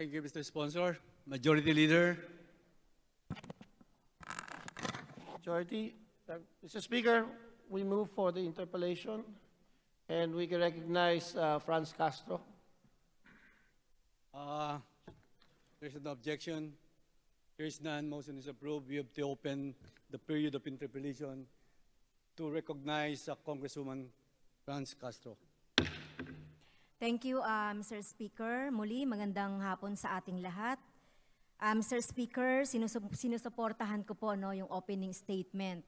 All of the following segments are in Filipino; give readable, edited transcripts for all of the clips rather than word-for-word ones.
Thank you, Mr. Sponsor. Majority Leader. Majority. Mr. Speaker, we move for the interpellation and we can recognize Franz Castro. There's no objection. There is none. Motion is approved. We have to open the period of interpellation to recognize Congresswoman Franz Castro. Thank you, Mr. Speaker. Muli, magandang hapon sa ating lahat. Mr. Speaker, sinusuportahan ko po yung opening statement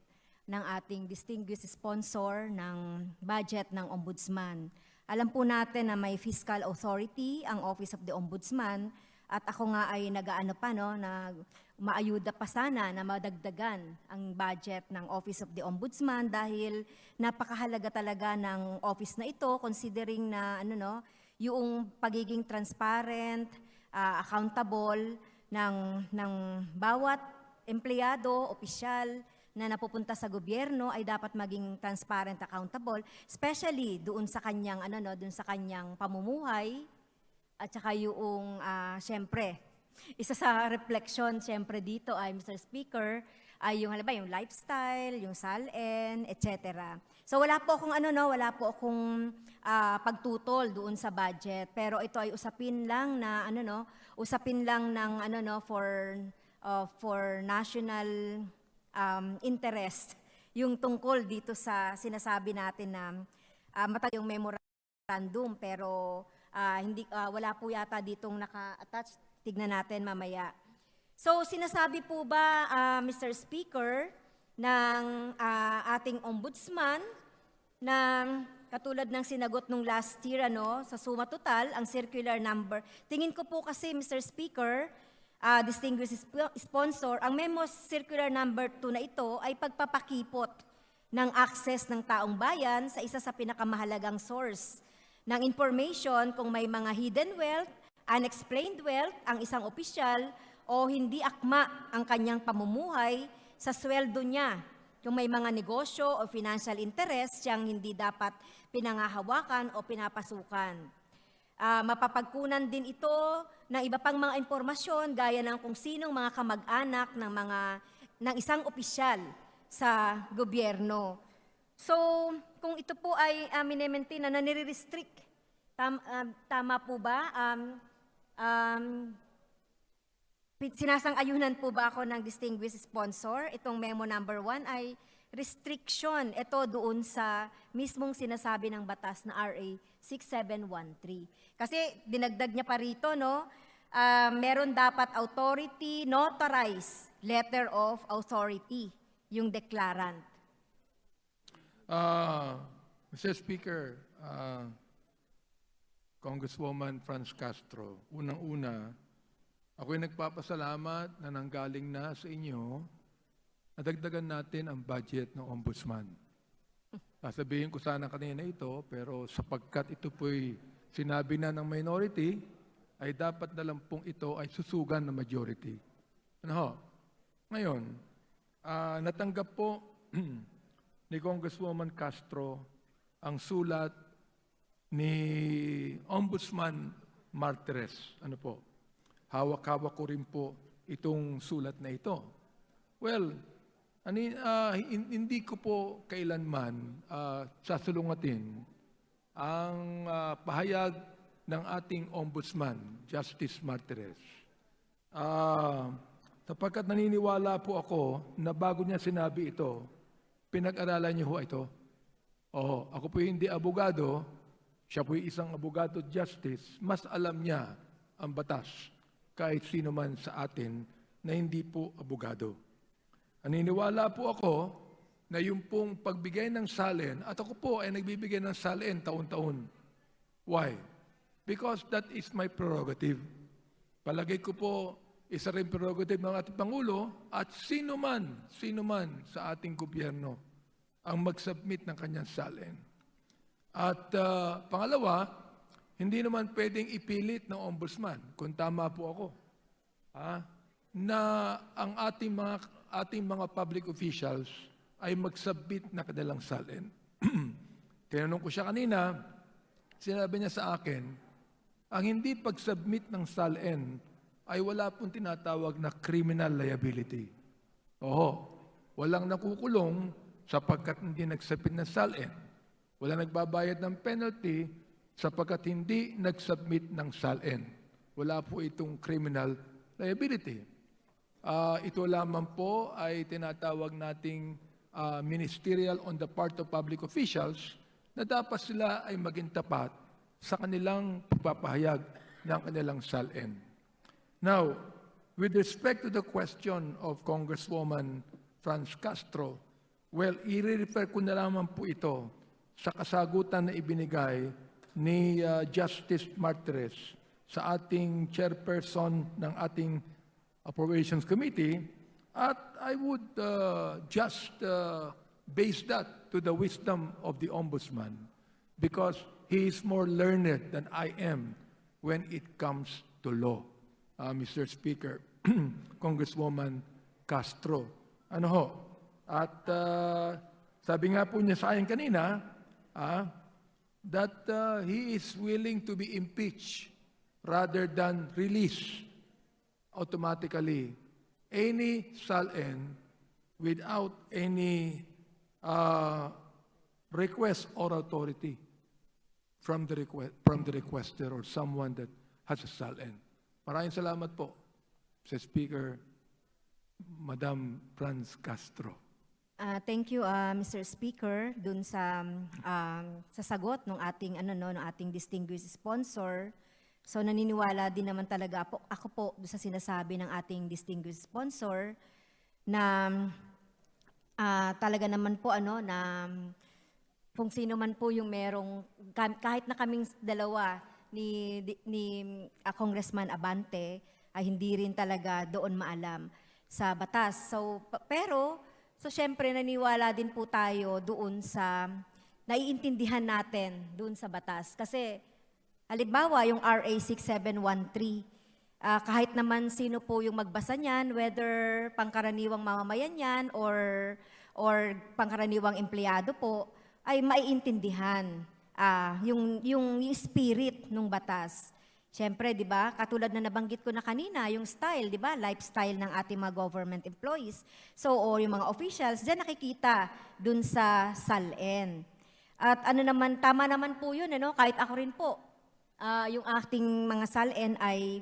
ng ating distinguished sponsor ng budget ng Ombudsman. Alam po natin na may fiscal authority ang Office of the Ombudsman at ako nga ay nag-aano pa na maayuda pa sana na madagdagan ang budget ng Office of the Ombudsman dahil napakahalaga talaga ng office na ito considering na yung pagiging transparent, accountable ng bawat empleyado, opisyal na napupunta sa gobyerno ay dapat maging transparent, accountable, especially doon sa kanyang doon sa kanyang pamumuhay at saka yung syempre isa sa reflection syempre dito ay Mr. Speaker ay yung halimbawa yung lifestyle, yung SALN, etc. So wala po akong wala po akong pagtutol doon sa budget, pero ito ay usapin lang na usapin lang ng for national interest yung tungkol dito sa sinasabi natin na matagal yung memorandum pero hindi wala po yata ditong naka-attach. Tignan natin mamaya. So sinasabi po ba Mr. Speaker ng ating ombudsman na katulad ng sinagot nung last year sa suma total ang circular number. Tingin ko po kasi Mr. Speaker, distinguished sponsor, ang memo circular number 2 na ito ay pagpapakipot ng access ng taong bayan sa isa sa pinakamahalagang source ng information kung may mga hidden wealth, unexplained wealth ang isang opisyal o hindi akma ang kanyang pamumuhay sa sweldo niya. Kung may mga negosyo o financial interest siyang hindi dapat pinangahawakan o pinapasukan. Mapapagkunan din ito ng iba pang mga impormasyon gaya ng kung sinong mga kamag-anak ng isang opisyal sa gobyerno. So, kung ito po ay minemaintain na nire-restrict, tama po ba? Sinasang-ayunan po ba ako ng distinguished sponsor? Itong memo number 1 ay restriction. Ito doon sa mismong sinasabi ng batas na RA 6713. Kasi dinagdag niya pa rito, meron dapat authority, notarized letter of authority, yung declarant. Mr. Speaker, Congresswoman Franz Castro, unang-una, ako'y nagpapasalamat na nanggaling na sa inyo na dagdagan natin ang budget ng Ombudsman. Sasabihin ko sana kanina ito, pero sapagkat ito po'y sinabi na ng minority, ay dapat na lang pong ito ay susugan ng majority. Ngayon, natanggap po ni Congresswoman Castro ang sulat ni Ombudsman Martires. Hawak-hawak ko rin po itong sulat na ito. Well, hindi ko po kailanman sasalungatin ang pahayag ng ating Ombudsman, Justice Martires. Sapagkat naniniwala po ako na bago niya sinabi ito, pinag-aralan niyo ho ito. Ako po hindi abogado, siya po isang abogado justice, mas alam niya ang batas kahit sino man sa atin na hindi po abogado. Naniniwala po ako na yung pong pagbigay ng SALN, at ako po ay nagbibigay ng SALN taon-taon. Why? Because that is my prerogative. Palagay ko po, isa rin prerogative ng ating Pangulo at sino man sa ating gobyerno ang mag-submit ng kanyang SALN. At pangalawa, hindi naman pwedeng ipilit ng ombudsman, kung tama po ako, na ang ating mga public officials ay mag-submit na kanilang SALN. Tinanong ko siya kanina, sinabi niya sa akin, Ang hindi pag-submit ng SALN ay wala pong tinatawag na criminal liability. Oo, walang nakukulong sapagkat hindi nagsubmit ng SALN. Walang nagbabayad ng penalty sapagkat hindi nagsubmit ng SALN. Wala po itong criminal liability. Ito lamang po ay tinatawag nating ministerial on the part of public officials na dapat sila ay maging tapat sa kanilang pagpapahayag ng kanilang SALN. Now, with respect to the question of Congresswoman Franz Castro, well, i-refer ko na lamang po ito sa kasagutan na ibinigay ni Justice Martires sa ating chairperson ng ating Appropriations Committee, at I would just base that to the wisdom of the Ombudsman because he is more learned than I am when it comes to law. Mr. Speaker, Congresswoman Castro. Ano ho? At sabi nga po niya sa akin kanina, that he is willing to be impeached rather than release automatically any SALN without any request or authority from the requester or someone that has a SALN. Maraming salamat po, Mr. Speaker, Madam Franz Castro. Thank you, Mr. Speaker, dun sa sagot ng ating ng ating distinguished sponsor. So naniniwala din naman talaga ako po dun sa sinasabi ng ating distinguished sponsor na talaga naman po na kung sino man po yung merong kahit na kaming dalawa ni Congressman Abante ay hindi rin talaga doon maalam sa batas. So syempre naniwala din po tayo doon sa naiintindihan natin doon sa batas. Kasi halimbawa yung RA 6713, kahit naman sino po yung magbasa niyan, whether pangkaraniwang mamamayan yan or pangkaraniwang empleyado po, ay maiintindihan yung spirit ng batas. Siyempre, di ba, katulad na nabanggit ko na kanina, yung style, di ba, lifestyle ng ating mga government employees. So, o yung mga officials, diyan nakikita dun sa SALN. At tama naman po yun, kahit ako rin po, yung ating mga SALN ay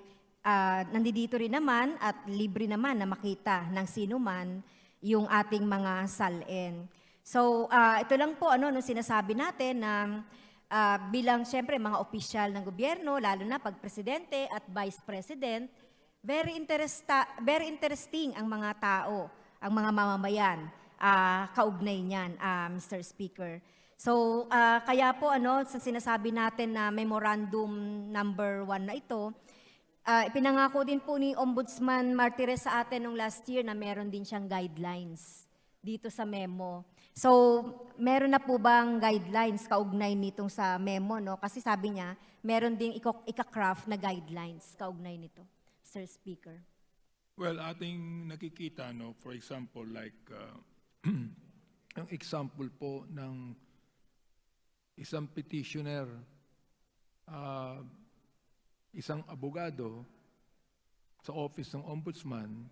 nandito rin naman at libre naman na makita ng sino man yung ating mga SALN. So, ito lang po, nung sinasabi natin na bilang siyempre mga opisyal ng gobyerno, lalo na pag presidente at vice president, very interesting ang mga tao, ang mga mamamayan, kaugnay niyan, Mr. Speaker. So, kaya po sa sinasabi natin na memorandum number 1 na ito, ipinangako din po ni Ombudsman Martires sa atin nung last year na meron din siyang guidelines dito sa memo. So, meron na po bang guidelines kaugnay nitong sa memo, no? Kasi sabi niya, meron ding ika-craft na guidelines kaugnay nito, Sir Speaker. Well, ating nakikita, no, for example, like, ang example po ng isang petitioner, isang abogado sa office ng Ombudsman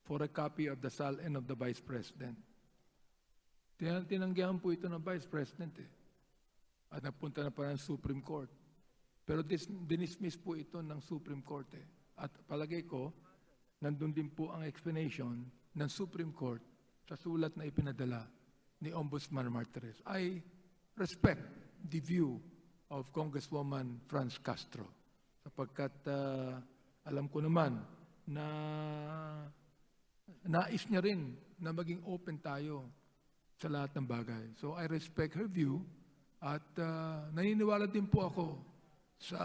for a copy of the SALN of the Vice President. Tinanggihan po ito ng Vice President at napunta na pa ng Supreme Court. Pero dinismiss po ito ng Supreme Court At palagay ko, nandun din po ang explanation ng Supreme Court sa sulat na ipinadala ni Ombudsman Martires. I respect the view of Congresswoman Franz Castro sapagkat alam ko naman na nais niya rin na maging open tayo sa lahat ng bagay. So I respect her view at naniniwala din po ako sa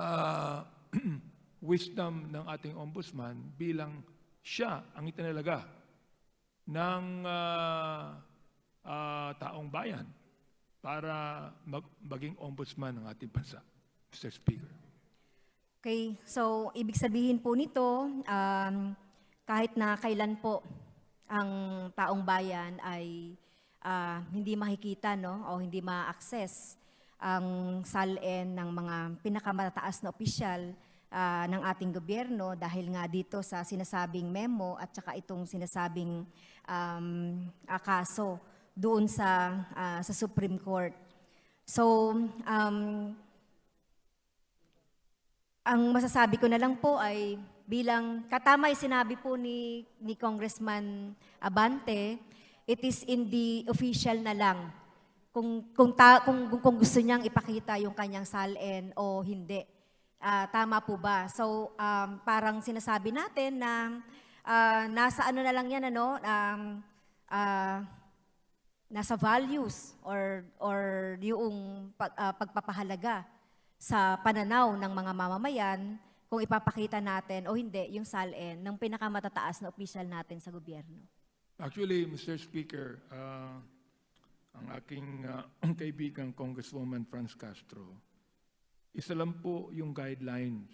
wisdom ng ating ombudsman bilang siya ang itinalaga ng taong bayan para maging ombudsman ng ating bansa. Mr. Speaker. Okay, so ibig sabihin po nito, kahit na kailan po ang taong bayan ay hindi makikita o hindi ma-access ang SALN ng mga pinakamataas na opisyal, ng ating gobyerno dahil nga dito sa sinasabing memo at saka itong sinasabing kaso doon sa Supreme Court. So, ang masasabi ko na lang po ay bilang katamay sinabi po ni Congressman Abante, it is in the official na lang kung gusto niyang ipakita yung kanyang SALN o hindi. Tama po ba? So, parang sinasabi natin na nasa ano na lang yan, nasa values or yung pagpapahalaga sa pananaw ng mga mamamayan kung ipapakita natin o hindi yung SALN ng pinakamatataas na opisyal natin sa gobyerno. Actually, Mr. Speaker, ang aking kaibigan Congresswoman Franz Castro, isa lang po yung guidelines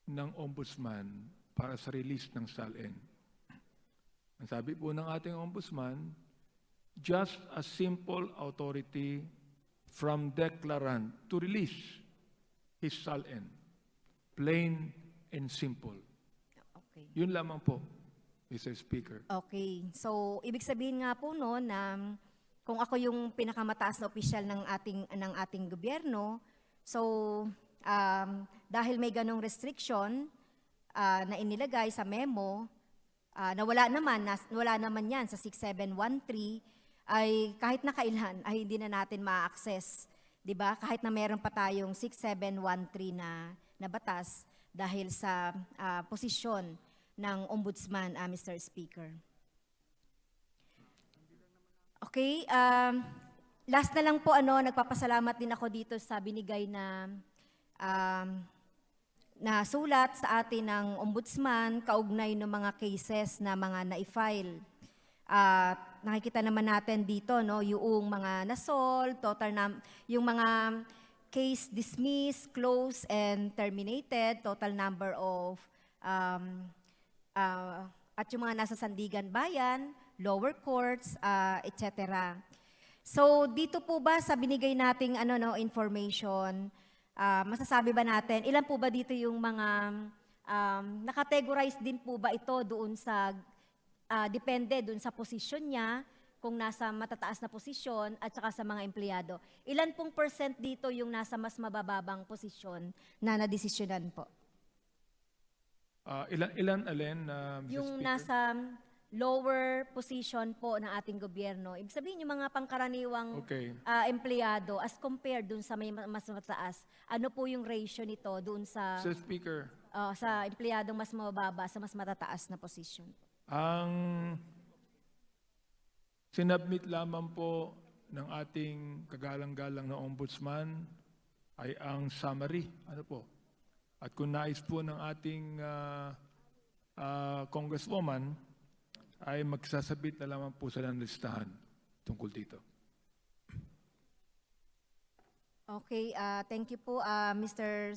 ng Ombudsman para sa release ng SALN. Ang sabi po ng ating Ombudsman, just a simple authority from declarant to release his SALN. Plain and simple. Okay. Yun lamang po, Mr. Speaker. Okay. So, ibig sabihin nga po no na kung ako yung pinakamataas na opisyal ng ating gobyerno, so dahil may ganong restriction na inilagay sa memo, na wala naman yan sa 6713, ay kahit na kailan ay hindi na natin ma-access, 'di ba? Kahit na meron pa tayong 6713 na batas dahil sa posisyon ng ombudsman, Mr. Speaker. Okay, last na lang po nagpapasalamat din ako dito sa binigay na sulat sa atin ng ombudsman kaugnay ng mga cases na mga na-file. Nakikita naman natin dito yung mga na-solve, yung mga case dismissed, closed, and terminated, total number of at yung mga nasa Sandigan Bayan, lower courts, etc. So dito po ba sa binigay nating information, masasabi ba natin ilan po ba dito yung mga nakategorize din po ba ito doon sa depende doon sa posisyon niya, kung nasa matataas na posisyon at saka sa mga empleyado. Ilan pong percent dito yung nasa mas mabababang posisyon na nadesisyonan po? Ilan alin, Mr. Yung Speaker? nasa lower position po ng ating gobyerno. Ibig sabihin yung mga pangkaraniwang empleyado as compared dun sa may mas mataas. Ano po yung ratio nito dun sa Mr. Speaker, sa empleyadong mas mababa sa mas matataas na posisyon? ang sinabmit lamang po ng ating kagalang-galang na ombudsman ay ang summary. Ano po? At kung nais po ng ating congresswoman, ay magsasabit na lamang po sila ng listahan tungkol dito. Okay, thank you po Mr.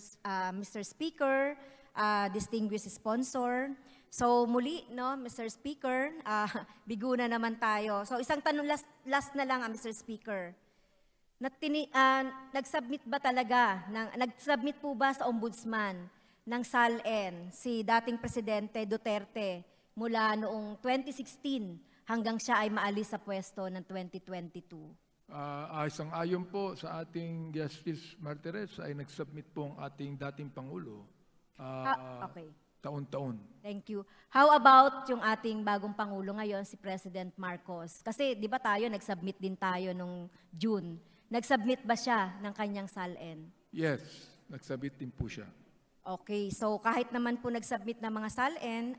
Speaker, distinguished sponsor. So muli, Mr. Speaker, bigo na naman tayo. So isang tanong last na lang, Mr. Speaker. Nag-submit ba talaga, nag-submit po ba sa Ombudsman ng SALN si dating Presidente Duterte mula noong 2016 hanggang siya ay maalis sa pwesto ng 2022? Ayon po sa ating Justice Martires ay nag-submit po ang ating dating Pangulo. Okay. Taon-taon. Thank you. How about yung ating bagong Pangulo ngayon, si President Marcos? Kasi di ba tayo, nag-submit din tayo nung June. Nag-submit ba siya ng kanyang SALN? Yes, nag-submit din po siya. Okay, so kahit naman po nag-submit ng mga SALN,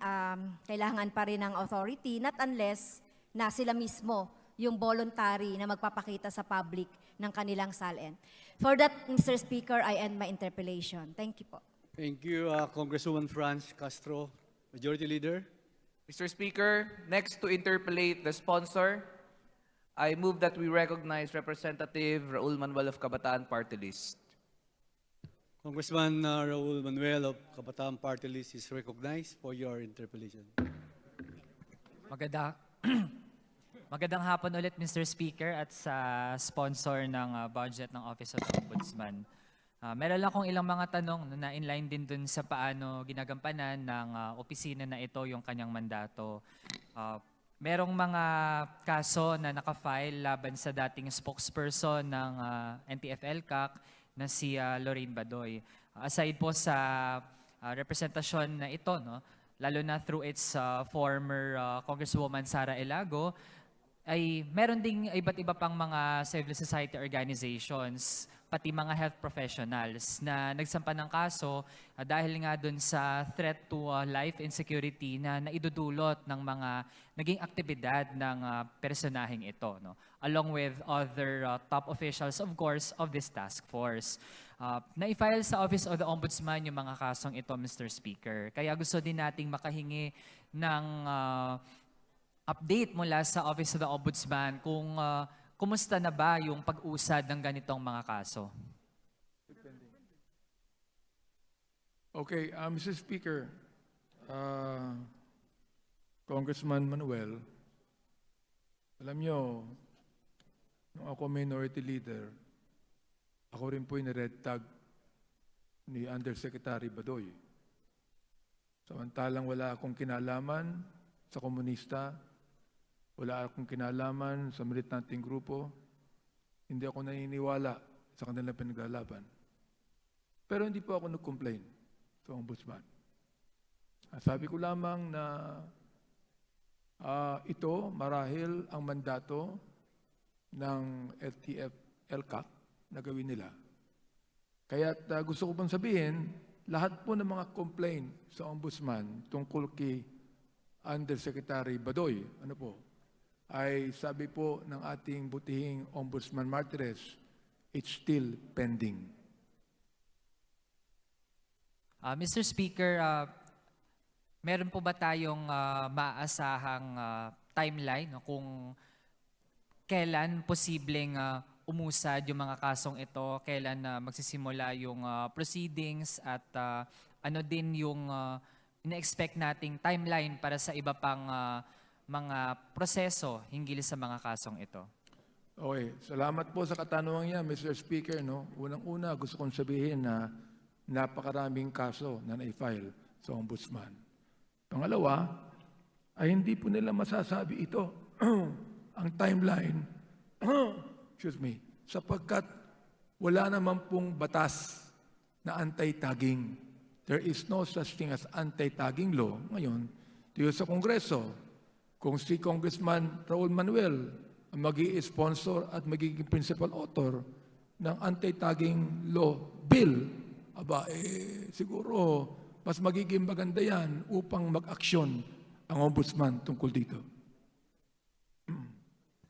kailangan pa rin ng authority, not unless na sila mismo yung voluntary na magpapakita sa public ng kanilang SALN. For that, Mr. Speaker, I end my interpellation. Thank you po. Thank you, Congresswoman Franz Castro, Majority Leader. Mr. Speaker, next to interpellate the sponsor, I move that we recognize Representative Raul Manuel of Kabataan Party List. Congressman Raul Manuel of Kabataan Party List is recognized for your interpellation. Magandang hapon ulit, Mr. Speaker, at sa sponsor ng budget ng Office of Ombudsman. Meron lang akong ilang mga tanong na inline din dun sa paano ginagampanan ng opisina na ito yung kanyang mandato. Merong mga kaso na nakafile laban sa dating spokesperson ng NTF-ELCAC na si Lorraine Badoy. Aside po sa representasyon na ito, no, lalo na through its former Congresswoman Sara Elago, ay meron ding iba't iba pang mga civil society organizations, pati mga health professionals na nagsampa ng kaso dahil nga dun sa threat to life and security na naidudulot ng mga naging aktibidad ng personaheng ito, no? Along with other top officials, of course, of this task force. Na-file sa Office of the Ombudsman yung mga kasong ito, Mr. Speaker. Kaya gusto din nating makahingi ng update mula sa Office of the Ombudsman kung kumusta na ba yung pag-usad ng ganitong mga kaso? Okay, Mr. Speaker, Congressman Manuel, alam nyo, nung ako minority leader, ako rin po yung red tag ni Undersecretary Badoy. Samantalang wala akong kinalaman sa komunista, wala akong kinalaman sa militanteng grupo, hindi ako naniniwala sa kanilang pinaglalaban. Pero hindi po ako nag-complain sa Ombudsman. Sabi ko lamang na ito marahil ang mandato ng LTF-ELCAC na gawin nila. Kaya gusto ko pang sabihin, lahat po ng mga complaint sa Ombudsman tungkol kay Undersecretary Badoy, ano po, ay sabi po ng ating butihing Ombudsman Martires, it's still pending. Mr. Speaker, meron po ba tayong maaasahang timeline, no, kung kailan posibleng umusad yung mga kasong ito, kailan magsisimula yung proceedings at ano din yung ina-expect nating timeline para sa iba pang mga proseso hinggil sa mga kasong ito? Okay, salamat po sa katanungan niya, Mr. Speaker. No? Unang-una, gusto kong sabihin na napakaraming kaso na na-file sa Ombudsman. Pangalawa, ay hindi po nila masasabi ito, ang timeline, excuse me, sapagkat wala naman pong batas na anti-tagging. There is no such thing as anti-tagging law. Ngayon, dito sa Kongreso, kung si Congressman Raul Manuel ang mag-i-sponsor at magiging principal author ng anti-tagging law bill, siguro mas magiging maganda yan upang mag-aksyon ang Ombudsman tungkol dito.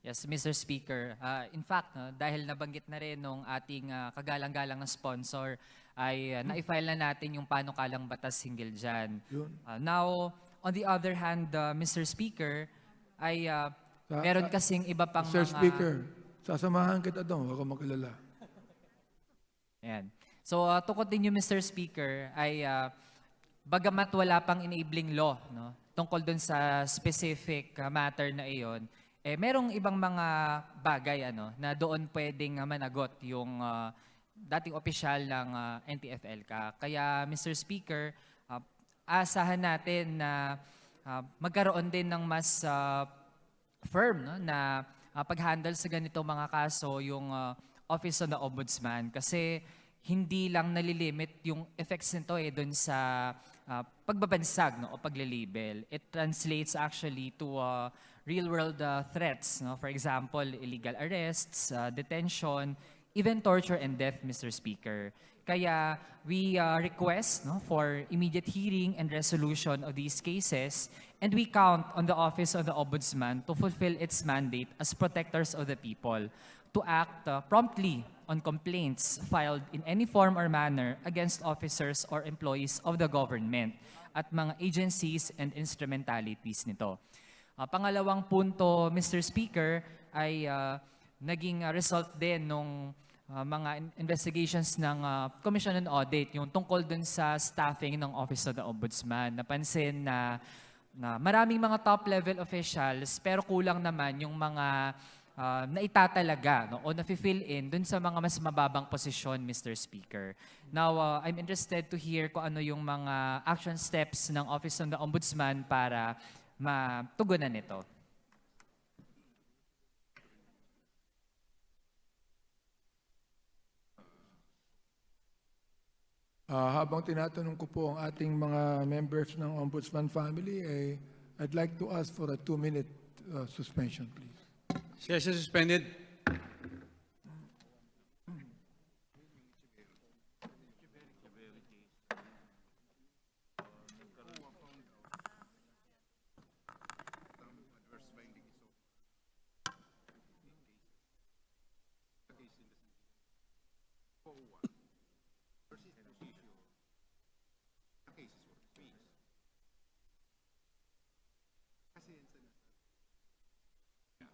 Yes, Mr. Speaker. In fact, no, dahil nabanggit na rin nung ating kagalang-galang na sponsor, ay na-file na natin yung panukalang batas hinggil dyan. Now, on the other hand, Mr. Speaker, ay meron kasing iba pang Mr. Speaker, sasamahan kita doon, huwag kang mag-alala. Ayan. So, tukod din yung Mr. Speaker, ay bagamat wala pang enabling law, no, tungkol dun sa specific matter na iyon, merong ibang mga bagay na doon pwedeng managot yung dating opisyal ng NTF-ELCAC. Kaya, Mr. Speaker, asahan natin na magkaroon din ng mas firm, no, na pag-handle sa ganito mga kaso yung Office of the Ombudsman. Kasi hindi lang nalilimit yung effects nito dun sa pagbabansag, no, o paglilabel. It translates actually to real-world threats. No? For example, illegal arrests, detention, even torture and death, Mr. Speaker. Kaya we request, no, for immediate hearing and resolution of these cases, and we count on the Office of the Ombudsman to fulfill its mandate as protectors of the people, to act promptly on complaints filed in any form or manner against officers or employees of the government at mga agencies and instrumentalities nito. Pangalawang punto, Mr. Speaker, ay naging result din nung mga investigations ng Commission on Audit, yung tungkol dun sa staffing ng Office of the Ombudsman. Napansin na maraming mga top-level officials, pero kulang naman yung mga naitatalaga, no, o nafi-fill in dun sa mga mas mababang posisyon, Mr. Speaker. Now, I'm interested to hear kung ano yung mga action steps ng Office of the Ombudsman para matugunan ito. Habang tinatanong ko po ang ating mga members ng Ombudsman family, I'd like to ask for a 2-minute suspension, please. Session suspended.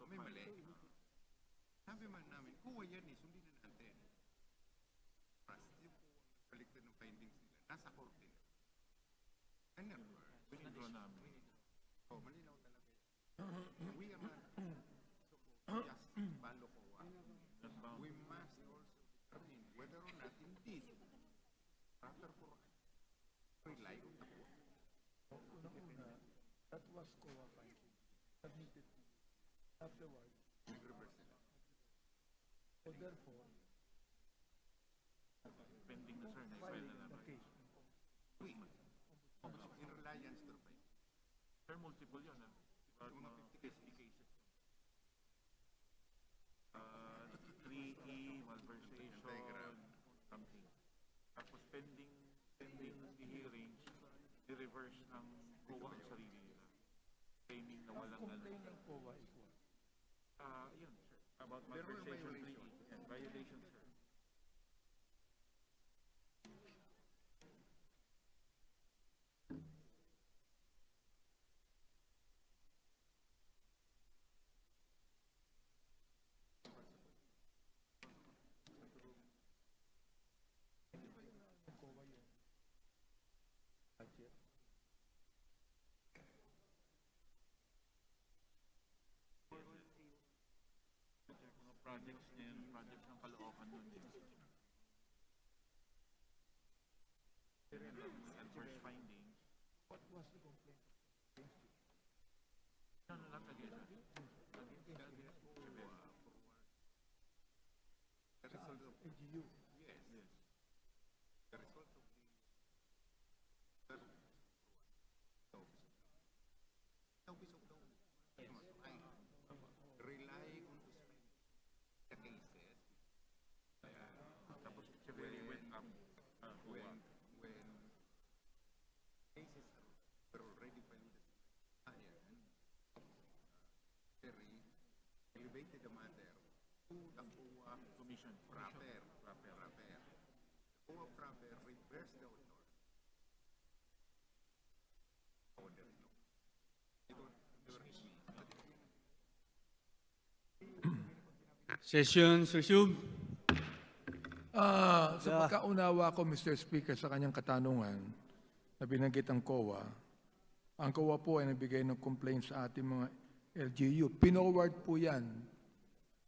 May mali. Sabi man namin, kuha yan eh, sundin na natin. Yung baliktad ng findings nila, nasa korte na. And never, binigro namin. Oh, malinaw talaga. We are not just follow COA. We must also determine whether or not indeed proper for rely on the court. That was COA finding. Submitted. Afterwards. Nag-reverse nila. So therefore, Pending na sir, na-file na namin. We, in reliance to the findings. Sir, multiple yun, ha? Mga 50 cases. 3E, malversation, something. Tapos pending the hearings, i-reverse ng COA ang sarili nila. Claiming na walang complaint ng COA is what? Yun, sir. About malversation, 3E. Violation, sir. Projects niya yun, projects ng Caloocan nun. And first findings. What was the complaint? Ano lang again? The result of LGU. yes. The result of the office of the relying on the cases. Tapos severely went up when cases were already filed with the very elevated the matter to the COA commission proper. COA proper reversed the order. Order no. It was Session resumed. Sa pagkaunawa ko, Mr. Speaker, sa kanyang katanungan na binanggit ang COA po ay nagbigay ng complaint sa ating mga LGU. Pinoward po yan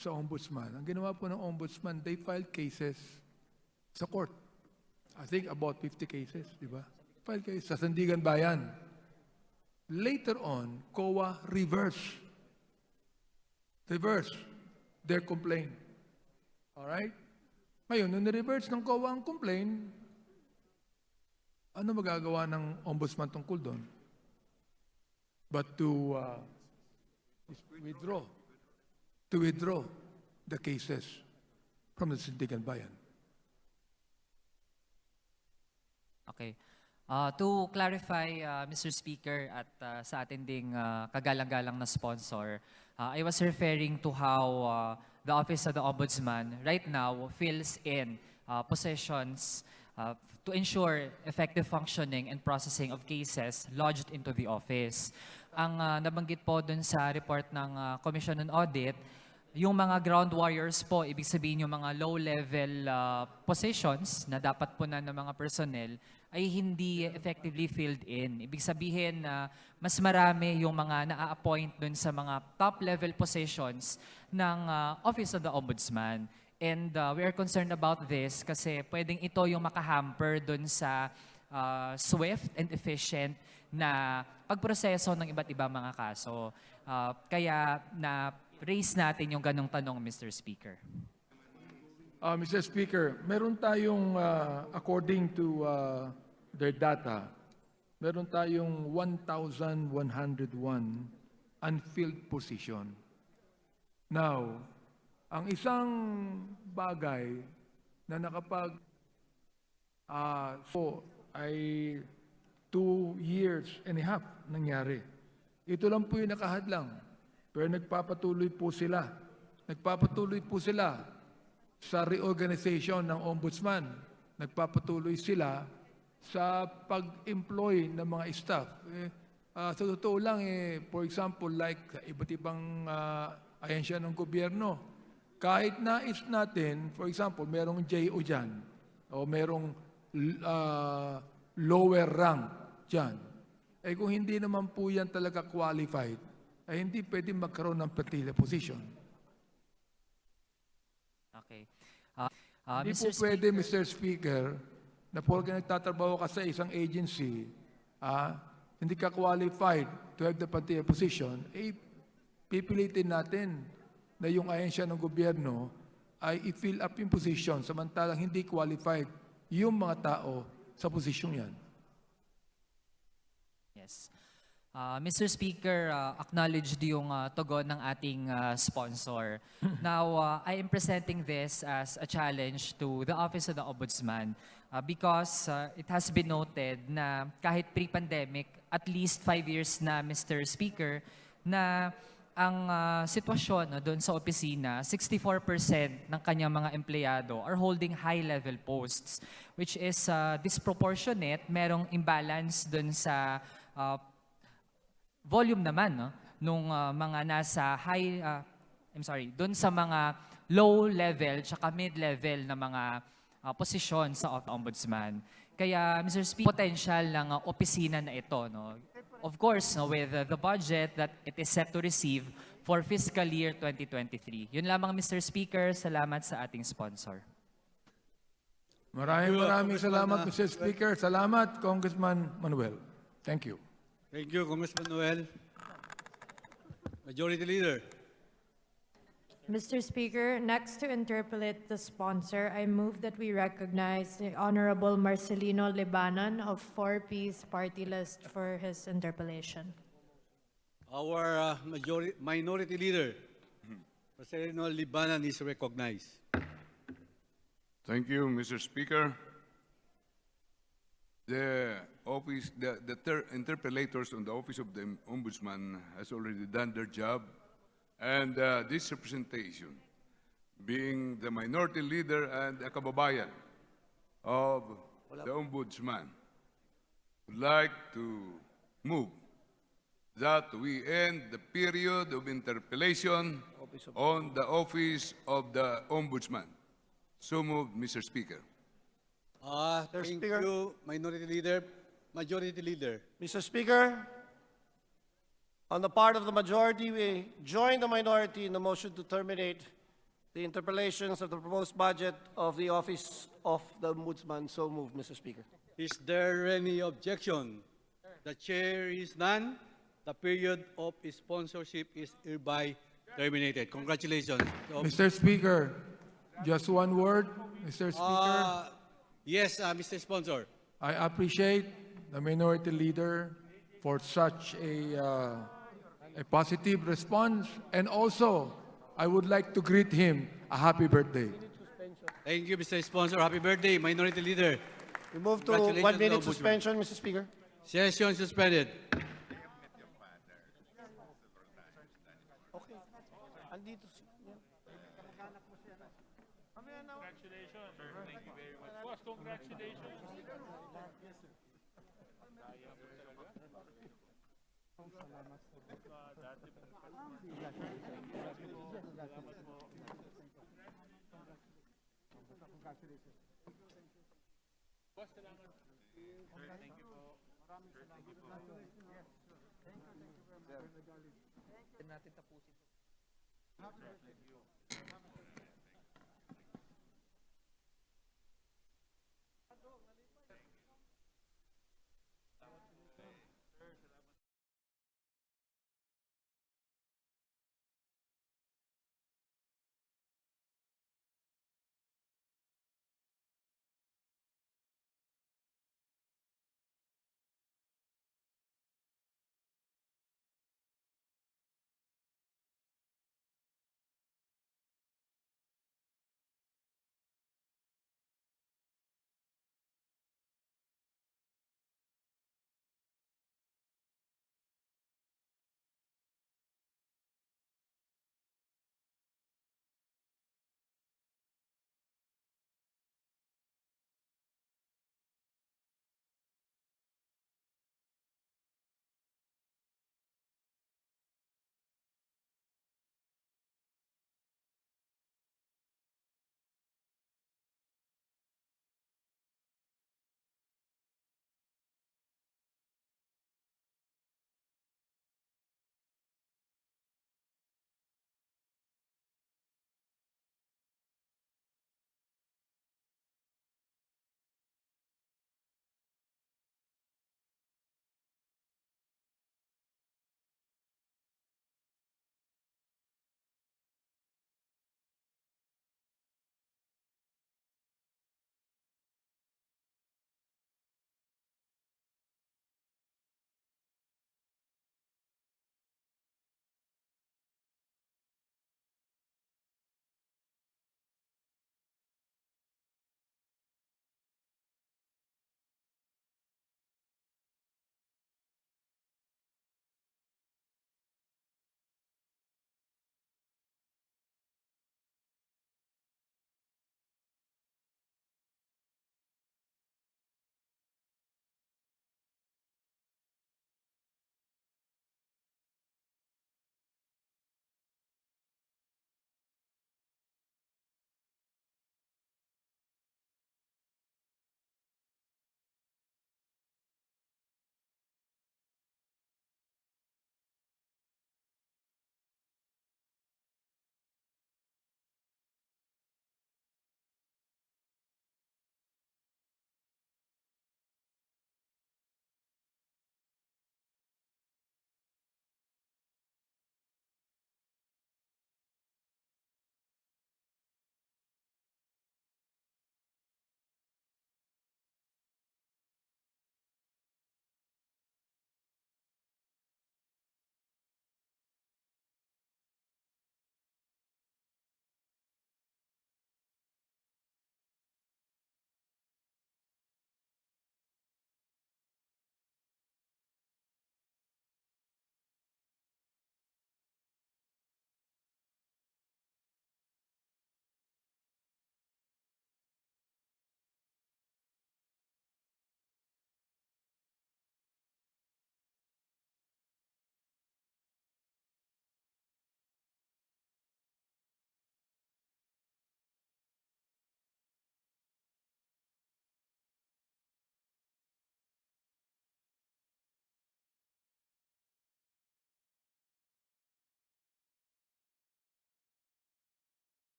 sa Ombudsman. Ang ginawa po ng Ombudsman, they filed cases sa court. I think about 50 cases, di ba? Filed cases sa Sandigan Bayan. Later on, COA reversed their complaint. Alright? Ngayon, nung na-reverse ng COA ang complaint, ano magagawa ng Ombudsman tungkol doon? But to withdraw the cases from the Sandigan Bayan. Okay. To clarify, Mr. Speaker, at sa atin ding kagalang-galang na sponsor, I was referring to how the Office of the Ombudsman right now fills in positions to ensure effective functioning and processing of cases lodged into the office. Ang nabanggit po dun sa report ng Commission on Audit, yung mga ground warriors po, ibig sabihin yung mga low-level positions na dapat po na ng mga personnel, ay hindi effectively filled in. Ibig sabihin na mas marami yung mga na-appoint dun sa mga top-level positions ng Office of the Ombudsman. And we are concerned about this kasi pwedeng ito yung makahamper dun sa swift and efficient na pagproseso ng iba't ibang mga kaso. Kaya na-raise natin yung ganong tanong, Mr. Speaker. Mr. Speaker, meron tayong, according to their data, meron tayong 1,101 unfilled position. Now, ang isang bagay na nakapag ay 2 years and a half nangyari. Ito lang po yung nakahadlang. Pero nagpapatuloy po sila. Nagpapatuloy po sila sa reorganization ng ombudsman. Nagpapatuloy sila sa pag-employ ng mga staff. Sa totoo lang, for example, like sa iba't ibang ahensya ng gobyerno, kahit nais natin, for example, merong JO dyan, o merong lower rank dyan, kung hindi naman po yan talaga qualified, ay hindi pwede magkaroon ng particular position. Okay. Hindi po pwede, Mr. Speaker, na porke nagtatrabaho ka sa isang agency, hindi ka qualified to have the particular position, pipilitin natin na yung ahensya ng gobyerno ay i-fill up yung position samantalang hindi qualified yung mga tao sa posisyong yan. Yes. Mr. Speaker, acknowledged yung tugon ng ating sponsor. Now, I am presenting this as a challenge to the Office of the Ombudsman because it has been noted na kahit pre-pandemic, at least 5 years na, Mr. Speaker, na ang sitwasyon doon sa opisina, 64% ng kanyang mga empleyado are holding high-level posts, which is disproportionate. Merong imbalance doon sa volume naman nung mga nasa doon sa mga low level tsaka mid level na mga posisyon sa ombudsman. Kaya Mr. Speaker, potential ng opisina na ito, of course, with the budget that it is set to receive for fiscal year 2023. Yun lamang, Mr. Speaker. Salamat sa ating sponsor. Maraming salamat, Mr. Speaker. Salamat, Congressman Manuel. Thank you. Thank you, Congressman Noel. Majority Leader. Mr. Speaker, next to interpolate the sponsor, I move that we recognize the Honorable Marcelino Libanan of 4Ps Party List for his interpellation. Our Minority Leader, Marcelino Libanan, is recognized. Thank you, Mr. Speaker. The interpellators on the Office of the Ombudsman has already done their job, and this representation, being the minority leader and a kababayan of the Ombudsman, would like to move that we end the period of interpellation on the Office of the Ombudsman. So moved, Mr. Speaker. Thank you, Minority Leader. Majority Leader. Mr. Speaker, on the part of the majority, we join the minority in the motion to terminate the interpellations of the proposed budget of the Office of the Ombudsman. So moved, Mr. Speaker. Is there any objection? The chair is none. The period of sponsorship is hereby terminated. Congratulations. Mr. Speaker, just one word, Mr. Speaker. Yes, Mr. Sponsor. I appreciate the minority leader for such a positive response, and also I would like to greet him a happy birthday. Thank you, Mr. Sponsor. Happy birthday, Minority Leader. We move to Congratulations 1 minute to the Ombudsman. suspension, Mr. Speaker. Session suspended. Okay. Andito si... Natin tapusin.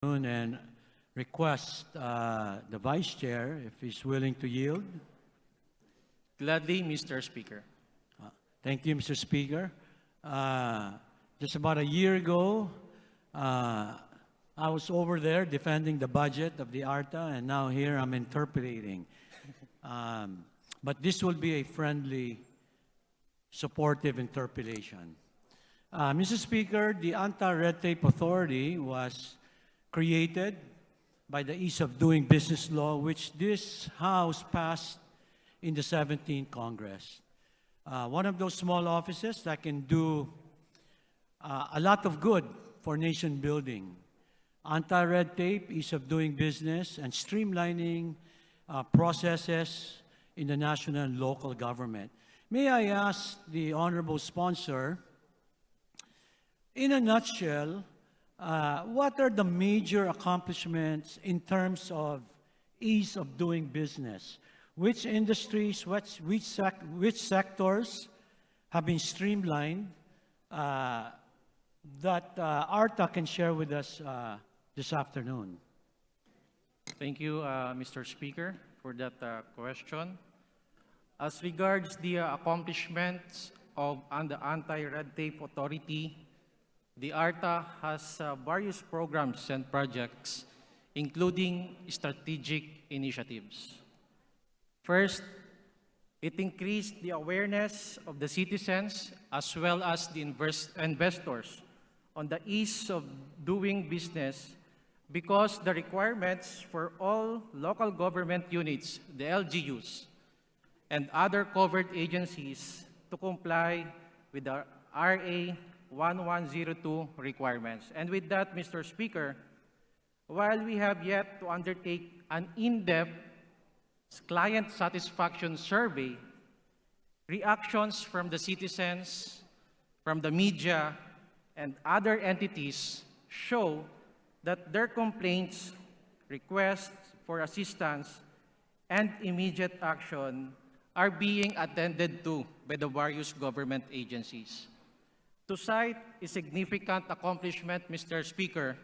And request the Vice Chair if he's willing to yield. Gladly, Mr. Speaker. Thank you, Mr. Speaker. Just about a year ago, I was over there defending the budget of the ARTA, and now here I'm interpreting. But this will be a friendly, supportive interpolation. Mr. Speaker, the Anti-Red Tape Authority was created by the Ease of Doing Business law, which this House passed in the 17th Congress. One of those small offices that can do a lot of good for nation building. Anti-red tape, ease of doing business, and streamlining processes in the national and local government. May I ask the honorable sponsor, in a nutshell, what are the major accomplishments in terms of ease of doing business? Which industries, which sectors have been streamlined that ARTA can share with us this afternoon? Thank you, Mr. Speaker, for that question. As regards the accomplishments of the Anti-Red Tape Authority, the ARTA has various programs and projects, including strategic initiatives. First, it increased the awareness of the citizens as well as the investors on the ease of doing business because the requirements for all local government units, the LGUs, and other covered agencies to comply with the RA 1102 requirements. And with that, Mr. Speaker, while we have yet to undertake an in-depth client satisfaction survey, reactions from the citizens, from the media, and other entities show that their complaints, requests for assistance, and immediate action are being attended to by the various government agencies. To cite a significant accomplishment, Mr. Speaker,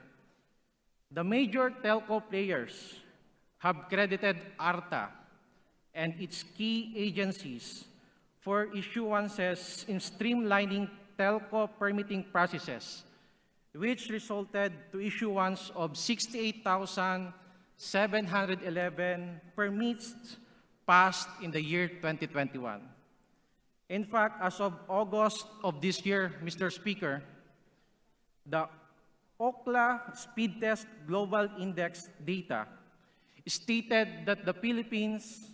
the major telco players have credited ARTA and its key agencies for issuances in streamlining telco permitting processes, which resulted to issuance of 68,711 permits passed in the year 2021. In fact, as of August of this year, Mr. Speaker, the Ookla Speed Test Global Index data stated that the Philippines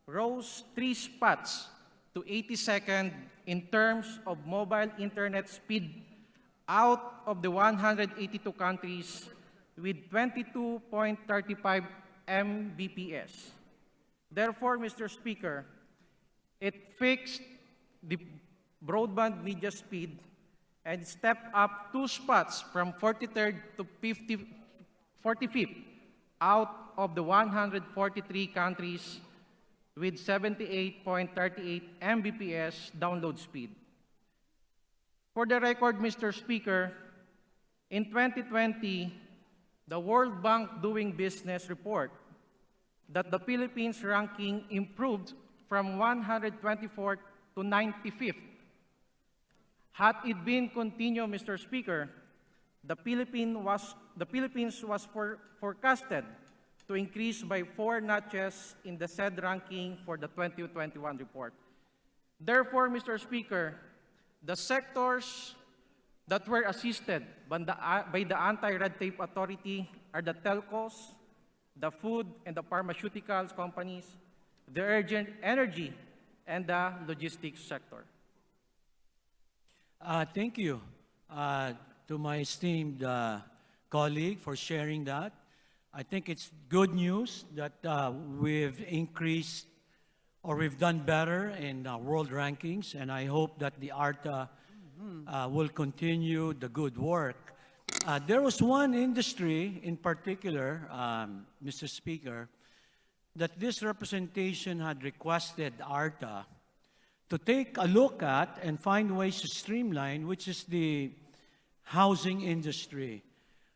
rose 3 spots to 82nd in terms of mobile internet speed out of the 182 countries with 22.35 Mbps. Therefore, Mr. Speaker, it fixed the broadband media speed and stepped up 2 spots from 43rd to 45th out of the 143 countries with 78.38 Mbps download speed. For the record, Mr. Speaker, in 2020, the World Bank Doing Business report that the Philippines ranking improved from 124th to 95th. Had it been continued, Mr. Speaker, the Philippines was forecasted to increase by 4 notches in the said ranking for the 2021 report. Therefore, Mr. Speaker, the sectors that were assisted by the Anti-Red Tape Authority are the telcos, the food and the pharmaceuticals companies, the urgent energy, and the logistics sector. Thank you to my esteemed colleague for sharing that. I think it's good news that we've increased or we've done better in world rankings, and I hope that the ARTA will continue the good work. There was one industry in particular, Mr. Speaker, that this representation had requested ARTA to take a look at and find ways to streamline, which is the housing industry.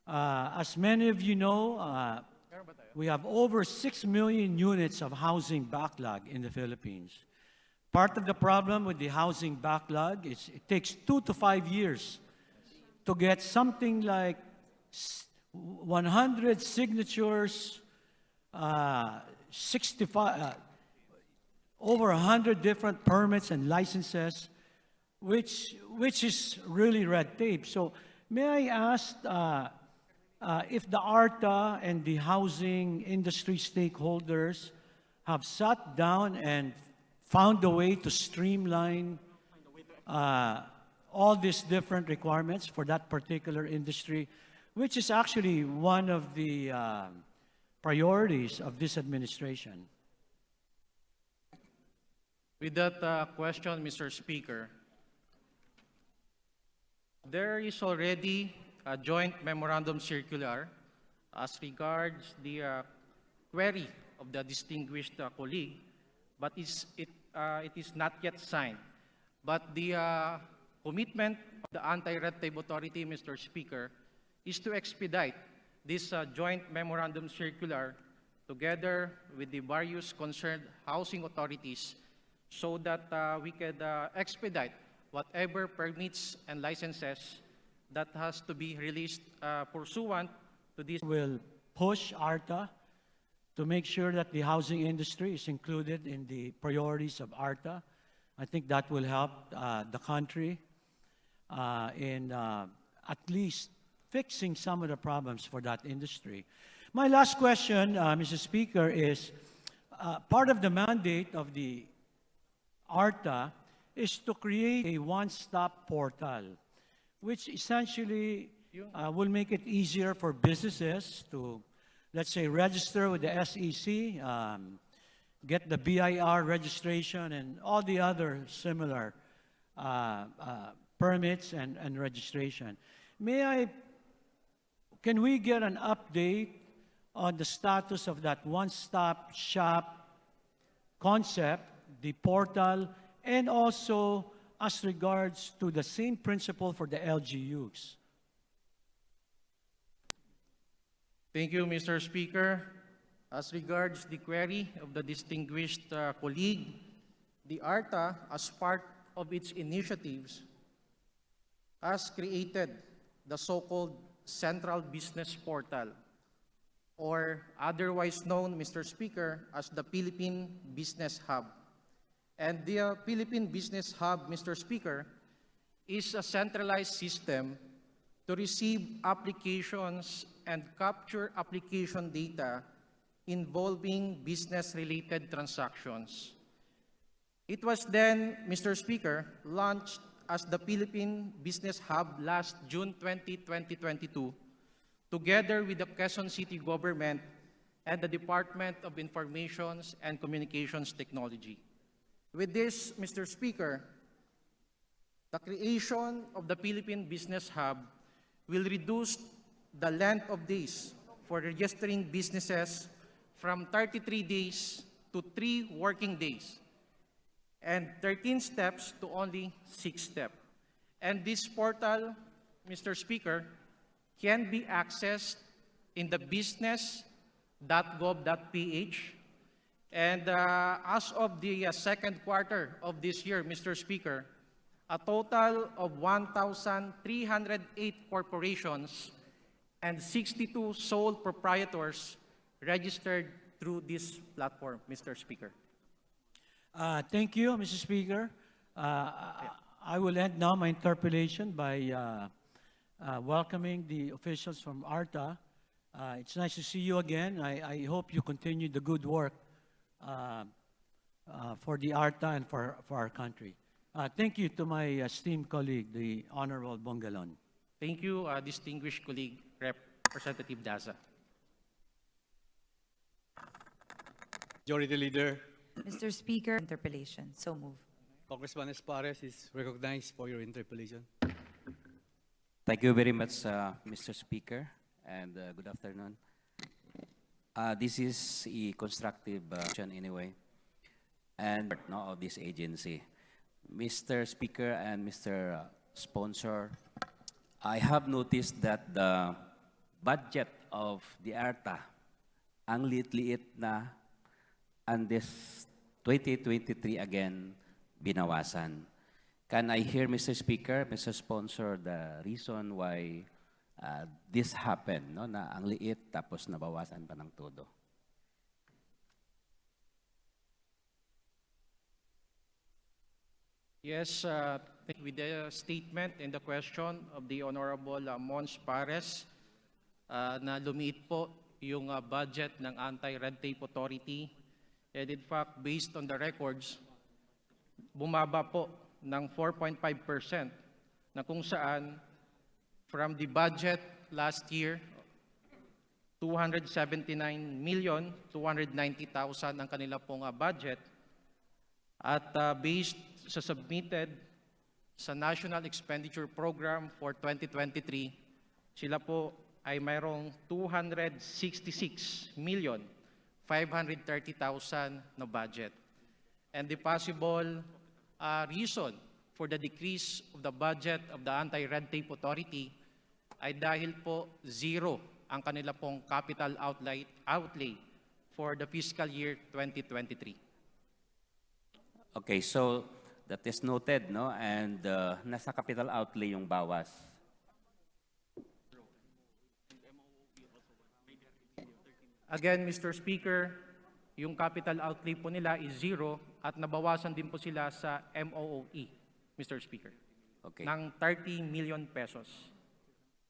As many of you know, we have over 6 million units of housing backlog in the Philippines. Part of the problem with the housing backlog is it takes 2 to 5 years to get something like 100 signatures, 65, over 100 different permits and licenses, which is really red tape. So may I ask if the ARTA and the housing industry stakeholders have sat down and found a way to streamline all these different requirements for that particular industry, which is actually one of the priorities of this administration. With that question, Mr. Speaker, there is already a joint memorandum circular as regards the query of the distinguished colleague, but it is not yet signed. But the commitment of the Anti-Red Tape Authority, Mr. Speaker, is to expedite this joint memorandum circular together with the various concerned housing authorities so that we could expedite whatever permits and licenses that has to be released pursuant to this. Will push ARTA to make sure that the housing industry is included in the priorities of ARTA. I think that will help the country in at least fixing some of the problems for that industry. My last question, Mr. Speaker, is part of the mandate of the ARTA is to create a one-stop portal, which essentially will make it easier for businesses to, let's say, register with the SEC, get the BIR registration, and all the other similar permits and registration. Can we get an update on the status of that one-stop shop concept, the portal, and also as regards to the same principle for the LGUs? Thank you, Mr. Speaker. As regards the query of the distinguished colleague, the ARTA, as part of its initiatives, has created the so-called Central Business Portal, or otherwise known, Mr. Speaker, as the Philippine Business Hub. And the Philippine Business Hub, Mr. Speaker, is a centralized system to receive applications and capture application data involving business-related transactions. It was then, Mr. Speaker, launched as the Philippine Business Hub last June 20, 2022, together with the Quezon City government and the Department of Information and Communications Technology. With this, Mr. Speaker, the creation of the Philippine Business Hub will reduce the length of days for registering businesses from 33 days to 3 working days, and 13 steps to only 6 steps. And this portal, Mr. Speaker, can be accessed in the business.gov.ph. And as of the second quarter of this year, Mr. Speaker, a total of 1,308 corporations and 62 sole proprietors registered through this platform, Mr. Speaker. Thank you, Mr. Speaker. I will end now my interpellation by welcoming the officials from ARTA. It's nice to see you again. I hope you continue the good work for the ARTA and for our country. Thank you to my esteemed colleague, the Honorable Bongalon. Thank you, distinguished colleague, Representative Daza. Majority Leader, Mr. Speaker, interpellation. So move. Congressman Espares is recognized for your interpellation. Thank you very much, Mr. Speaker, and good afternoon. This is a constructive action anyway, and of this agency. Mr. Speaker and Mr. Sponsor, I have noticed that the budget of the ARTA, ang liit-liit na, and this 2023 again, binawasan. Can I hear, Mr. Speaker, Mr. Sponsor, the reason why this happened, no? Na ang liit tapos nabawasan pa ng todo? Yes, with the statement and the question of the Honorable Mons Pares, na lumiit po yung budget ng Anti-Red Tape Authority. And in fact, based on the records, bumaba po ng 4.5% na kung saan from the budget last year, 279,290,000 ang kanila pong budget. At based sa submitted sa National Expenditure Program for 2023, sila po ay mayroong 266,530,000 na budget. And the possible reason for the decrease of the budget of the Anti-Red Tape Authority ay dahil po zero ang kanila pong capital outlay for the fiscal year 2023. Okay, so that is noted, no? And nasa capital outlay yung bawas. Again, Mr. Speaker, yung capital outlay po nila is zero at nabawasan din po sila sa MOOE, Mr. Speaker, Okay. ng 30 million pesos.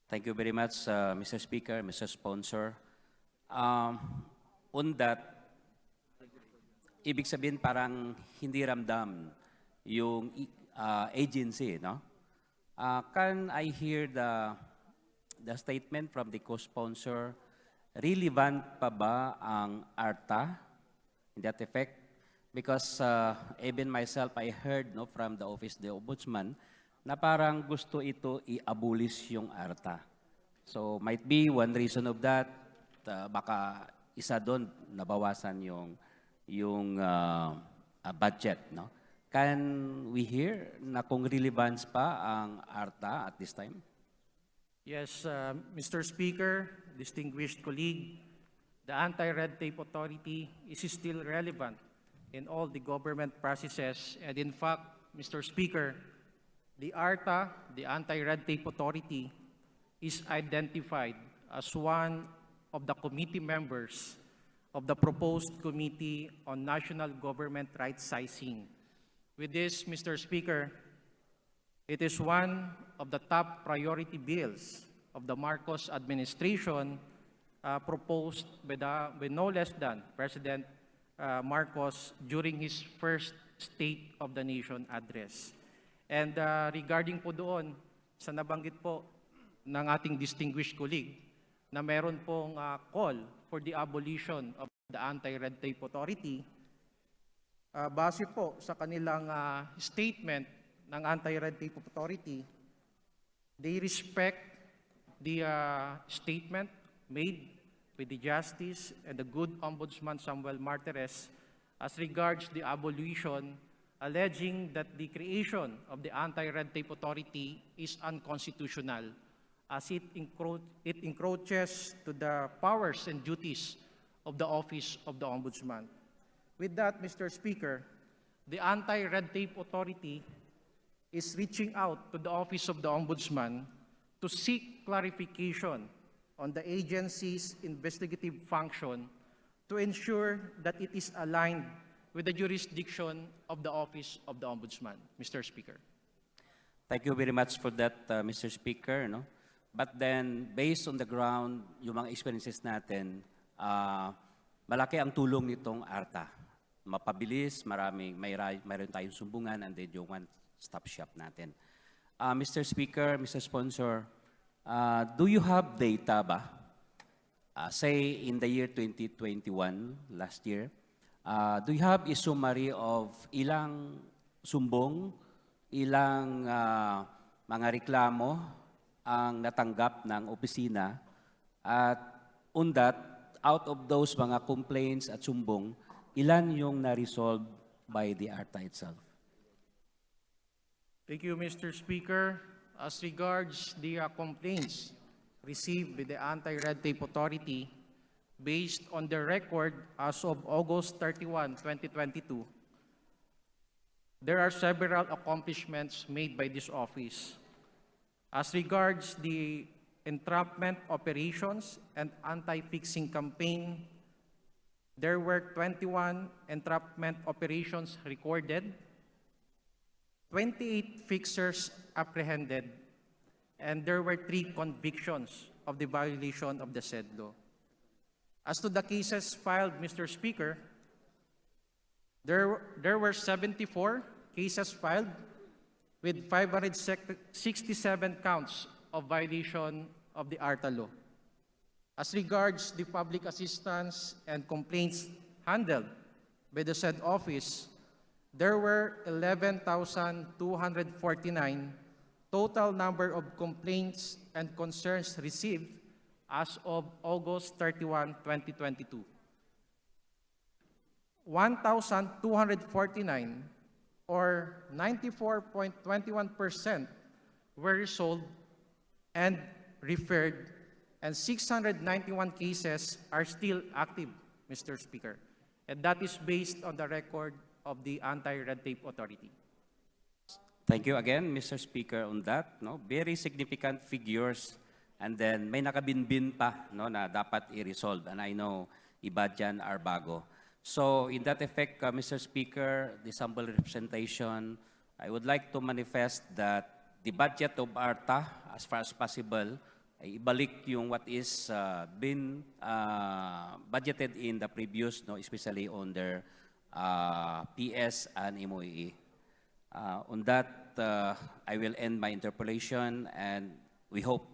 Thank you very much, Mr. Speaker, Mr. Sponsor. On that, ibig sabihin parang hindi ramdam yung agency, no? Can I hear the statement from the co-sponsor? Relevant pa ba ang ARTA in that effect? Because even myself, I heard, no, from the Office of the Ombudsman na parang gusto ito i-abolish yung ARTA. So might be one reason of that, baka isa doon nabawasan yung budget, no? Can we hear na kung relevance pa ang ARTA at this time? Yes, Mr. Speaker, distinguished colleague, the Anti-Red Tape Authority is still relevant in all the government processes. And in fact, Mr. Speaker, the ARTA, the Anti-Red Tape Authority, is identified as one of the committee members of the proposed Committee on National Government Right-Sizing. With this, Mr. Speaker, it is one of the top priority bills of the Marcos administration proposed by no less than President Marcos during his first State of the Nation address. And regarding po doon sa nabanggit po ng ating distinguished colleague na meron pong call for the abolition of the Anti-Red Tape Authority, base po sa kanilang statement ng Anti-Red Tape Authority, they respect the statement made with the Justice and the good Ombudsman Samuel Martires as regards the abolition, alleging that the creation of the Anti-Red Tape Authority is unconstitutional as it encroaches to the powers and duties of the Office of the Ombudsman. With that, Mr. Speaker, the Anti-Red Tape Authority is reaching out to the Office of the Ombudsman to seek clarification on the agency's investigative function to ensure that it is aligned with the jurisdiction of the Office of the Ombudsman, Mr. Speaker. Thank you very much for that, Mr. Speaker, no? But then, based on the ground, yung mga experiences natin, malaki ang tulong nitong ARTA. Mapabilis, mayroon tayong sumbungan, and then yung one-stop shop natin. Mr. Speaker, Mr. Sponsor, do you have data ba? Say in the year 2021, last year, do you have a summary of ilang sumbong, ilang mga reklamo ang natanggap ng opisina, at on that, out of those mga complaints at sumbong, ilan yung na-resolve by the ARTA itself? Thank you, Mr. Speaker. As regards the complaints received by the Anti-Red Tape Authority based on the record as of August 31, 2022, there are several accomplishments made by this office. As regards the entrapment operations and anti-fixing campaign, there were 21 entrapment operations recorded, 28 fixers apprehended, and there were 3 convictions of the violation of the said law. As to the cases filed, Mr. Speaker, there were 74 cases filed with 567 counts of violation of the ARTA law. As regards the public assistance and complaints handled by the said office, there were 11,249 total number of complaints and concerns received as of August 31, 2022. 1,249 or 94.21% were resolved and referred, and 691 cases are still active, Mr. Speaker. And that is based on the record of the Anti-Red Tape Authority. Thank you again, Mr. Speaker, on that. No? Very significant figures. And then may nakabinbin pa, no, na dapat i-resolve. And I know iba dyan are bago. So in that effect, Mr. Speaker, this humble representation, I would like to manifest that the budget of ARTA, as far as possible, ay ibalik yung what is been budgeted in the previous, no, especially on their PS and MOE. On that, I will end my interpolation, and we hope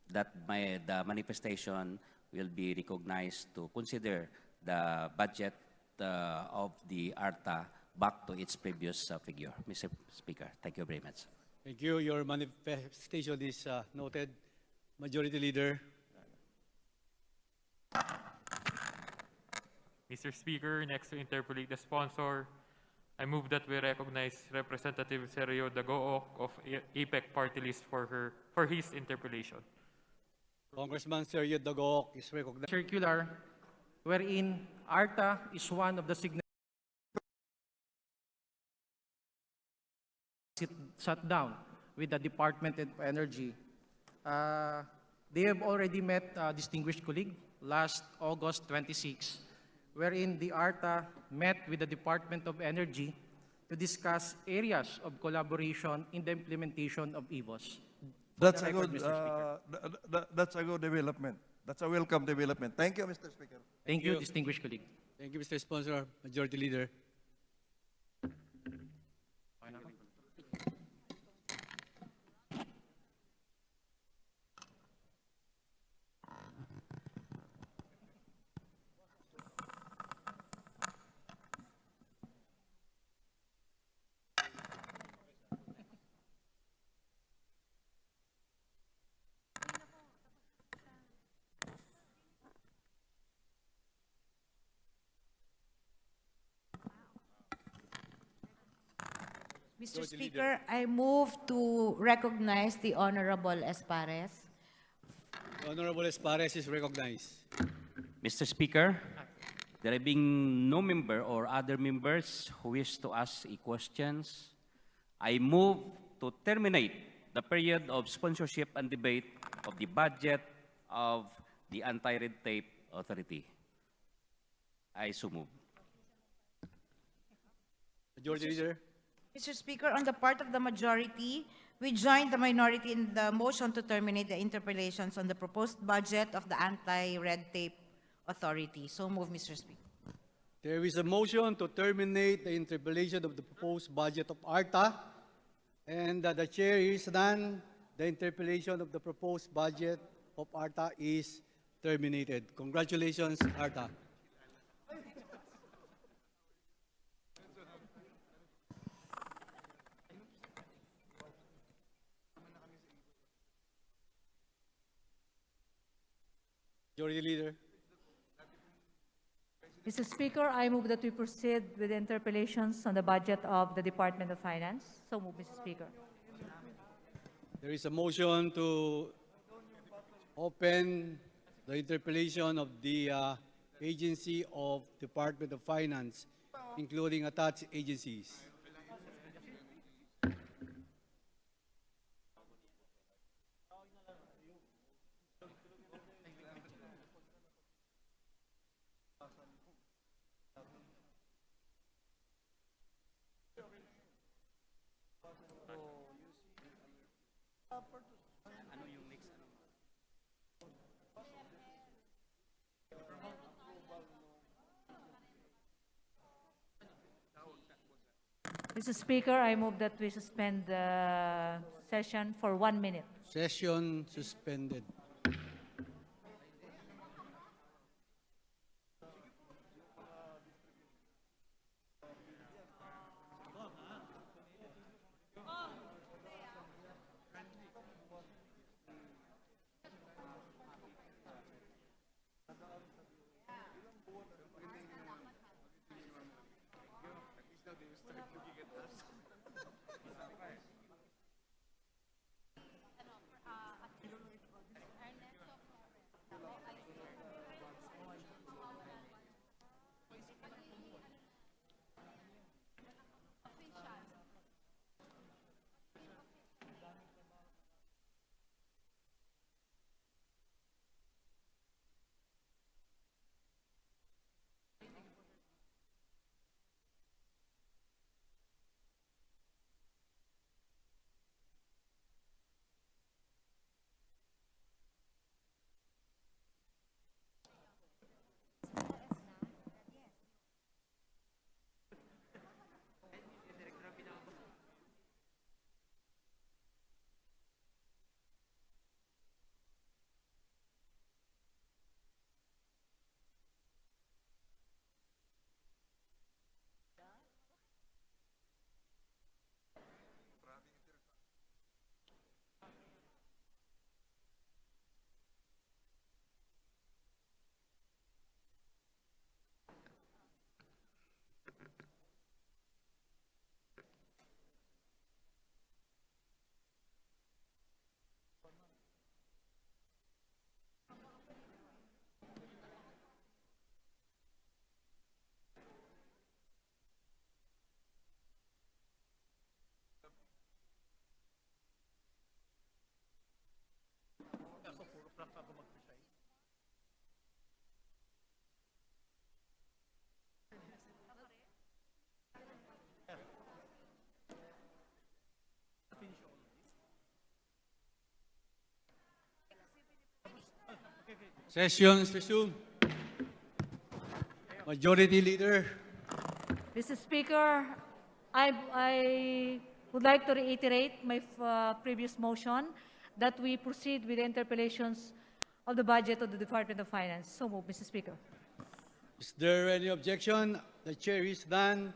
that the manifestation will be recognized to consider the budget of the ARTA back to its previous figure. Mr. Speaker, thank you very much. Thank you. Your manifestation is noted. Majority Leader. Mr. Speaker, next to interpolate the sponsor, I move that we recognize Representative Sergio Dagook of APEC Party List for his interpolation. Congressman Sergio Dagook is recognized. Circular, wherein ARTA is one of the signatories sat down with the Department of Energy. They have already met distinguished colleague last August 26, wherein the ARTA met with the Department of Energy to discuss areas of collaboration in the implementation of EVOS. That's a good development. That's a welcome development. Thank you, Mr. Speaker. Thank you, distinguished colleague. Thank you, Mr. Sponsor. Majority Leader. Mr. Speaker, I move to recognize the Honorable Espares. The Honorable Espares is recognized. Mr. Speaker, there being no member or other members who wish to ask questions, I move to terminate the period of sponsorship and debate of the budget of the Anti-Red Tape Authority. I so move. Majority Leader. Mr. Speaker, on the part of the majority, we join the minority in the motion to terminate the interpellations on the proposed budget of the Anti-Red Tape Authority. So move, Mr. Speaker. There is a motion to terminate the interpellation of the proposed budget of ARTA, and the chair is none. The interpellation of the proposed budget of ARTA is terminated. Congratulations, ARTA. Majority Leader. Mr. Speaker, I move that we proceed with the interpellations on the budget of the Department of Finance. So move, Mr. Speaker. There is a motion to open the interpellation of the agency of Department of Finance, including attached agencies. Mr. Speaker, I move that we suspend the session for 1 minute. Session suspended. Session is resumed. Majority Leader. Mr. Speaker, I would like to reiterate my previous motion that we proceed with the interpellations of the budget of the Department of Finance. So move, Mr. Speaker. Is there any objection? The chair is done.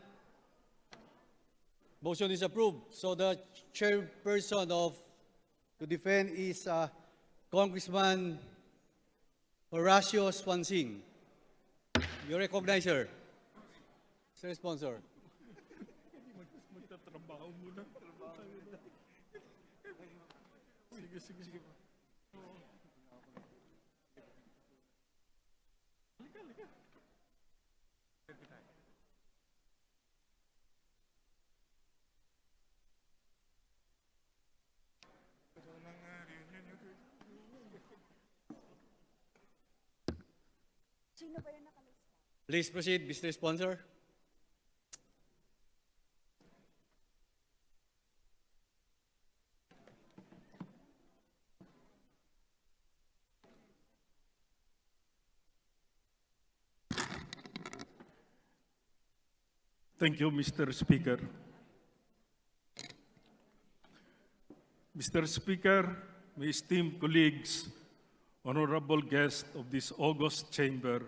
Motion is approved. So the chairperson to defend is Congressman Horacio Swansing. You recognize her. Mr. Sponsor. Please proceed, Mr. Sponsor. Thank you, Mr. Speaker. Mr. Speaker, my esteemed colleagues, honorable guests of this august chamber,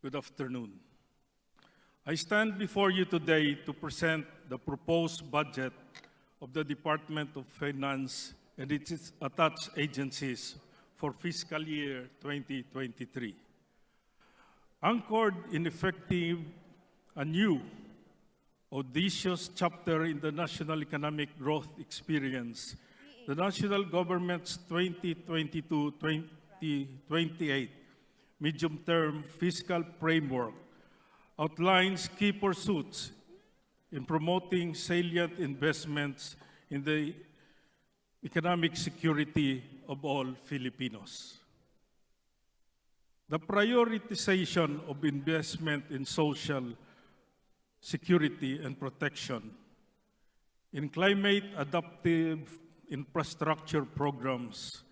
good afternoon. I stand before you today to present the proposed budget of the Department of Finance and its attached agencies for fiscal year 2023. Anchored in effective a new, audacious chapter in the national economic growth experience the national government's 2022-2028 medium-term fiscal framework outlines key pursuits in promoting salient investments in the economic security of all Filipinos. The prioritization of investment in social security and protection, in climate-adaptive infrastructure programs,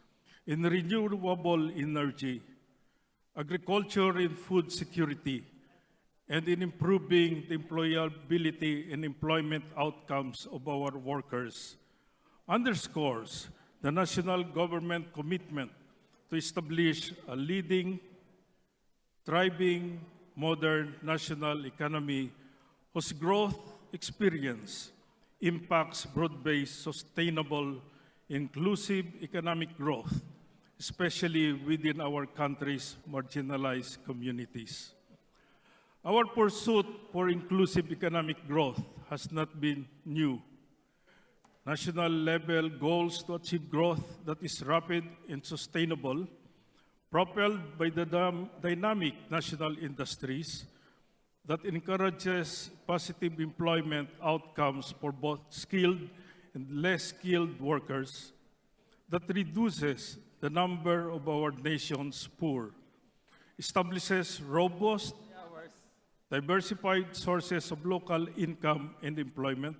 in renewable energy, agriculture and food security, and in improving the employability and employment outcomes of our workers, underscores the national government commitment to establish a leading, thriving, modern national economy whose growth experience impacts broad-based, sustainable, inclusive economic growth, especially within our country's marginalized communities. Our pursuit for inclusive economic growth has not been new. National-level goals to achieve growth that is rapid and sustainable, propelled by the dynamic national industries that encourages positive employment outcomes for both skilled and less skilled workers, that reduces the number of our nation's poor, establishes robust, diversified sources of local income and employment,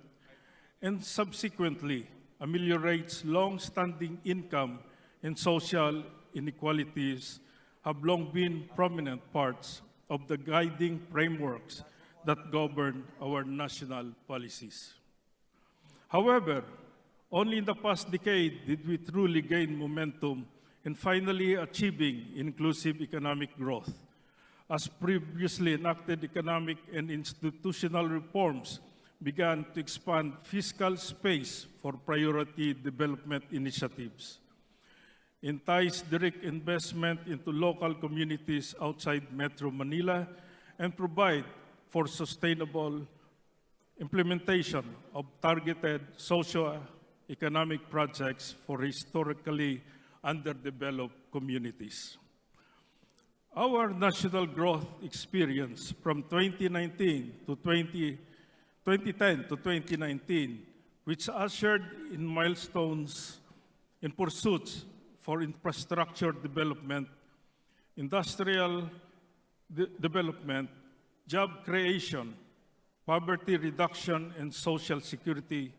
and subsequently ameliorates long-standing income and social inequalities have long been prominent parts of the guiding frameworks that govern our national policies. However, only in the past decade did we truly gain momentum in finally achieving inclusive economic growth, as previously enacted economic and institutional reforms began to expand fiscal space for priority development initiatives, entice direct investment into local communities outside Metro Manila, and provide for sustainable implementation of targeted socio-economic projects for historically underdeveloped communities. Our national growth experience from 2010 to 2019, which ushered in milestones in pursuits for infrastructure development, industrial development, job creation, poverty reduction, and social security,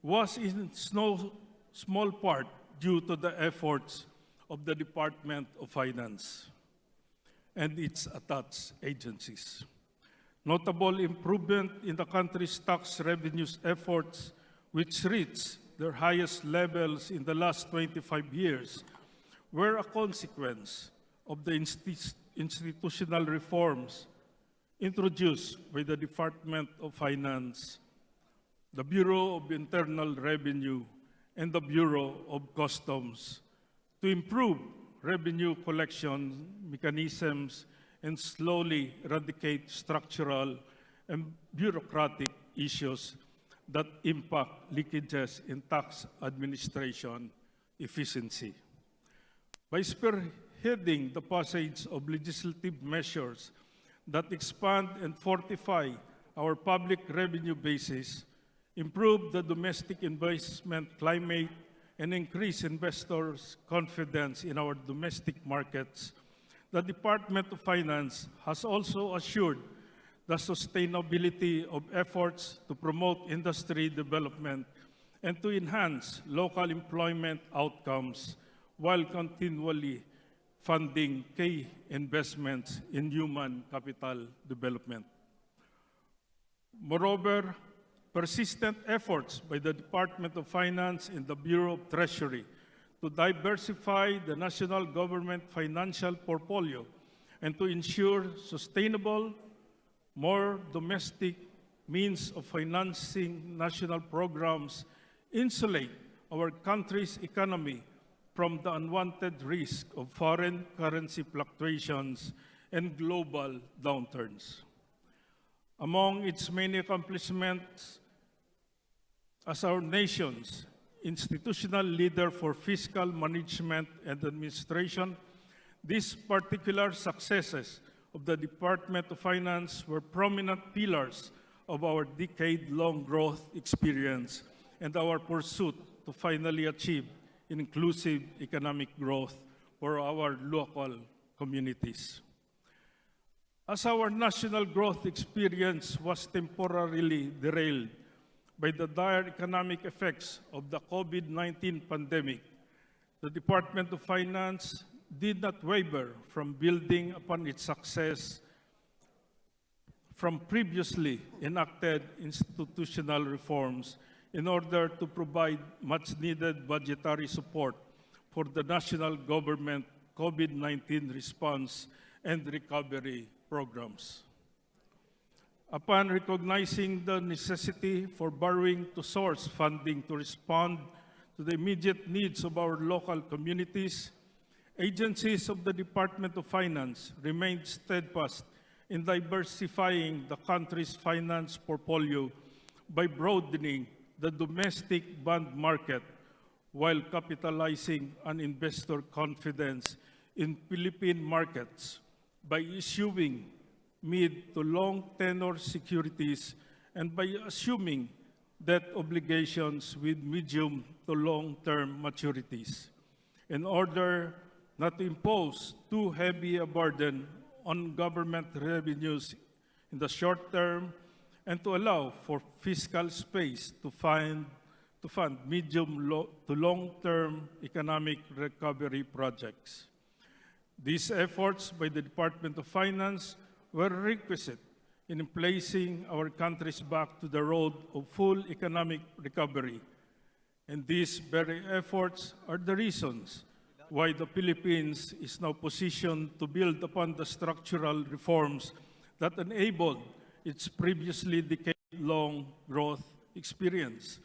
was in no small part due to the efforts of the Department of Finance and its attached agencies. Notable improvement in the country's tax revenues efforts, which reached their highest levels in the last 25 years, were a consequence of the institutional reforms introduced by the Department of Finance, the Bureau of Internal Revenue, and the Bureau of Customs to improve revenue collection mechanisms and slowly eradicate structural and bureaucratic issues that impact leakages in tax administration efficiency. By spearheading the passage of legislative measures that expand and fortify our public revenue basis, improve the domestic investment climate, and increase investors' confidence in our domestic markets, the Department of Finance has also assured the sustainability of efforts to promote industry development and to enhance local employment outcomes while continually funding key investments in human capital development. Moreover, persistent efforts by the Department of Finance and the Bureau of Treasury to diversify the national government financial portfolio and to ensure sustainable, more domestic means of financing national programs insulate our country's economy from the unwanted risk of foreign currency fluctuations and global downturns. Among its many accomplishments, as our nation's institutional leader for fiscal management and administration, these particular successes of the Department of Finance were prominent pillars of our decade-long growth experience and our pursuit to finally achieve inclusive economic growth for our local communities. As our national growth experience was temporarily derailed by the dire economic effects of the COVID-19 pandemic, the Department of Finance did not waver from building upon its success from previously enacted institutional reforms in order to provide much-needed budgetary support for the national government COVID-19 response and recovery programs. Upon recognizing the necessity for borrowing to source funding to respond to the immediate needs of our local communities, agencies of the Department of Finance remained steadfast in diversifying the country's finance portfolio by broadening the domestic bond market while capitalizing on investor confidence in Philippine markets by issuing mid to long tenor securities and by assuming debt obligations with medium to long-term maturities in order not to impose too heavy a burden on government revenues in the short term and to allow for fiscal space to fund medium to long-term economic recovery projects. These efforts by the Department of Finance were requisite in placing our countries back to the road of full economic recovery. And these very efforts are the reasons why the Philippines is now positioned to build upon the structural reforms that enabled its previously decade-long growth experience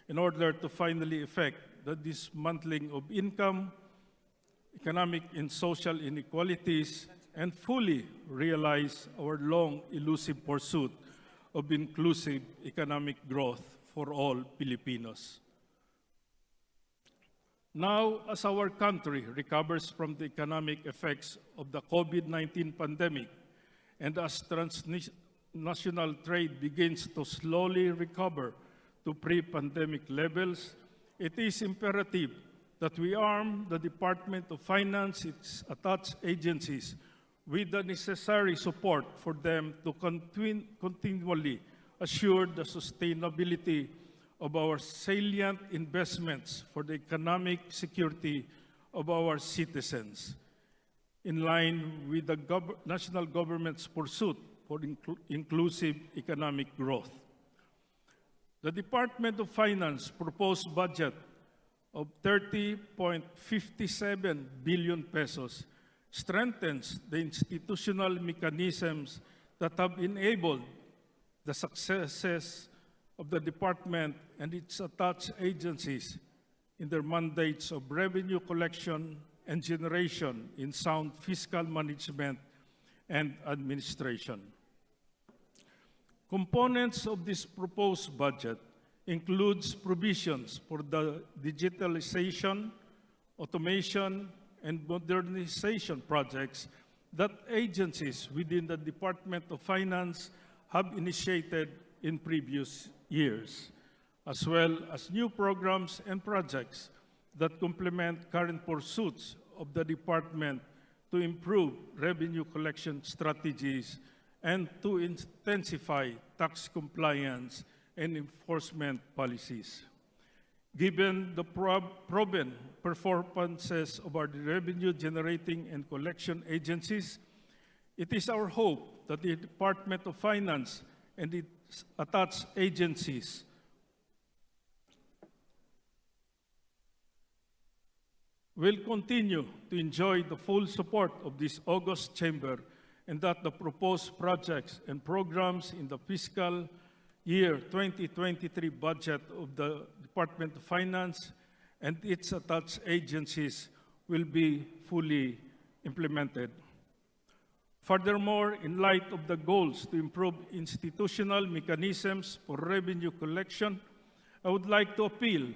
in order to finally effect the dismantling of income, economic and social inequalities, and fully realize our long elusive pursuit of inclusive economic growth for all Filipinos. Now, as our country recovers from the economic effects of the COVID-19 pandemic and as transnational trade begins to slowly recover to pre-pandemic levels, it is imperative that we arm the Department of Finance, its attached agencies, with the necessary support for them to continually assure the sustainability of our salient investments for the economic security of our citizens, in line with the national government's pursuit for inclusive economic growth. The Department of Finance proposed budget of 30.57 billion pesos strengthens the institutional mechanisms that have enabled the successes of the department and its attached agencies in their mandates of revenue collection and generation in sound fiscal management and administration. Components of this proposed budget includes provisions for the digitalization, automation, and modernization projects that agencies within the Department of Finance have initiated in previous years, as well as new programs and projects that complement current pursuits of the department to improve revenue collection strategies and to intensify tax compliance and enforcement policies. Given the proven performances of our revenue-generating and collection agencies, it is our hope that the Department of Finance and its attached agencies will continue to enjoy the full support of this august chamber and that the proposed projects and programs in the fiscal year 2023 budget of the Department of Finance and its attached agencies will be fully implemented. Furthermore, in light of the goals to improve institutional mechanisms for revenue collection, I would like to appeal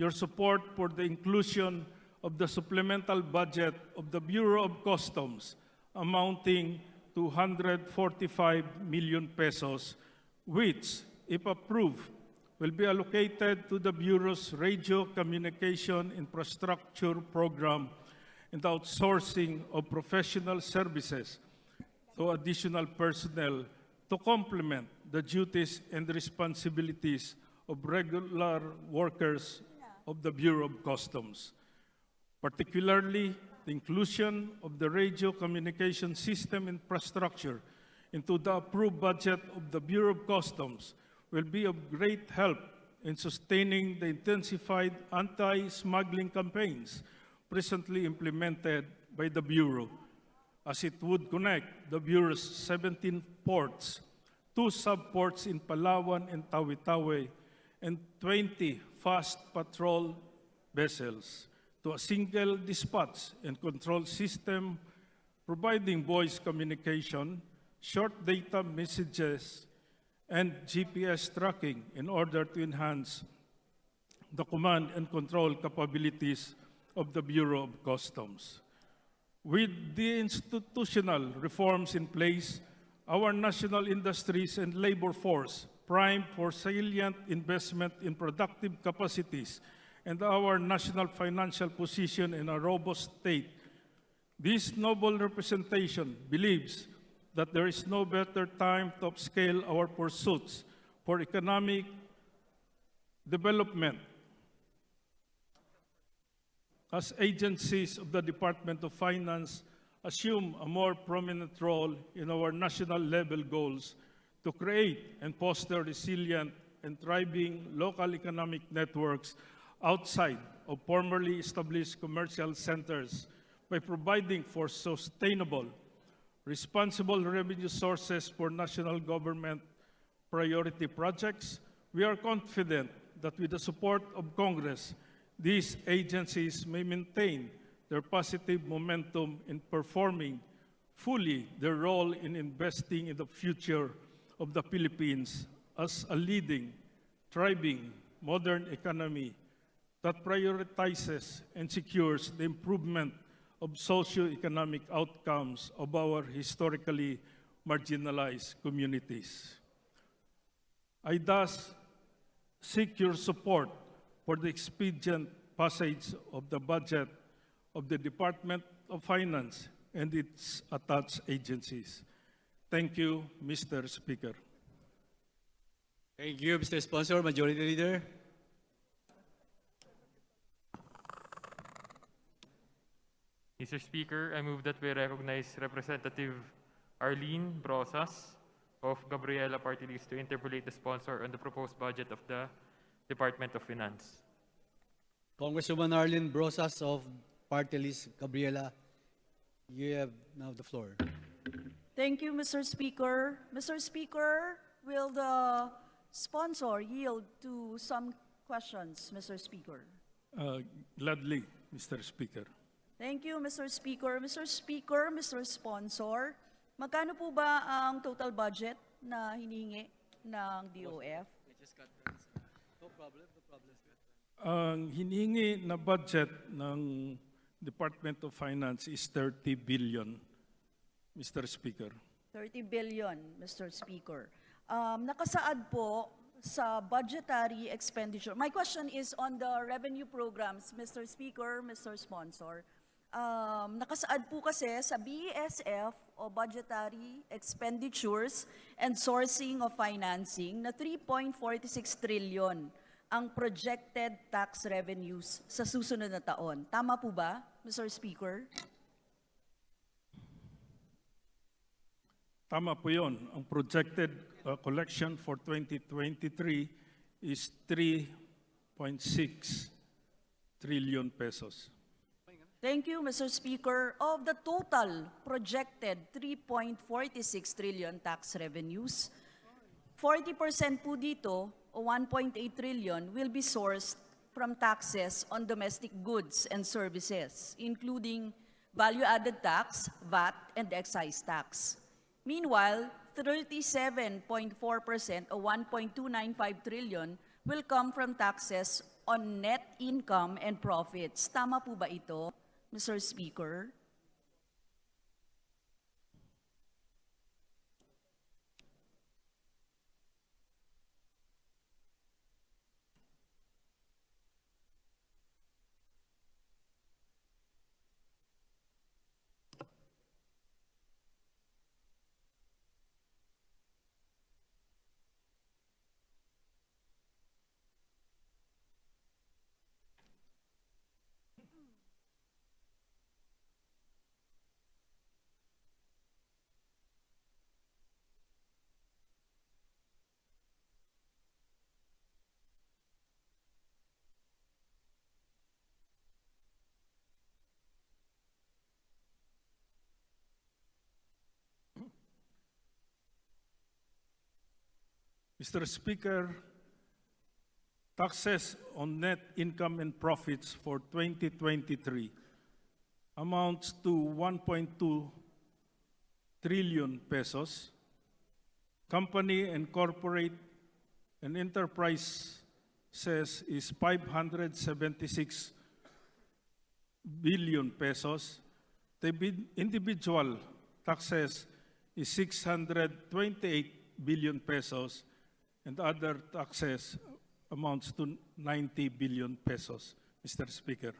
your support for the inclusion of the supplemental budget of the Bureau of Customs amounting to 145 million pesos, which, if approved, will be allocated to the Bureau's radio communication infrastructure program and the outsourcing of professional services to additional personnel to complement the duties and responsibilities of regular workers of the Bureau of Customs. Particularly, the inclusion of the radio communication system infrastructure into the approved budget of the Bureau of Customs will be of great help in sustaining the intensified anti-smuggling campaigns presently implemented by the Bureau, as it would connect the Bureau's 17 ports, 2 subports in Palawan and Tawi-Tawi, and 20 fast patrol vessels to a single dispatch and control system, providing voice communication, short data messages, and GPS tracking in order to enhance the command and control capabilities of the Bureau of Customs. With the institutional reforms in place, our national industries and labor force primed for salient investment in productive capacities and our national financial position in a robust state, this noble representation believes that there is no better time to upscale our pursuits for economic development as agencies of the Department of Finance assume a more prominent role in our national level goals to create and foster resilient and thriving local economic networks outside of formerly established commercial centers by providing for sustainable, responsible revenue sources for national government priority projects. We are confident that with the support of Congress, these agencies may maintain their positive momentum in performing fully their role in investing in the future of the Philippines as a leading, thriving, modern economy that prioritizes and secures the improvement of socio-economic outcomes of our historically marginalized communities. I thus seek your support for the expedient passage of the budget of the Department of Finance and its attached agencies. Thank you, Mr. Speaker. Thank you, Mr. Sponsor. Majority Leader. Mr. Speaker, I move that we recognize Representative Arlene Brosas of Gabriela Party List to interpolate the sponsor on the proposed budget of the Department of Finance. Congresswoman Arlene Brosas of Party List Gabriela, you have now the floor. Thank you, Mr. Speaker. Mr. Speaker, will the sponsor yield to some questions, Mr. Speaker? Gladly, Mr. Speaker. Thank you, Mr. Speaker. Mr. Speaker, Mr. Sponsor, magkano po ba ang total budget na hinihingi ng DOF? No problem, no problem. Ang hinihingi na budget ng Department of Finance is 30 billion, Mr. Speaker. 30 billion, Mr. Speaker. Nakasaad po sa budgetary expenditure. My question is on the revenue programs, Mr. Speaker, Mr. Sponsor. Nakasaad po kasi sa BESF o budgetary expenditures and sourcing of financing na 3.46 trillion ang projected tax revenues sa susunod na taon. Tama po ba, Mr. Speaker? Tama po yun. Ang projected collection for 2023 is 3.6 trillion pesos. Thank you, Mr. Speaker. Of the total projected 3.46 trillion tax revenues, 40% po dito, o 1.8 trillion, will be sourced from taxes on domestic goods and services, including value-added tax, VAT, and excise tax. Meanwhile, 37.4% o 1.295 trillion will come from taxes on net income and profits. Tama po ba ito, Mr. Speaker? Mr. Speaker, taxes on net income and profits for 2023 amounts to 1.2 trillion pesos. Company and corporate and enterprise says is 576 billion pesos. The individual taxes is 628 billion pesos, and other taxes amounts to 90 billion pesos, Mr. Speaker.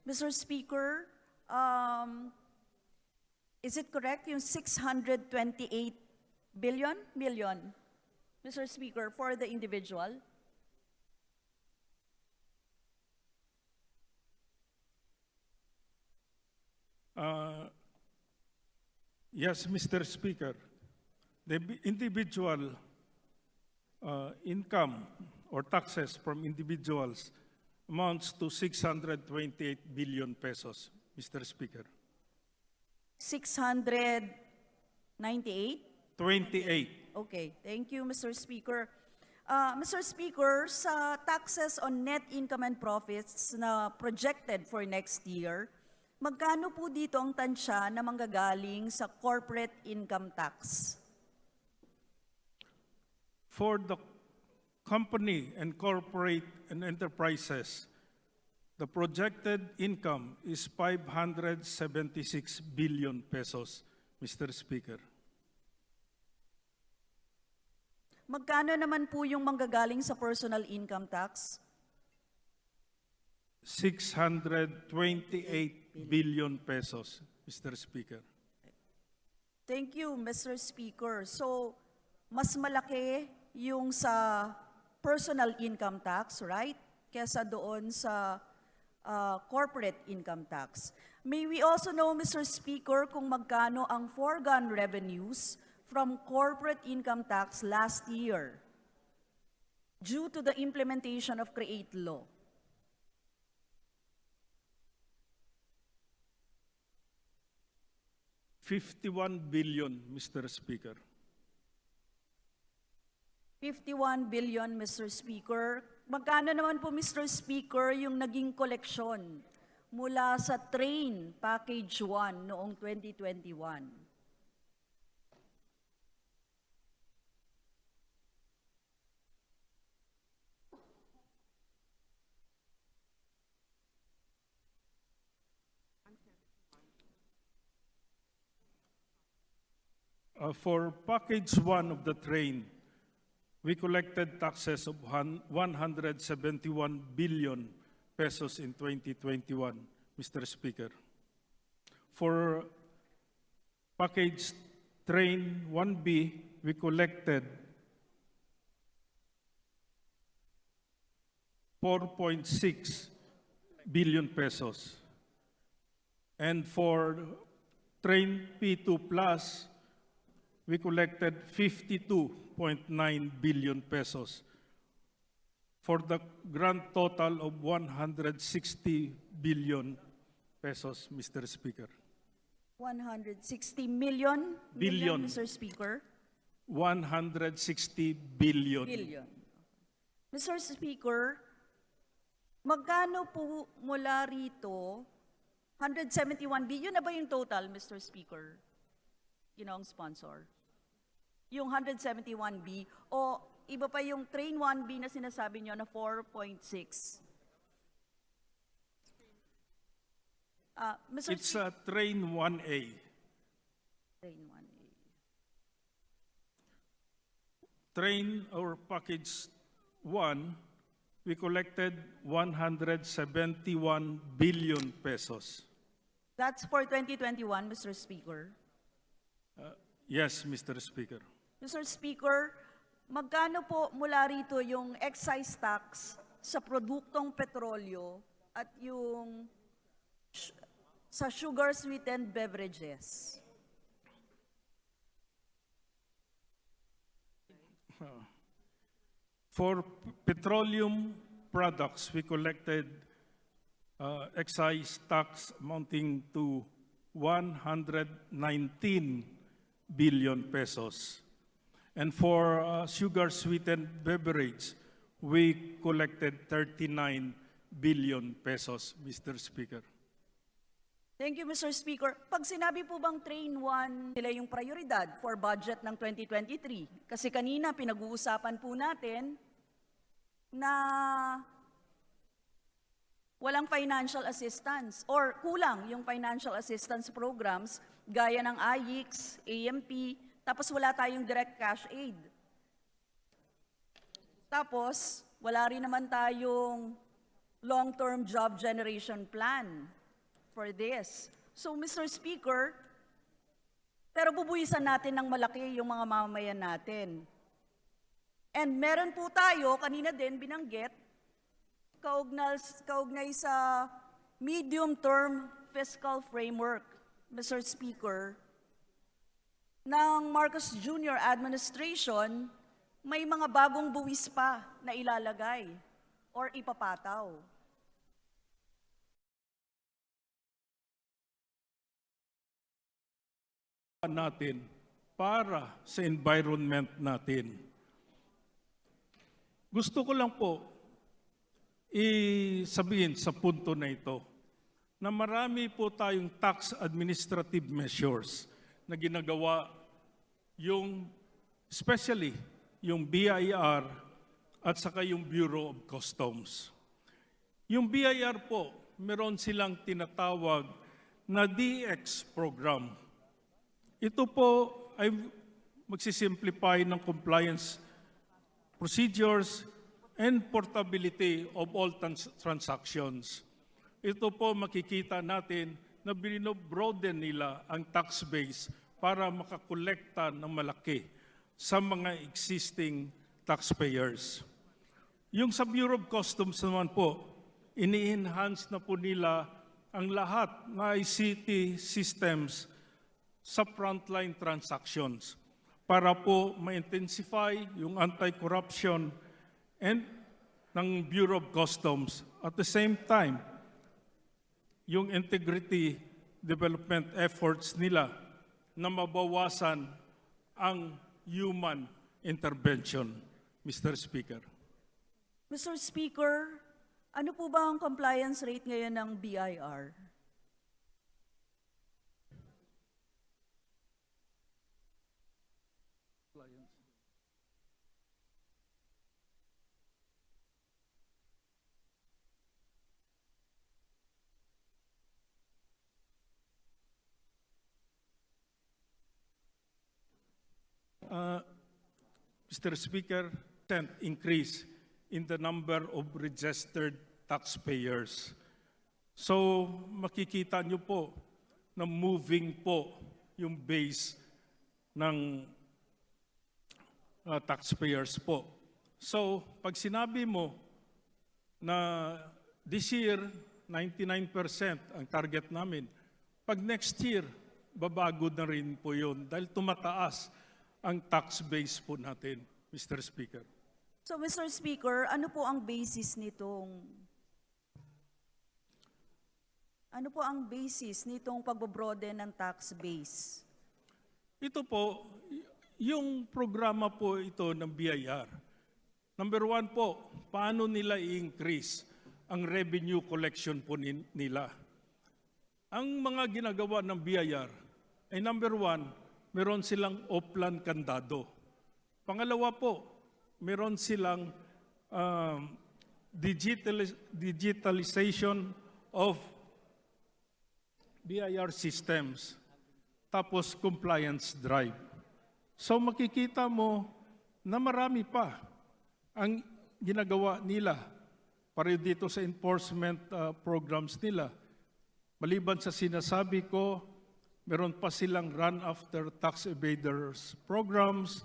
Mr. Speaker, is it correct yung 628 million, Mr. Speaker, for the individual? Yes, Mr. Speaker. The individual income or taxes from individuals amounts to 628 billion pesos, Mr. Speaker. 698? 28. Okay, thank you, Mr. Speaker. Mr. Speaker, sa taxes on net income and profits na projected for next year, magkano po dito ang tansya na manggagaling sa corporate income tax? For the company and corporate and enterprises, the projected income is 576 billion pesos, Mr. Speaker. Magkano naman po yung manggagaling sa personal income tax? 628 billion pesos, Mr. Speaker. Thank you, Mr. Speaker. So, mas malaki yung sa personal income tax, right? Kesa doon sa corporate income tax. May we also know, Mr. Speaker, kung magkano ang foregone revenues from corporate income tax last year due to the implementation of CREATE Law? $51 billion, Mr. Speaker. 51 billion, Mr. Speaker. Magkano naman po, Mr. Speaker, yung naging koleksyon mula sa train package 1 noong 2021? For package 1 of the train, we collected taxes of 171 billion pesos in 2021, Mr. Speaker. For package train 1B, we collected 4.6 billion pesos. And for train P2 Plus, we collected 52.9 billion pesos for the grand total of 160 billion pesos, Mr. Speaker. 160 million? Billion. Mr. Speaker? 160 billion. Billion. Mr. Speaker, magkano po mula rito? 171 billion na ba yung total, Mr. Speaker? Ginoong sponsor. Yung 171B o iba pa yung Train 1B na sinasabi nyo na 4.6. Mr. It's Train 1A. Train 1A. Train or package 1, we collected 171 billion pesos. That's for 2021, Mr. Speaker. Yes, Mr. Speaker. Mr. Speaker, magkano po mula rito yung excise tax sa produktong petrolyo at yung sa sugar sweetened beverages? For petroleum products, we collected excise tax amounting to 119 billion pesos. And for sugar-sweetened beverage, we collected 39 billion pesos, Mr. Speaker. Thank you, Mr. Speaker. Pag sinabi po bang Train 1 nila yung prioridad for budget ng 2023? Kasi kanina pinag-uusapan po natin na walang financial assistance or kulang yung financial assistance programs gaya ng IX, AMP, tapos wala tayong direct cash aid. Tapos wala rin naman tayong long-term job generation plan for this. So, Mr. Speaker, pero bubuwisan natin ng malaki yung mga mamamayan natin. And meron po tayo, kanina din binanggit, kaugnay sa medium-term fiscal framework, Mr. Speaker, ng Marcos Jr. administration, may mga bagong buwis pa na ilalagay or ipapataw. Natin para sa environment natin. Gusto ko lang po sabihin sa punto na ito na marami po tayong tax administrative measures na ginagawa especially yung BIR at saka yung Bureau of Customs. Yung BIR po, meron silang tinatawag na DX program. Ito po ay magsisimplify ng compliance procedures and portability of all transactions. Ito po makikita natin na binobroaden nila ang tax base para makakolekta ng malaki sa mga existing taxpayers. Yung sa Bureau of Customs naman po, ini-enhance na po nila ang lahat ng ICT systems sa frontline transactions para po ma-intensify yung anti-corruption and ng Bureau of Customs. At the same time, yung integrity development efforts nila na mabawasan ang human intervention, Mr. Speaker. Mr. Speaker, ano po ba ang compliance rate ngayon ng BIR? Mr. Speaker, increase in the number of registered taxpayers. So makikita nyo po na moving po yung base ng taxpayers po. So pag sinabi mo na this year 99% ang target namin, pag next year babago na rin po yun dahil tumataas ang tax base po natin, Mr. Speaker. So, Mr. Speaker, ano po ang basis nitong pagbobroaden ng tax base? Ito po, yung programa po ito ng BIR. Number 1 po, paano nila i-increase ang revenue collection po nila? Ang mga ginagawa ng BIR ay number 1, meron silang offline kandado. Pangalawa po, meron silang digitalization of BIR systems, tapos compliance drive. So makikita mo na marami pa ang ginagawa nila para dito sa enforcement programs nila. Maliban sa sinasabi ko, meron pa silang run after tax evaders programs,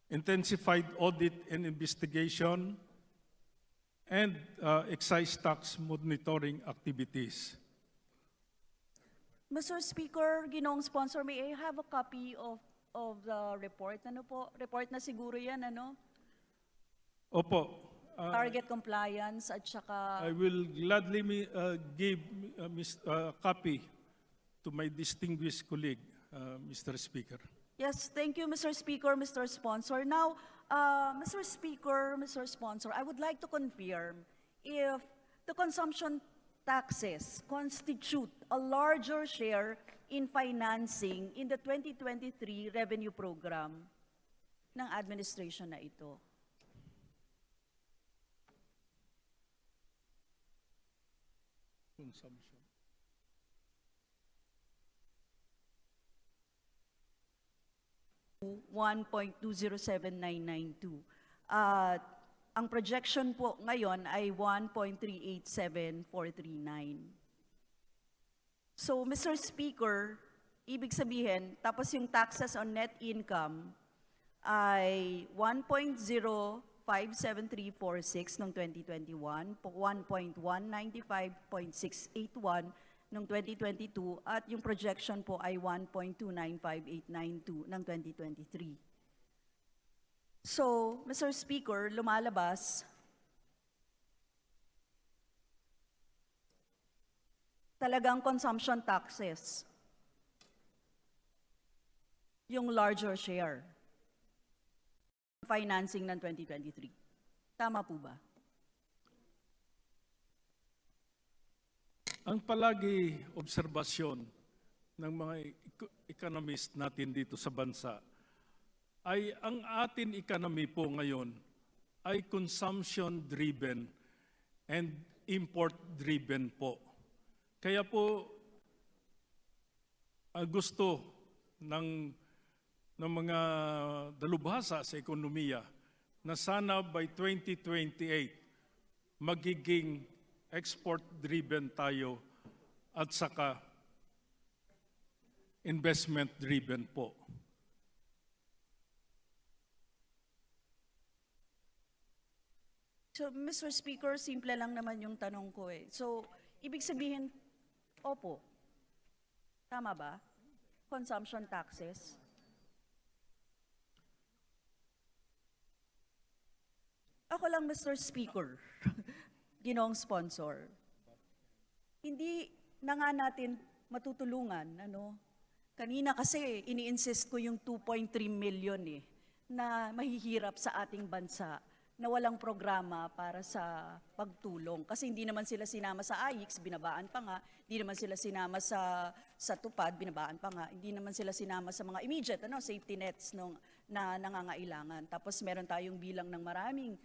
intensified audit and investigation, and excise tax monitoring activities. Mr. Speaker, Ginoong Sponsor, may I have a copy of the report? Ano po? Report na siguro yan, ano? Opo. Target compliance at saka... I will gladly give a copy to my distinguished colleague, Mr. Speaker. Yes, thank you, Mr. Speaker, Mr. Sponsor. Now, Mr. Speaker, Mr. Sponsor, I would like to confirm if the consumption taxes constitute a larger share in financing in the 2023 revenue program ng administration na ito. Consumption. $1.207992. Ang projection po ngayon ay 1.387439. So, Mr. Speaker, ibig sabihin, tapos yung taxes on net income ay 1.057346 noong 2021, 1.195681 noong 2022, at yung projection po ay 1.295892 ng 2023. So, Mr. Speaker, lumalabas talagang consumption taxes yung larger share financing ng 2023. Tama po ba? Ang palagi obserbasyon ng mga economist natin dito sa bansa ay ang atin economy po ngayon ay consumption-driven and import-driven po. Kaya po gusto ng mga dalubhasa sa ekonomiya na sana by 2028 magiging export-driven tayo at saka investment-driven po. So, Mr. Speaker, simple lang naman yung tanong ko eh. So, ibig sabihin, opo. Tama ba? Consumption taxes. Ako lang, Mr. Speaker, Ginoong Sponsor. Hindi na nga natin matutulungan, ano? Kanina kasi ini-insist ko yung 2.3 million na mahihirap sa ating bansa na walang programa para sa pagtulong. Kasi hindi naman sila sinama sa AIX, binabaan pa nga. Hindi naman sila sinama sa TUPAD, binabaan pa nga. Hindi naman sila sinama sa mga immediate safety nets na nangangailangan. Tapos meron tayong bilang ng maraming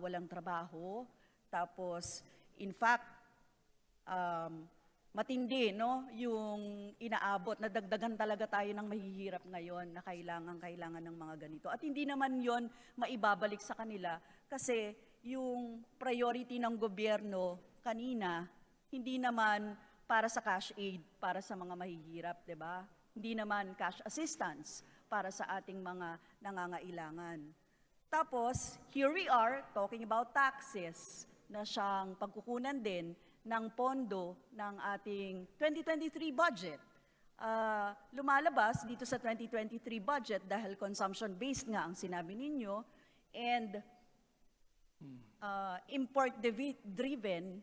walang trabaho. Tapos, in fact, matindi yung inaabot, nadagdagan talaga tayo ng mahihirap ngayon na kailangan ng mga ganito. At hindi naman yon maibabalik sa kanila kasi yung priority ng gobyerno kanina, hindi naman para sa cash aid, para sa mga mahihirap, di ba? Hindi naman cash assistance para sa ating mga nangangailangan. Tapos, here we are talking about taxes na siyang pagkukunan din ng pondo ng ating 2023 budget. Lumalabas dito sa 2023 budget dahil consumption-based nga ang sinabi ninyo and import-driven,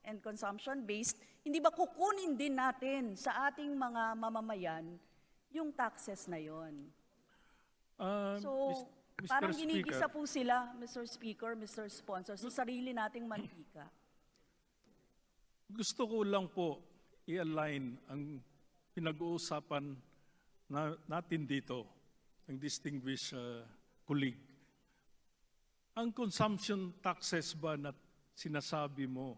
and consumption-based, hindi ba kukunin din natin sa ating mga mamamayan yung taxes na yon? So, Mr. parang Speaker, ginigisa po sila, Mr. Speaker, Mr. Sponsor, sa sarili nating mantika. gusto ko lang po i-align ang pinag-uusapan natin dito, ang distinguished colleague. Ang consumption taxes ba na sinasabi mo,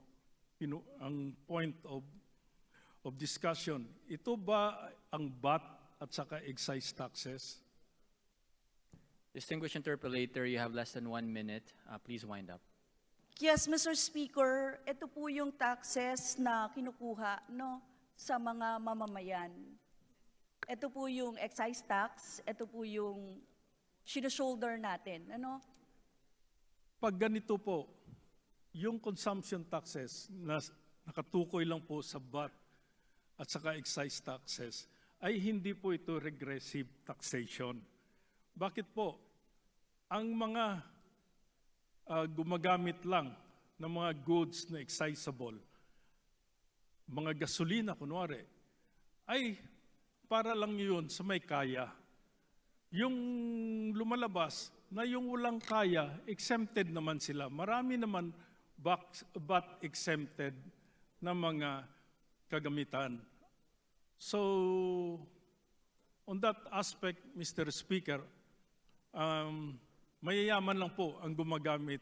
ang point of discussion, ito ba ang VAT at saka excise taxes? Distinguished interpolator, you have less than 1 minute. Please wind up. Yes, Mr. Speaker, ito po yung taxes na kinukuha sa mga mamamayan. Ito po yung excise tax, ito po yung shoulder natin. Pag ganito po, yung consumption taxes na nakatukoy lang po sa VAT at saka excise taxes, ay hindi po ito regressive taxation. Bakit po? Ang mga gumagamit lang ng mga goods na excisable, mga gasolina kunwari, ay para lang yun sa may kaya. Yung lumalabas na yung walang kaya, exempted naman sila. Marami naman VAT exempted na mga kagamitan. So, on that aspect, Mr. Speaker, mayayaman lang po ang gumagamit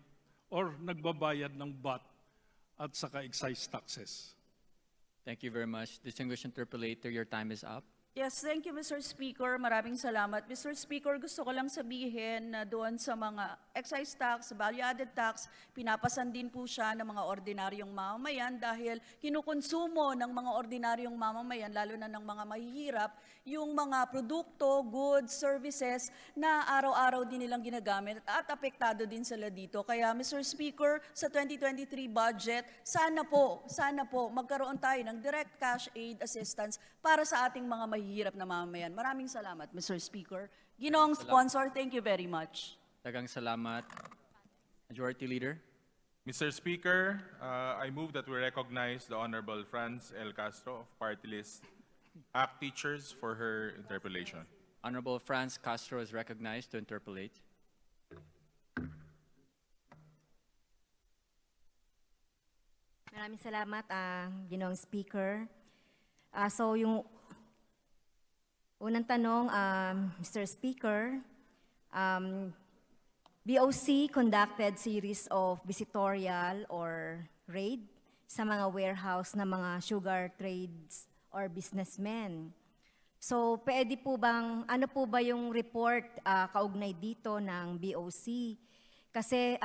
or nagbabayad ng VAT at saka excise taxes. Thank you very much. Distinguished interpolator, your time is up. Yes, thank you, Mr. Speaker. Maraming salamat. Mr. Speaker, gusto ko lang sabihin na doon sa mga excise tax, value-added tax, pinapasan din po siya ng mga ordinaryong mamamayan dahil kinukonsumo ng mga ordinaryong mamamayan, lalo na ng mga mahihirap, yung mga produkto, goods, services na araw-araw din nilang ginagamit at apektado din sila dito. Kaya, Mr. Speaker, sa 2023 budget, sana po magkaroon tayo ng direct cash aid assistance para sa ating mga mahihirap na mamamayan. Maraming salamat, Mr. Speaker. Ginoong sponsor, thank you very much. Dagang salamat. Majority Leader. Mr. Speaker, I move that we recognize the Honorable Franz L. Castro of Party List ACT Teachers for her interpellation. Honorable Franz Castro is recognized to interpolate. Maraming salamat, Ginoong Speaker. So yung unang tanong, Mr. Speaker, BOC conducted series of visitorial or raid sa mga warehouse na mga sugar trades or businessmen. So pwede po bang, ano po ba yung report kaugnay dito ng BOC? Kasi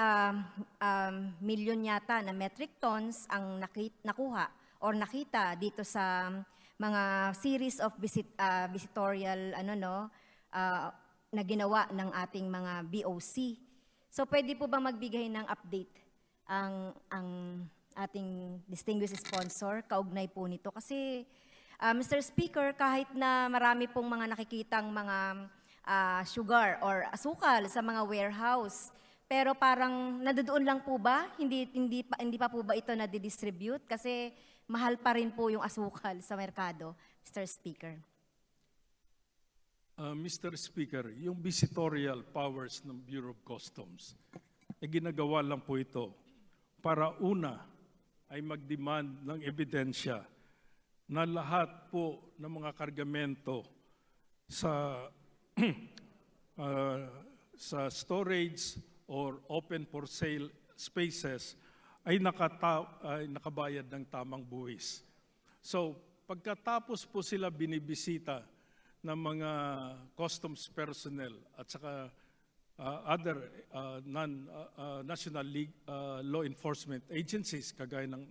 milyon yata na metric tons ang nakuha or nakita dito sa mga series of visitorial na ginawa ng ating mga BOC. So pwede po bang magbigay ng update ang ating distinguished sponsor kaugnay po nito? Kasi Mr. Speaker, kahit na marami pong mga nakikitang mga sugar or asukal sa mga warehouse, pero parang nadoon lang po ba? Hindi pa po ba ito na-distribute? Kasi mahal pa rin po yung asukal sa merkado, Mr. Speaker. Mr. Speaker, yung visitorial powers ng Bureau of Customs, ginagawa lang po ito para una ay mag-demand ng ebidensya na lahat po ng mga kargamento sa sa storage or open for sale spaces ay nakabayad ng tamang buwis. So, pagkatapos po sila binibisita ng mga customs personnel at saka other non-national law enforcement agencies kagaya ng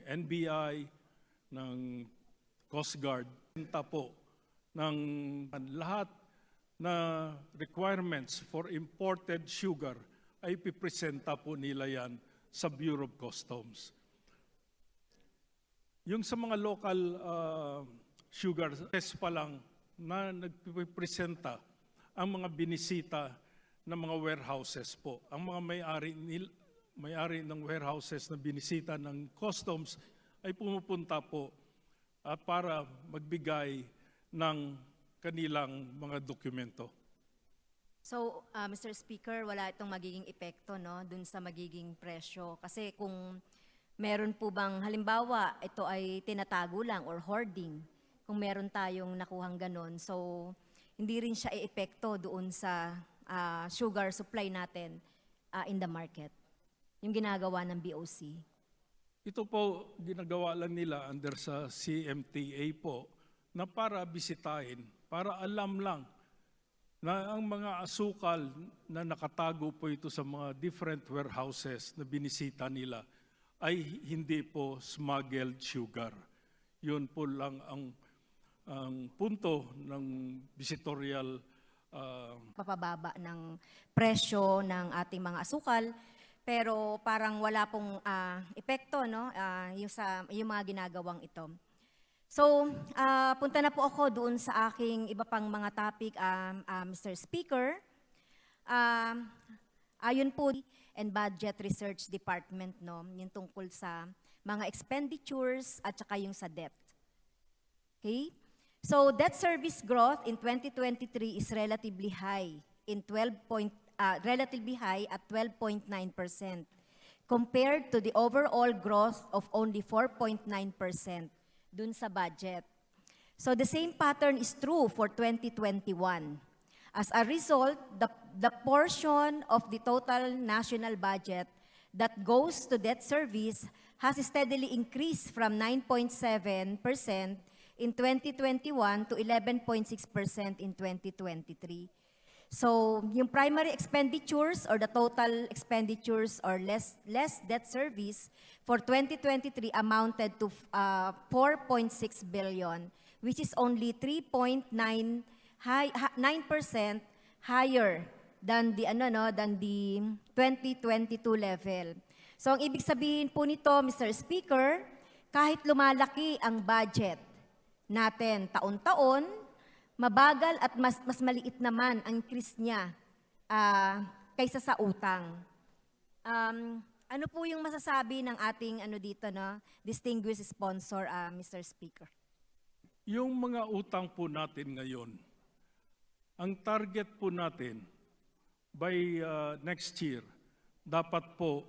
NBI, ng Coast Guard, po ng lahat na requirements for imported sugar ay pipresenta po nila yan sa Bureau of Customs. Yung sa mga local sugar test pa lang na nagpipresenta ang mga binisita ng mga warehouses po. Ang mga may-ari ng warehouses na binisita ng customs ay pumupunta po para magbigay ng kanilang mga dokumento. So, Mr. Speaker, wala itong magiging epekto dun sa magiging presyo. Kasi kung meron po bang, halimbawa, ito ay tinatago lang or hoarding, kung meron tayong nakuhang ganon, so hindi rin siya i-epekto doon sa sugar supply natin in the market. Yung ginagawa ng BOC. Ito po, ginagawa lang nila under sa CMTA po na para bisitahin, para alam lang na ang mga asukal na nakatago po ito sa mga different warehouses na binisita nila ay hindi po smuggled sugar. Yun po lang ang punto ng visitorial Papababa ng presyo ng ating mga asukal, pero parang wala pong epekto, no? Yung mga ginagawang ito. So, punta na po ako doon sa aking iba pang mga topic, Mr. Speaker. Ayon po and Budget Research Department, no, yung tungkol sa mga expenditures at saka yung sa debt. Okay? So, debt service growth in 2023 is relatively high at 12.9% compared to the overall growth of only 4.9% dun sa budget. So the same pattern is true for 2021. As a result, the portion of the total national budget that goes to debt service has steadily increased from 9.7% in 2021 to 11.6% in 2023. So, yung primary expenditures or the total expenditures or less debt service for 2023 amounted to 4.6 billion, which is only 3.9% higher than the 2022 level. So, ang ibig sabihin po nito, Mr. Speaker, kahit lumalaki ang budget natin taon-taon, mabagal at mas maliit naman ang increase niya kaysa sa utang. Ano po yung masasabi ng ating dito, no, distinguished sponsor, Mr. Speaker? Yung mga utang po natin ngayon, ang target po natin by next year, dapat po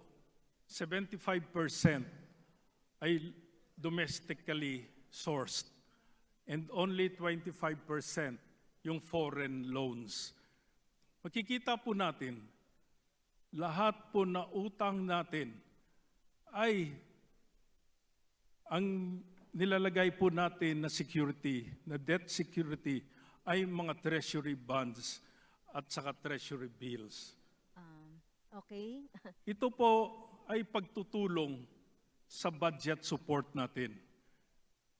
75% ay domestically sourced and only 25% yung foreign loans. Makikita po natin, lahat po na utang natin ay ang nilalagay po natin na security, na debt security, ay mga treasury bonds at saka treasury bills. Okay. Ito po ay pagtutulong sa budget support natin.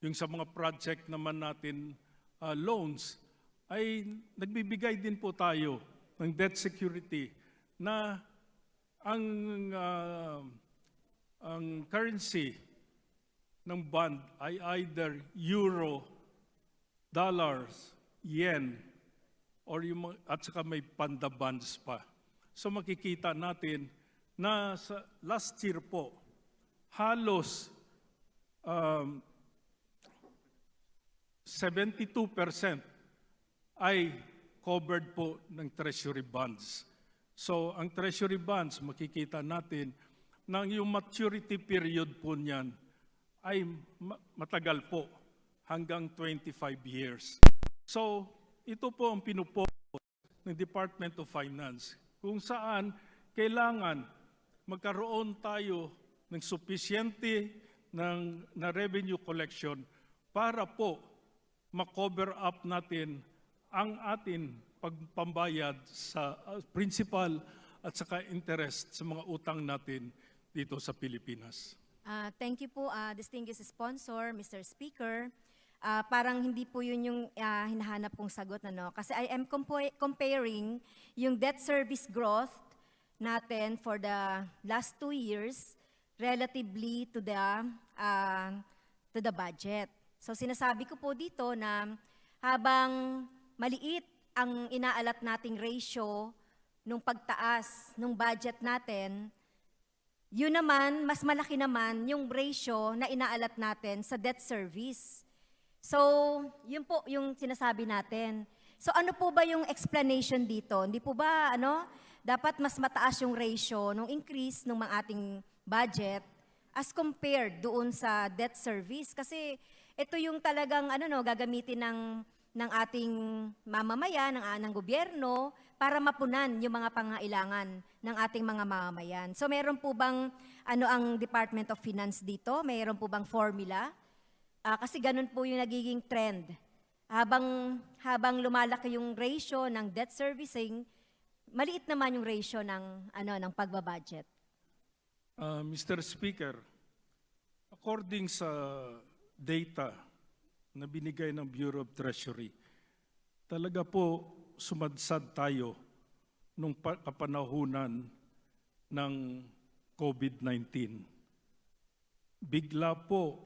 Yung sa mga project naman natin, loans, ay nagbibigay din po tayo ng debt security na ang currency ng bond ay either euro, dollars, yen, or at saka may panda bonds pa. So makikita natin na sa last year po, halos 72% ay covered po ng treasury bonds. So ang treasury bonds, makikita natin na yung maturity period po niyan ay matagal po, hanggang 25 years. So ito po ang pinupokus ng Department of Finance, kung saan kailangan magkaroon tayo ng sufficiente na revenue collection para po ma-cover up natin ang atin pagpambayad sa principal at saka interest sa mga utang natin dito sa Pilipinas. Thank you po, distinguished sponsor, Mr. Speaker. Parang hindi po yun yung hinahanap kong sagot, ano? Kasi I am comparing yung debt service growth natin for the last 2 years relatively to the budget. So sinasabi ko po dito na habang maliit ang inaalat nating ratio nung pagtaas nung budget natin, yun naman, mas malaki naman yung ratio na inaalat natin sa debt service. So, yun po yung sinasabi natin. So ano po ba yung explanation dito? Hindi po ba dapat mas mataas yung ratio nung increase ng mga ating budget as compared doon sa debt service? Kasi ito yung talagang gagamitin ng ating mamamayan, ng gobyerno para mapunan yung mga pangailangan ng ating mga mamamayan. So meron po bang ano ang Department of Finance dito? Meron po bang formula? Kasi ganun po yung nagiging trend. Habang lumalaki yung ratio ng debt servicing, maliit naman yung ratio ng pagbabudget. Mr. Speaker, according sa data na binigay ng Bureau of Treasury, talaga po sumadsad tayo nung kapanahunan ng COVID-19. Bigla po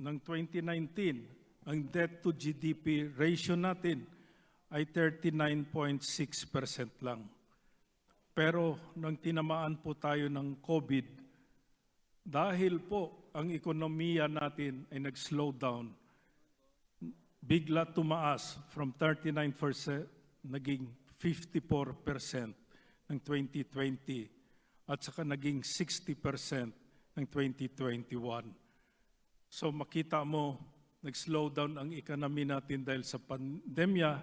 ng 2019, ang debt to GDP ratio natin ay 39.6% lang. Pero nang tinamaan po tayo ng COVID, dahil po ang ekonomiya natin ay nag-slow down, bigla tumaas from 39% naging 54% ng 2020 at saka naging 60% ng 2021. So makita mo, nag-slow down ang economy natin dahil sa pandemya,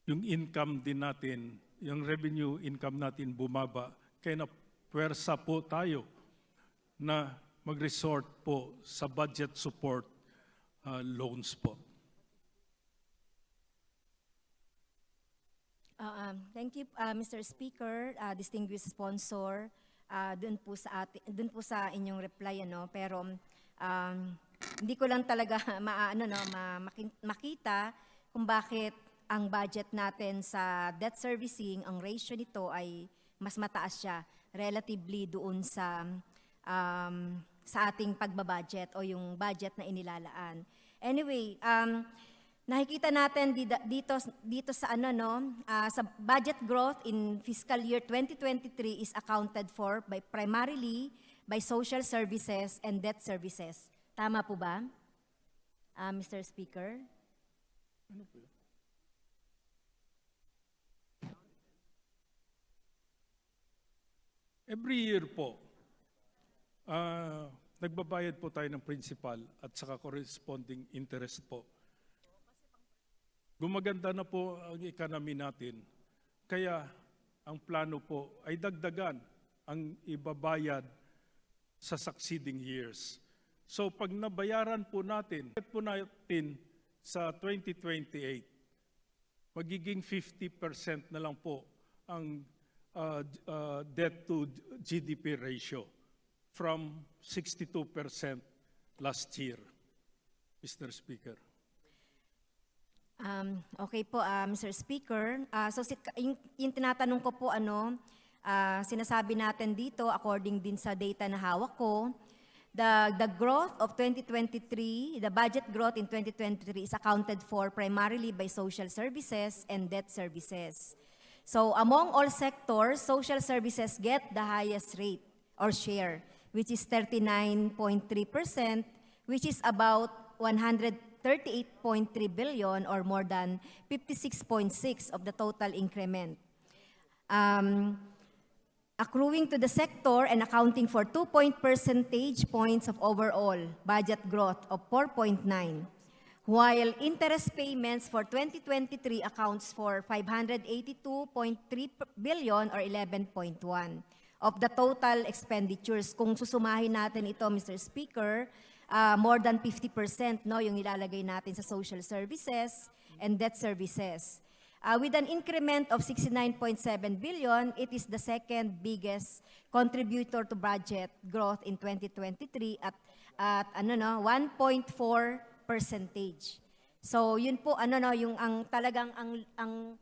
yung income din natin, yung revenue income natin bumaba, kaya na puwersa po tayo na mag-resort po sa budget support loans po. Thank you, Mr. Speaker, distinguished sponsor. Doon po sa inyong reply, pero hindi ko lang talaga makita kung bakit ang budget natin sa debt servicing, ang ratio nito ay mas mataas siya relatively doon sa ating pagbabudget o yung budget na inilalaan. Anyway, nakikita natin dito sa sa budget growth in fiscal year 2023 is accounted for primarily by social services and debt services. Tama po ba, Mr. Speaker? Ano po yun? Every year po, nagbabayad po tayo ng principal at saka corresponding interest po. Gumaganda na po ang economy natin, kaya ang plano po ay dagdagan ang ibabayad sa succeeding years. So pag nabayaran po natin sa 2028, magiging 50% na lang po ang debt to GDP ratio from 62% last year, Mr. Speaker. Okay po, Mr. Speaker. So yung tinatanong ko po, sinasabi natin dito, according din sa data na hawak ko, the growth of 2023, the budget growth in 2023 is accounted for primarily by social services and debt services. So among all sectors, social services get the highest rate or share, which is 39.3%, which is about 138.3 billion or more than 56.6% of the total increment. Accruing to the sector and accounting for 2 percentage points of overall budget growth of 4.9%. While interest payments for 2023 accounts for 582.3 billion or 11.1% of the total expenditures. Kung susumahin natin ito, Mr. Speaker, more than 50% yung ilalagay natin sa social services and debt services. With an increment of 69.7 billion, it is the second biggest contributor to budget growth in 2023 at 1.4%. So yun po yung talagang ang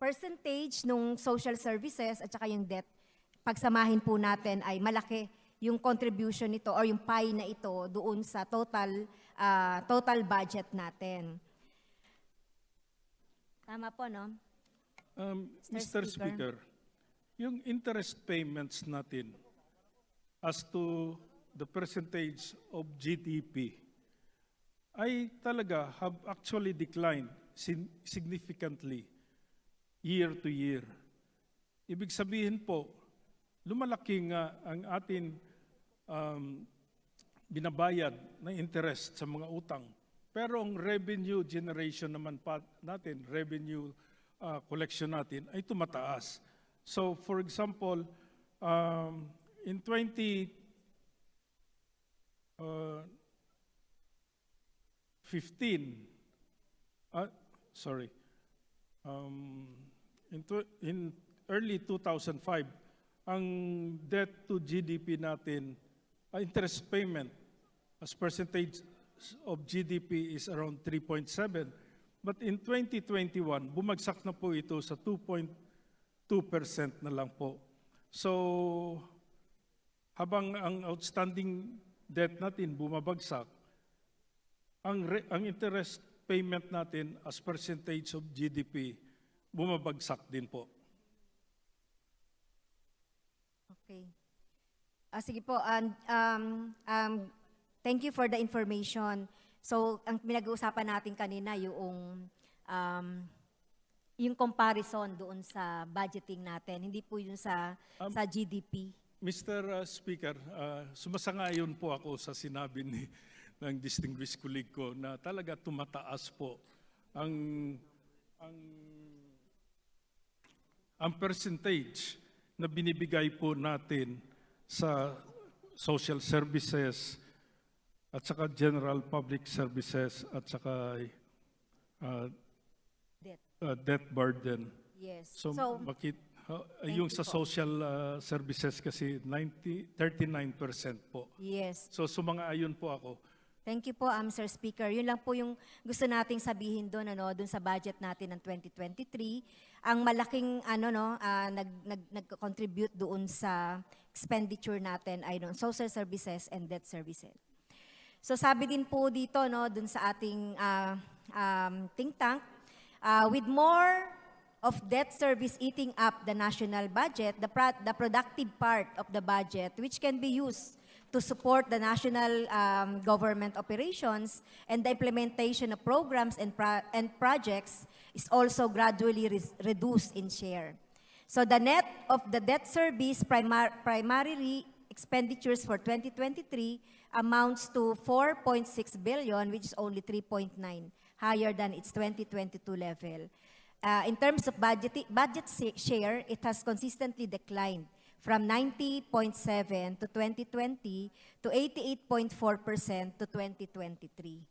percentage nung social services at saka yung debt, pagsamahin po natin ay malaki yung contribution nito or yung pie na ito doon sa total budget natin. Tama po, no? Mr. Speaker, yung interest payments natin as to the percentage of GDP ay talaga have actually declined significantly year to year. Ibig sabihin po, lumalaki nga ang ating binabayad na interest sa mga utang. Pero ang revenue generation naman natin, revenue collection natin ay tumataas. So for example, in 2015, in early 2005, ang debt to GDP natin, interest payment as percentage of GDP is around 3.7. But in 2021, bumagsak na po ito sa 2.2% na lang po. So, habang ang outstanding debt natin bumabagsak, ang interest payment natin as percentage of GDP bumabagsak din po. Okay. Sige po, thank you for the information. So, ang pinag-uusapan natin kanina yung comparison doon sa budgeting natin, hindi po yun sa GDP. Mr. Speaker, sumasang-ayon po ako sa sinabi ng distinguished colleague ko na talaga tumataas po ang percentage na binibigay po natin sa social services at saka general public services at saka debt burden. Yes. So yung sa social services kasi 39% po. Yes. So sumang-ayon po ako. Thank you po, Mr. Speaker. Yun lang po yung gusto nating sabihin doon, doon sa budget natin ng 2023. Ang malaking nag-contribute doon sa expenditure natin ay social services and debt services. So sabi din po dito doon sa ating think tank, with more of debt service eating up the national budget, the productive part of the budget which can be used to support the national government operations and the implementation of programs and projects is also gradually reduced in share. So the net of the debt service primarily expenditures for 2023 amounts to 4.6 billion, which is only 3.9, higher than its 2022 level. In terms of budget share, it has consistently declined from 90.7 to 2020 to 88.4% to 2023.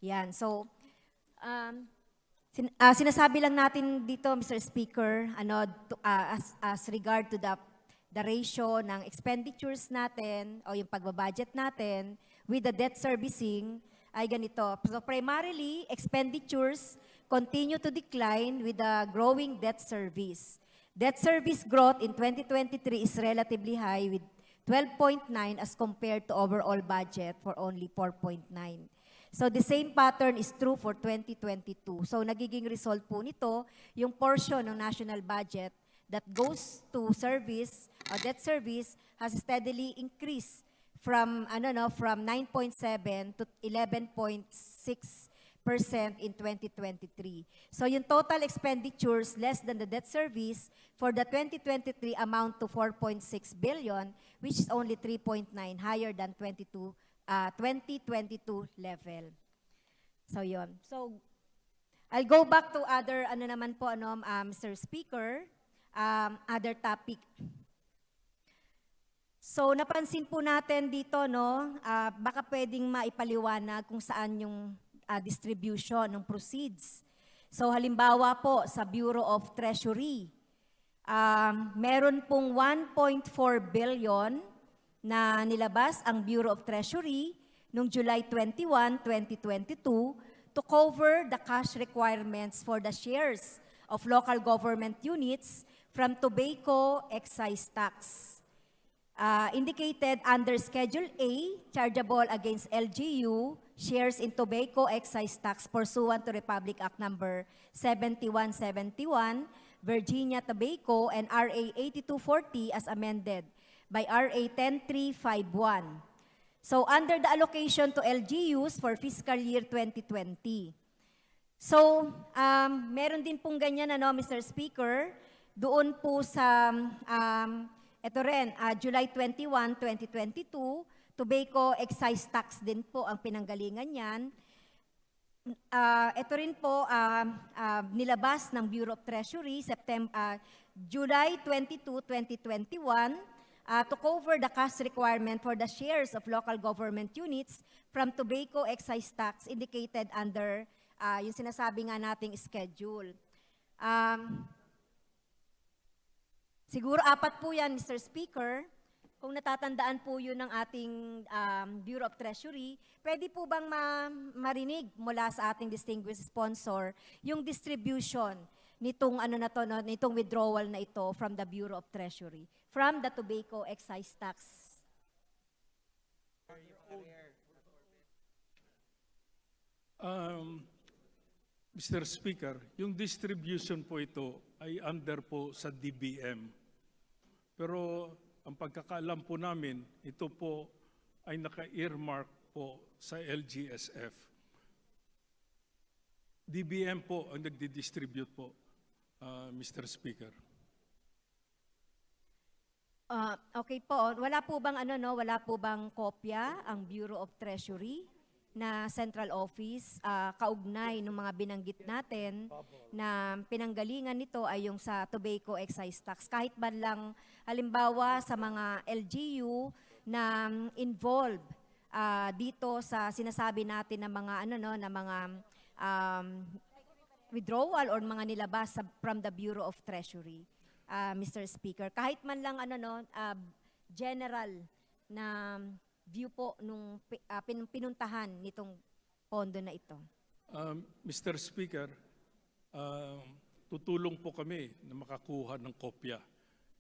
Yan. So, sinasabi lang natin dito, Mr. Speaker, as regard to the ratio ng expenditures natin o yung pagbabudget natin with the debt servicing ay ganito. So primarily, expenditures continue to decline with the growing debt service. Debt service growth in 2023 is relatively high with 12.9 as compared to overall budget for only 4.9. So the same pattern is true for 2022. So nagiging result po nito, yung portion ng national budget that goes to service or debt service has steadily increased from 9.7 to 11.6% in 2023. So yung total expenditures less than the debt service for the 2023 amount to 4.6 billion, which is only 3.9 higher than 2022 level. So yun. So I'll go back to other Mr. Speaker, other topic. So napansin po natin dito baka pwedeng maipaliwanag kung saan yung distribution ng proceeds. So halimbawa po sa Bureau of Treasury, meron pong 1.4 billion na nilabas ang Bureau of Treasury noong July 21, 2022 to cover the cash requirements for the shares of local government units from tobacco excise tax. Indicated under Schedule A, chargeable against LGU, shares in tobacco excise tax pursuant to Republic Act Number 7171, Virginia Tobacco, and RA 8240 as amended by RA 10351. So under the allocation to LGUs for fiscal year 2020. So meron din pong ganyan Mr. Speaker, doon po sa ito rin, July 21, 2022, tobacco excise tax din po ang pinanggalingan niyan. Ito rin po nilabas ng Bureau of Treasury July 22, 2021 to cover the cash requirement for the shares of local government units from tobacco excise tax indicated under yung sinasabi nga nating schedule. Siguro 4 po yan, Mr. Speaker. Kung natatandaan po yun ng ating Bureau of Treasury, pwede po bang marinig mula sa ating distinguished sponsor yung distribution nitong nitong withdrawal na ito from the Bureau of Treasury, from the tobacco excise tax? Mr. Speaker, yung distribution po ito ay under po sa DBM. Pero ang pagkakaalam po namin, ito po ay naka-earmark po sa LGSF. DBM po ang nagdi-distribute po, Mr. Speaker. Okay po, wala po bang kopya ang Bureau of Treasury na central office kaugnay ng mga binanggit natin na pinanggalingan nito ay yung sa tobacco excise tax, kahit man lang halimbawa sa mga LGU na involved dito sa sinasabi natin na mga withdrawal or mga nilabas from the Bureau of Treasury, Mr. Speaker, kahit man lang general na view po nung pinuntahan nitong pondo na ito. Mr. Speaker, tutulong po kami na makakuha ng kopya.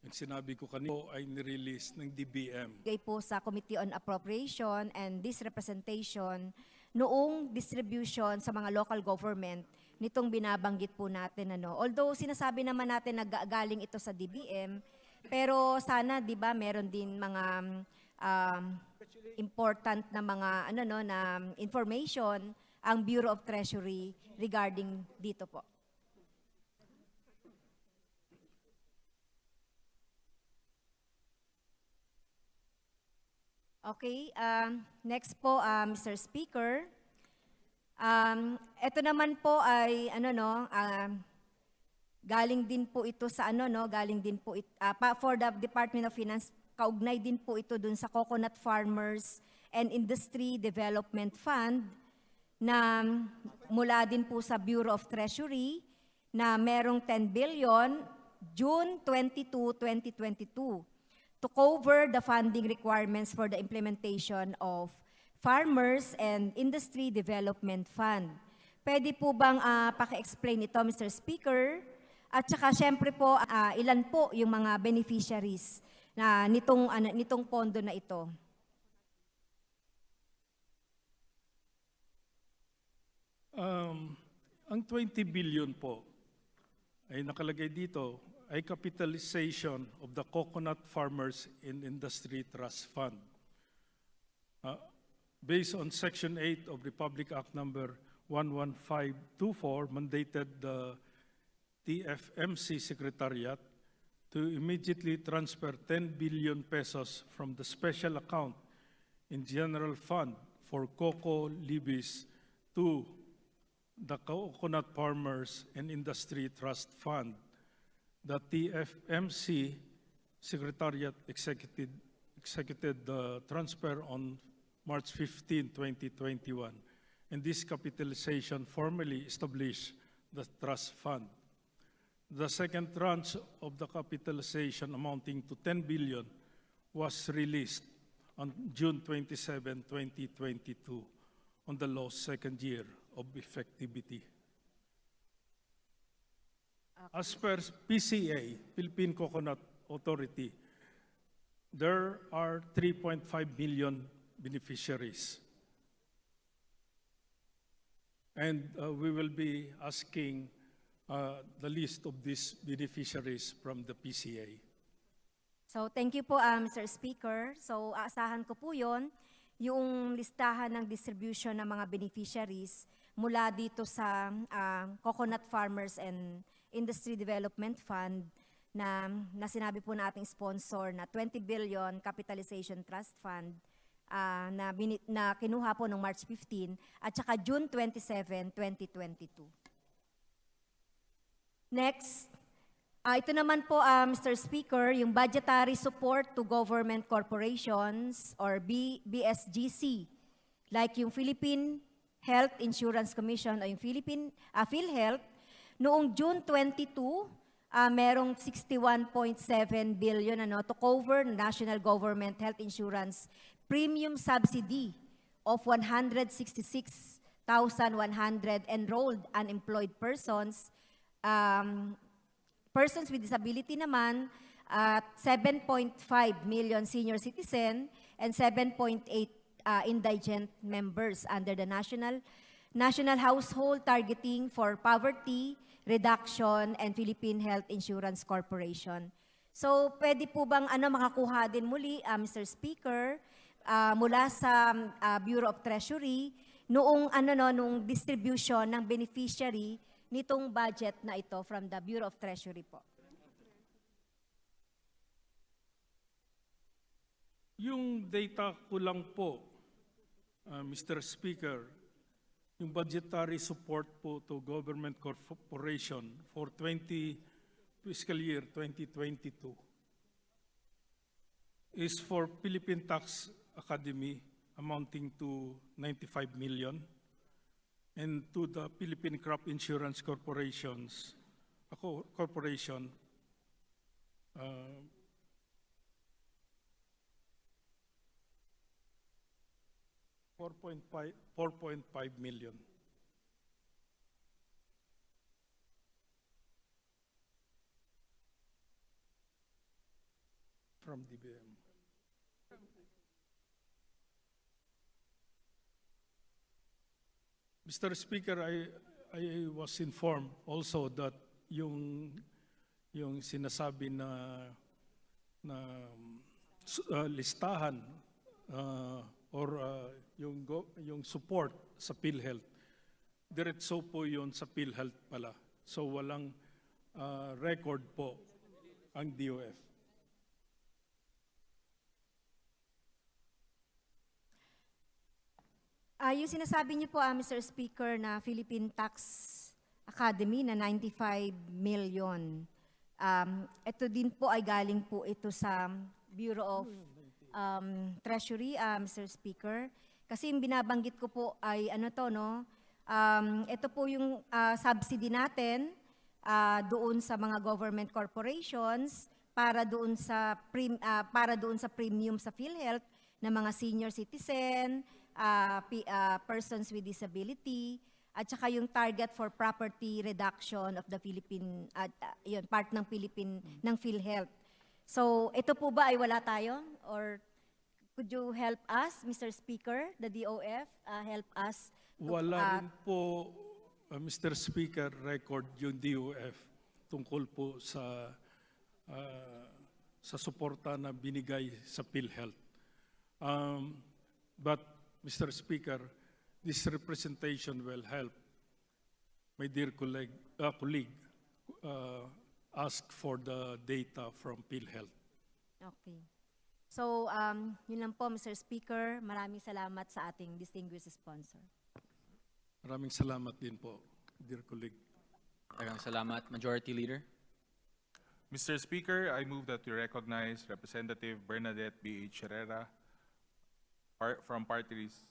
Yung sinabi ko kanina ay nirelease ng DBM. Bigay po sa Committee on Appropriation and this representation noong distribution sa mga local government nitong binabanggit po natin. Although sinasabi naman natin na galing ito sa DBM, pero sana 'di ba meron din mga important na mga na information ang Bureau of Treasury regarding dito po. Okay, next po Mr. Speaker. Ito naman po ay galing din po ito sa galing din po for the Department of Finance, kaugnay din po ito dun sa Coconut Farmers and Industry Development Fund na mula din po sa Bureau of Treasury na merong 10 billion June 22, 2022 to cover the funding requirements for the implementation of Farmers and Industry Development Fund. Pwede po bang paki-explain ito, Mr. Speaker? At saka syempre po, ilan po yung mga beneficiaries na nitong pondo na ito? Ang 20 billion po ay nakalagay dito ay capitalization of the Coconut Farmers and Industry Trust Fund. Based on Section 8 of Republic Act Number 11524, mandated the TFMC Secretariat to immediately transfer 10 billion pesos from the special account in General Fund for cocoa levies to the Coconut Farmers and Industry Trust Fund. The TFMC Secretariat executed the transfer on March 15, 2021, and this capitalization formally established the trust fund. The second tranche of the capitalization amounting to 10 billion was released on June 27, 2022, on the law's second year of effectivity. As per PCA, Philippine Coconut Authority, there are 3.5 million beneficiaries. And we will be asking the list of these beneficiaries from the PCA. So thank you po, Mr. Speaker. So aasahan ko po yon, yung listahan ng distribution ng mga beneficiaries mula dito sa Coconut Farmers and Industry Development Fund na sinabi po nating sponsor na 20 billion capitalization trust fund na kinuha po noong March 15 at saka June 27, 2022. Next, ito naman po, Mr. Speaker, yung budgetary support to government corporations or BSGC, like yung Philippine Health Insurance Commission o yung PhilHealth, noong June 22, merong 61.7 billion to cover national government health insurance premium subsidy of 166,100 enrolled unemployed persons. Persons with disability naman, 7.5 million senior citizen and 7.8 indigent members under the National Household Targeting for Poverty Reduction and Philippine Health Insurance Corporation. So, pwede po bang makakuha din muli, Mr. Speaker, mula sa Bureau of Treasury noong nung distribution ng beneficiary nitong budget na ito from the Bureau of Treasury po? Yung data ko lang po, Mr. Speaker, yung budgetary support po to government corporation for fiscal year 2022 is for Philippine Tax Academy amounting to 95 million and to the Philippine Crop Insurance Corporation, 4.5 million. From DBM. Mr. Speaker, I was informed also that yung sinasabi na listahan or yung support sa PhilHealth, diretso po yun sa PhilHealth pala. So walang record po ang DOF. Yung sinasabi niyo po, Mr. Speaker, na Philippine Tax Academy na 95 million, ito din po ay galing po ito sa Bureau of Treasury, Mr. Speaker. Kasi yung binabanggit ko po ay ito po yung subsidy natin doon sa mga government corporations para doon sa premium sa PhilHealth ng mga senior citizen, persons with disability, at saka yung target for property reduction of the Philippine, part ng PhilHealth. So, ito po ba ay wala tayo? Or could you help us, Mr. Speaker, the DOF, help us? Wala rin po, Mr. Speaker, record yung DOF tungkol po sa suporta na binigay sa PhilHealth. But Mr. Speaker, this representation will help my dear colleague ask for the data from PhilHealth. Okay. So, yun lang po, Mr. Speaker. Maraming salamat sa ating distinguished sponsor. Maraming salamat din po, dear colleague. Maraming salamat. Majority Leader. Mr. Speaker, I move that we recognize Representative Bernadette B.H. Herrera from Party List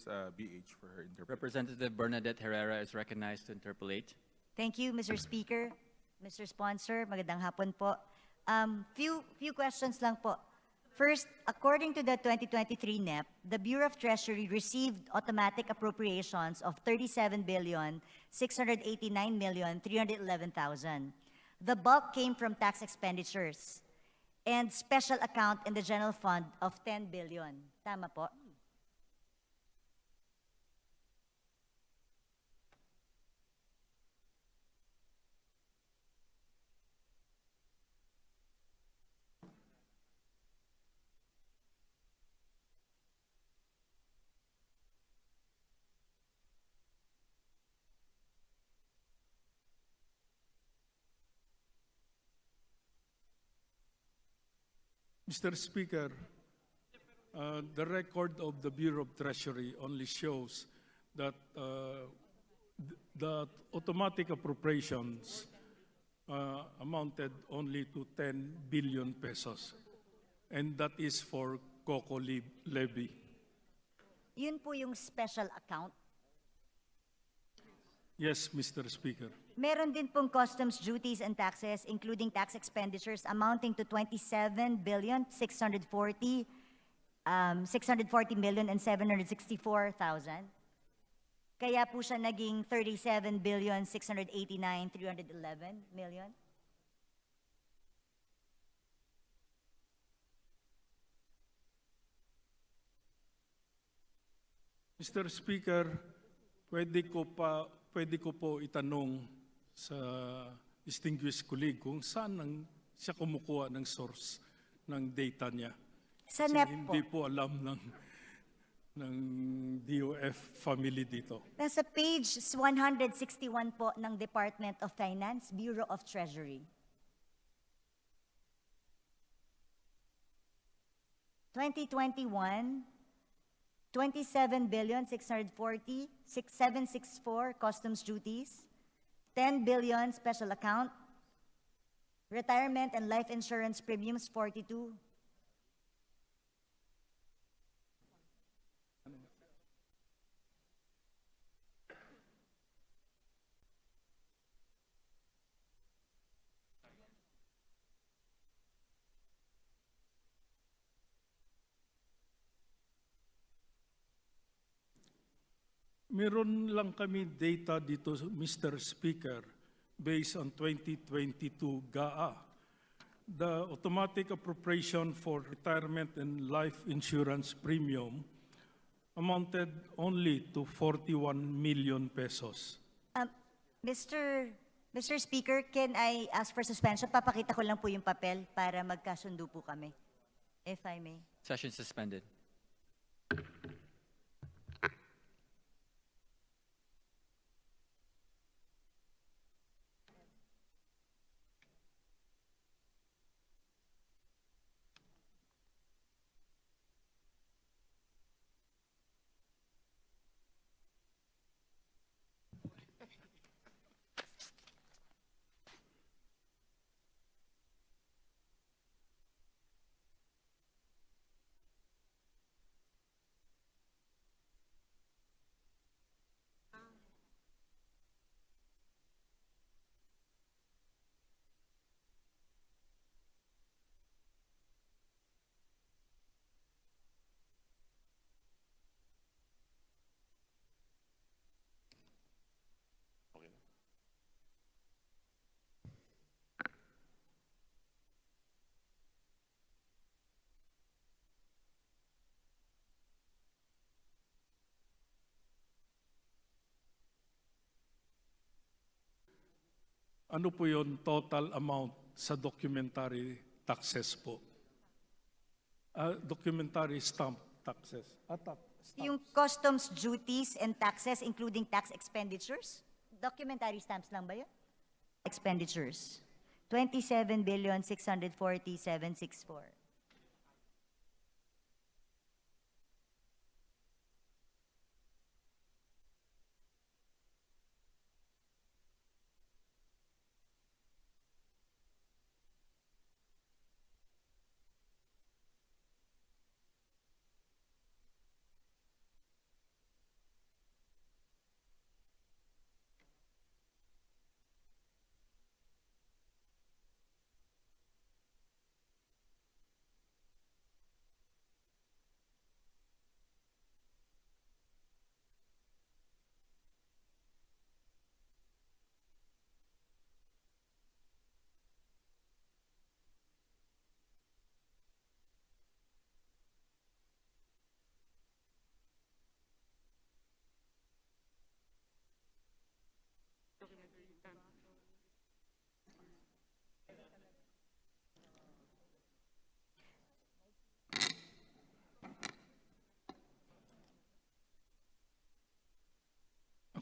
BH for her interpretation. Representative Bernadette Herrera is recognized to interpolate. Thank you, Mr. Speaker. Mr. Sponsor, magandang hapon po. Few questions lang po. First, according to the 2023 NEP, the Bureau of Treasury received automatic appropriations of 37,689,311,000. The bulk came from tax expenditures and special account in the general fund of 10 billion. Tama po? Mr. Speaker, The record of the Bureau of Treasury only shows that the automatic appropriations amounted only to 10 billion pesos. And that is for COCO levy. Yun po yung special account. Yes, Mr. Speaker. Meron din pong customs duties and taxes, including tax expenditures amounting to 27,640,764,000. Kaya po siya naging 37,689,311 million. Mr. Speaker, pwede ko po itanong sa distinguished colleague kung saan siya kumukuha ng source ng data niya. Sa Kasi NEP hindi po. po alam ng DOF family dito. Nasa page 161 po ng Department of Finance, Bureau of Treasury. 2021, 27,640,764 customs duties, 10 billion special account, retirement and life insurance premiums 42. Meron lang kami data dito, Mr. Speaker, based on 2022 GAA. The automatic appropriation for retirement and life insurance premium amounted only to 41 million pesos. Mr. Speaker, can I ask for suspension? Papakita ko lang po yung papel para magkasundo po kami, if I may. Session suspended. Ano po yung total amount sa documentary taxes po? Documentary stamp taxes. Yung customs duties and taxes, including tax expenditures? Documentary stamps lang ba yun? Expenditures. 27,640,764.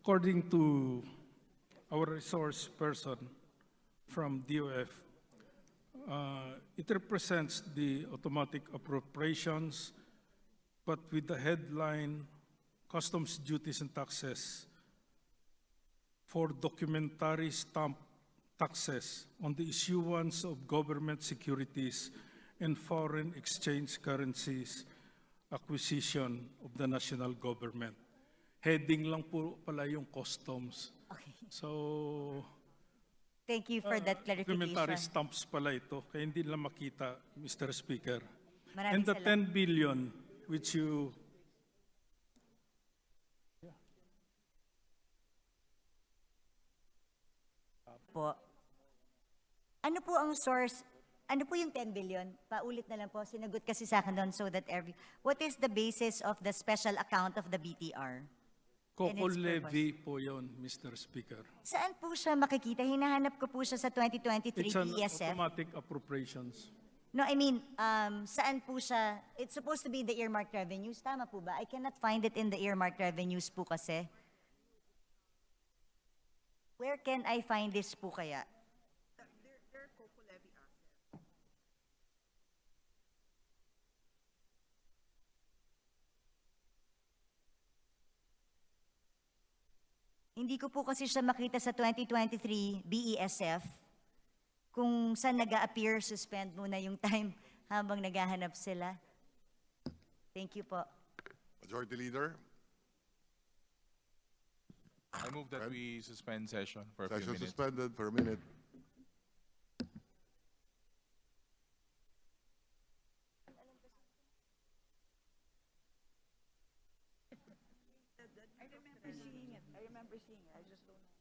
According to our resource person from DOF, it represents the automatic appropriations but with the headline Customs Duties and Taxes for documentary stamp taxes on the issuance of government securities and foreign exchange currencies acquisition of the national government. Heading lang po pala yung customs. Okay. So, Thank you for that documentary clarification. stamps pala ito, kaya hindi lang makita, Mr. Speaker. Maraming And the salamat. 10 billion which you Po. Ano po ang source? Ano po yung 10 billion? Paulit na lang po. Sinagot kasi sa akin doon so that what is the basis of the special account of the BTR? And Coco its levy po yon, Mr. Speaker. Saan po siya makikita? Hinahanap ko po siya sa 2023 It's an ESF. automatic appropriations. No, I mean, saan po siya? It's supposed to be the earmarked revenues. Tama po ba? I cannot find it in the earmarked revenues po kasi. Where can I find this po kaya? Hindi ko po kasi siya makita sa 2023 BESF kung saan nag-a-appear, suspend muna yung time habang naghahanap sila. Thank you po. Majority Leader. I move that we suspend session for a few Session minutes. suspended for a minute. I remember seeing it. I just don't know.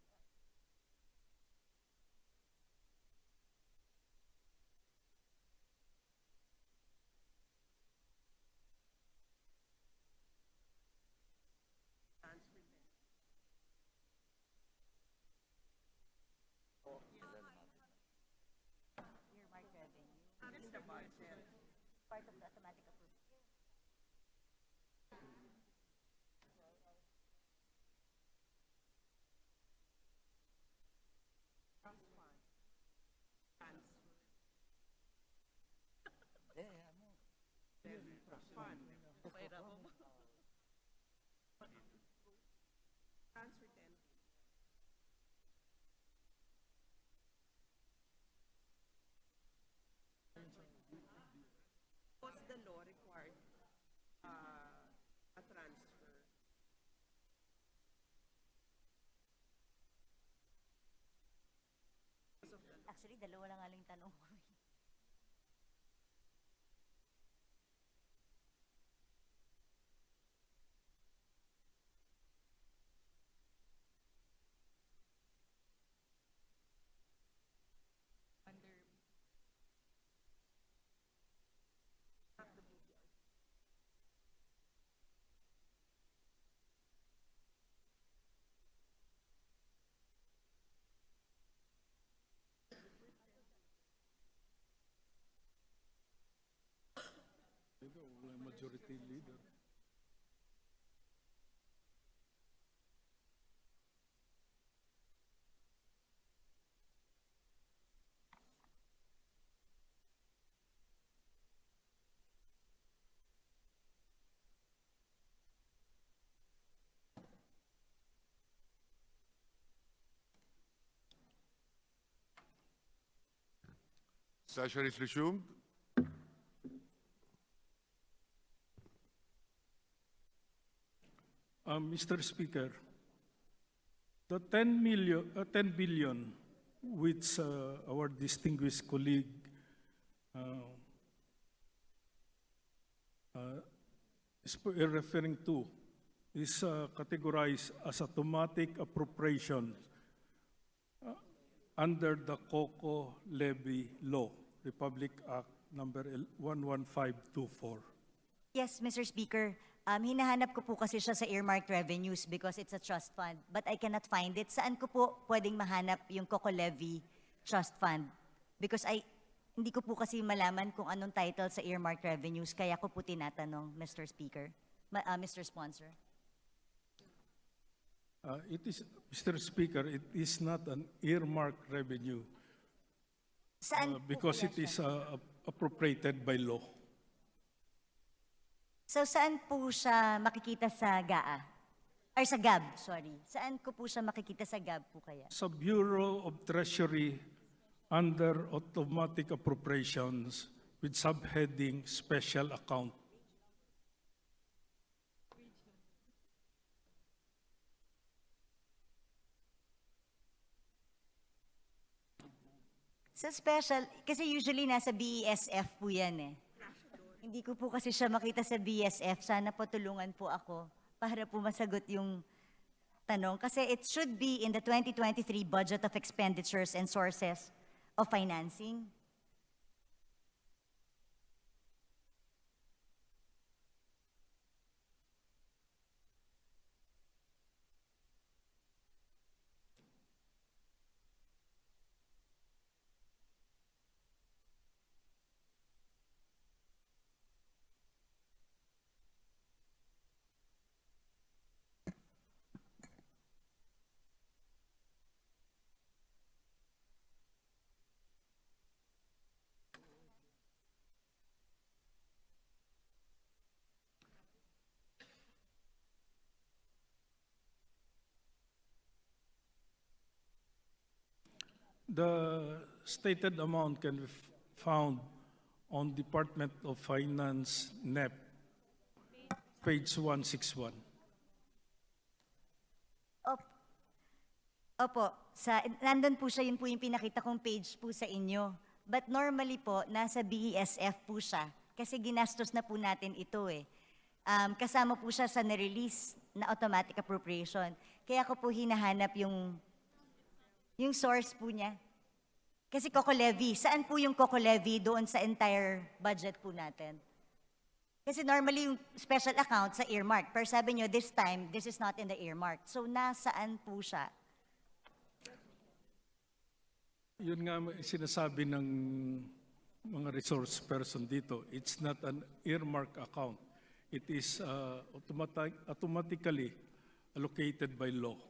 Part of the automatic approval. What's the law required a transfer? Actually, dalawa lang aling tanong ko. Majority Leader. Session is resumed. Mr. Speaker, the 10 billion which our distinguished colleague is referring to is categorized as automatic appropriation under the COCO Levy Law, Republic Act number 11524. Yes, Mr. Speaker. Hinahanap ko po kasi siya sa earmarked revenues because it's a trust fund. But I cannot find it. Saan ko po pwedeng mahanap yung COCO Levy Trust Fund? Because hindi ko po kasi malaman kung anong title sa earmarked revenues. Kaya ko po tinatanong, Mr. Speaker. Mr. Sponsor. It is, Mr. Speaker, it is not an earmarked revenue Saan po because kaya it is siya? appropriated by law. So saan po siya makikita sa GAA? Or sa GAB, sorry. Saan ko po siya makikita sa GAB po kaya? Sa Bureau of Treasury under Automatic Appropriations with subheading Special Account. Sa special, kasi usually nasa BESF po yan eh. Hindi ko po kasi siya makita sa BSF. Sana po tulungan po ako para po masagot yung tanong. Kasi it should be in the 2023 Budget of Expenditures and Sources of Financing. The stated amount can be found on Department of Finance NEP, page 161. Opo, nandun po siya, yun po yung pinakita kong page po sa inyo. But normally po, nasa BESF po siya. Kasi ginastos na po natin ito eh. Kasama po siya sa nirelease na automatic appropriation. Kaya ko po hinahanap yung source po niya. Kasi Coco Levy, saan po yung Coco Levy doon sa entire budget po natin? Kasi normally yung special account sa earmark. Pero sabi nyo, this time, this is not in the earmark. So nasaan po siya? Yun nga sinasabi ng mga resource person dito. It's not an earmark account. It is automatically allocated by law.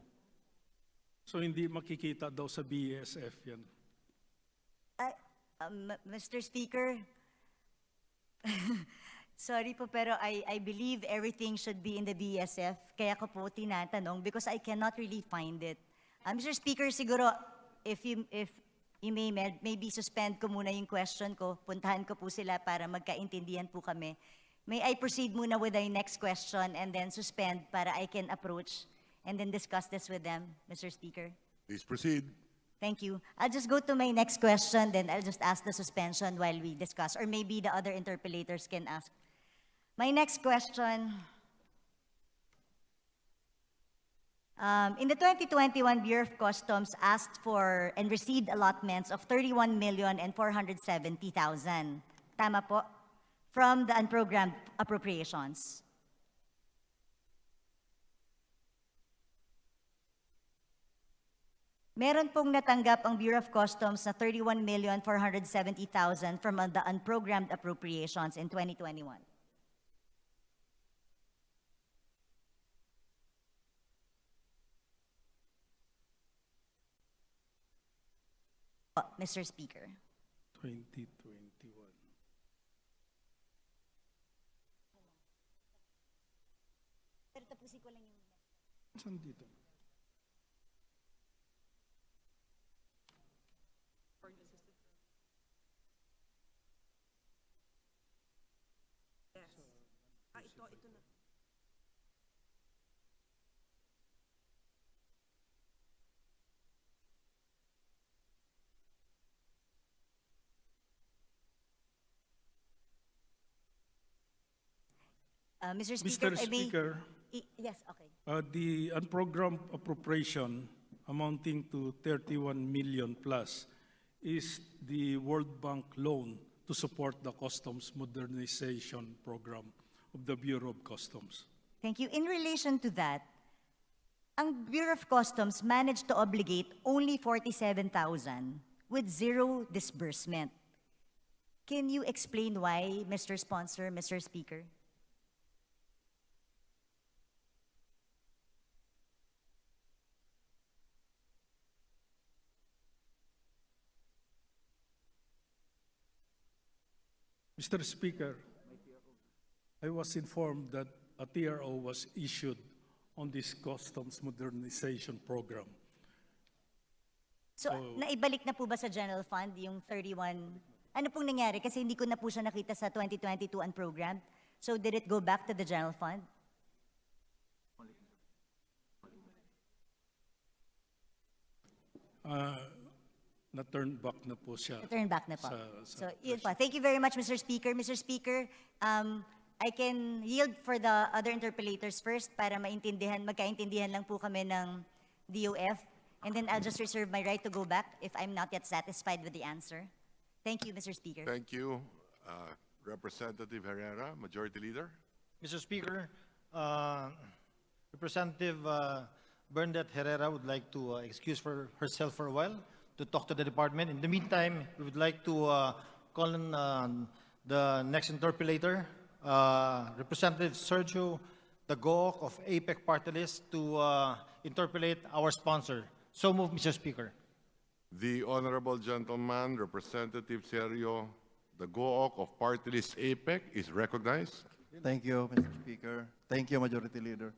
So hindi makikita daw sa BESF yan. Mr. Speaker, sorry po pero I believe everything should be in the BESF. Kaya ko po tinatanong because I cannot really find it. Mr. Speaker, siguro if you may maybe suspend ko muna yung question ko, puntahan ko po sila para magkaintindihan po kami. May I proceed muna with the next question and then suspend para I can approach and then discuss this with them, Mr. Speaker? Please proceed. Thank you. I'll just go to my next question, then I'll just ask the suspension while we discuss, or maybe the other interpellators can ask. My next question. In the 2021, Bureau of Customs asked for and received allotments of 31,470,000. Tama po? From the unprogrammed appropriations. Meron pong natanggap ang Bureau of Customs na 31,470,000 from the unprogrammed appropriations in 2021. Mr. Speaker. 2021. Pero tapusin ko lang yung... Saan dito? Yes. Ito na. Mr. Speaker, Mr. Speaker, yes, okay. the unprogrammed appropriation amounting to 31 million plus is the World Bank loan to support the customs modernization program of the Bureau of Customs. Thank you. In relation to that, ang Bureau of Customs managed to obligate only 47,000 with zero disbursement. Can you explain why, Mr. Sponsor, Mr. Speaker? Mr. Speaker, I was informed that a TRO was issued on this customs modernization program. So, naibalik na po ba sa general fund yung 31? Ano pong nangyari? Kasi hindi ko na po siya nakita sa 2022 unprogrammed. So, did it go back to the general fund? Na-turn back na po siya. Turn back na po. sa So, yun po. Thank you very much, Mr. Speaker. Mr. Speaker, I can yield for the other interpellators first para magkaintindihan lang po kami ng DOF. And then I'll just reserve my right to go back if I'm not yet satisfied with the answer. Thank you, Mr. Speaker. Thank you. Representative Herrera, Majority Leader. Mr. Speaker, Representative Bernadette Herrera would like to excuse herself for a while to talk to the department. In the meantime, we would like to call on the next interpellator, Representative Sergio Dagoc of APEC Party List, to interpellate our sponsor. So move, Mr. Speaker. The Honorable Gentleman, Representative Sergio Dagoc of Party List APEC is recognized. Thank you, Mr. Speaker. Thank you, Majority Leader.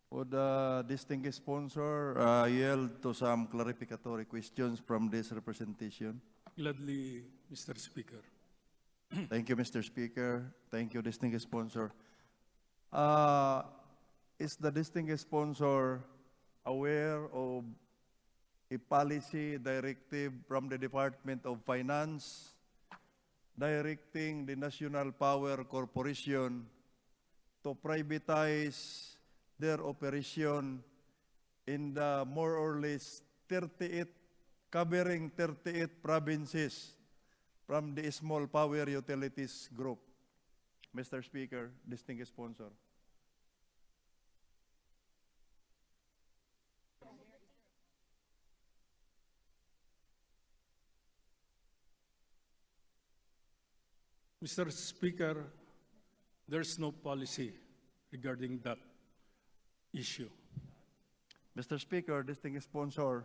Would the distinguished sponsor yield to some clarificatory questions from this representation? Gladly, Mr. Speaker. Thank you, Mr. Speaker. Thank you, distinguished sponsor. Is the distinguished sponsor aware of a policy directive from the Department of Finance directing the National Power Corporation to privatize their operation in the more or less 38 provinces from the small power utilities group? Mr. Speaker, distinguished sponsor. Mr. Speaker, there's no policy regarding that issue. Mr. Speaker, distinguished sponsor,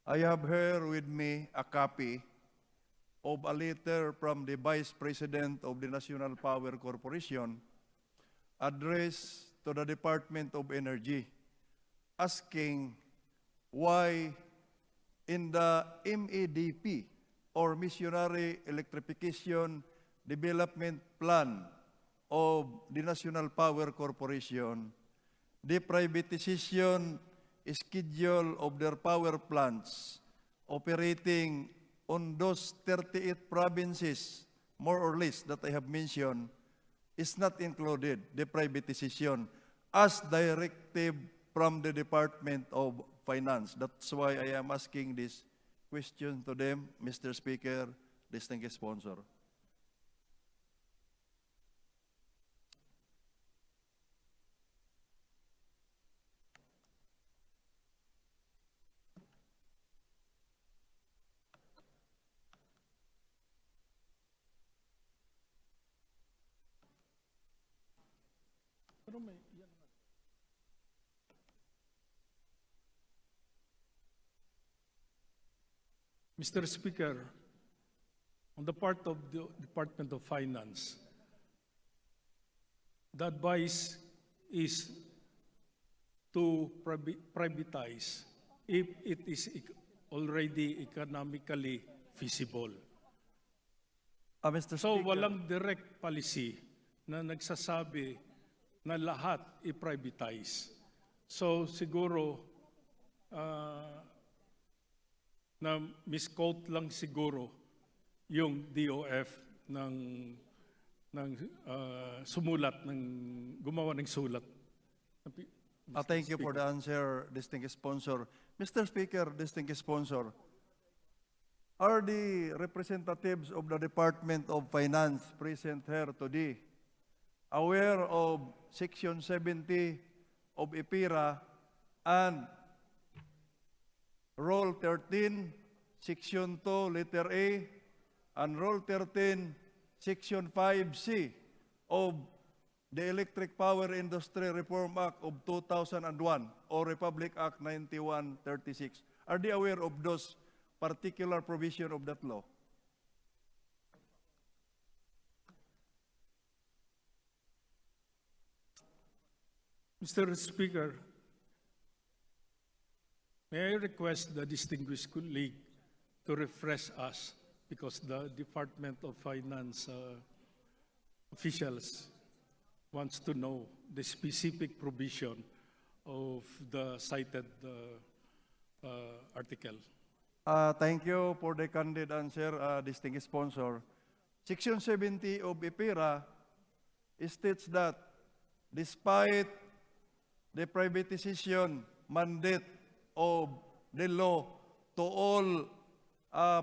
I have here with me a copy of a letter from the Vice President of the National Power Corporation addressed to the Department of Energy asking why in the MEDP or Missionary Electrification Development Plan of the National Power Corporation, the privatization schedule of their power plants operating on those 38 provinces, more or less, that I have mentioned, is not included, the privatization, as directive from the Department of Finance. That's why I am asking this question to them, Mr. Speaker, distinguished sponsor. Mr. Speaker, on the part of the Department of Finance, the advice is to privatize if it is already economically feasible. Mr. So Speaker, walang direct policy na nagsasabi na lahat i-privatize. So siguro na misquote lang siguro yung DOF ng sumulat, gumawa ng sulat. thank you for the answer, distinguished sponsor. Mr. Speaker, distinguished sponsor, are the representatives of the Department of Finance present here today aware of Section 70 of EPIRA and Rule 13, Section 2, letter A, and Rule 13, Section 5C of the Electric Power Industry Reform Act of 2001 or Republic Act 9136? Are they aware of those particular provision of that law? Mr. Speaker, may I request the distinguished colleague to refresh us because the Department of Finance officials wants to know the specific provision of the cited article. Thank you for the candid answer, distinguished sponsor. Section 70 of EPIRA states that despite the privatization mandate of the law to all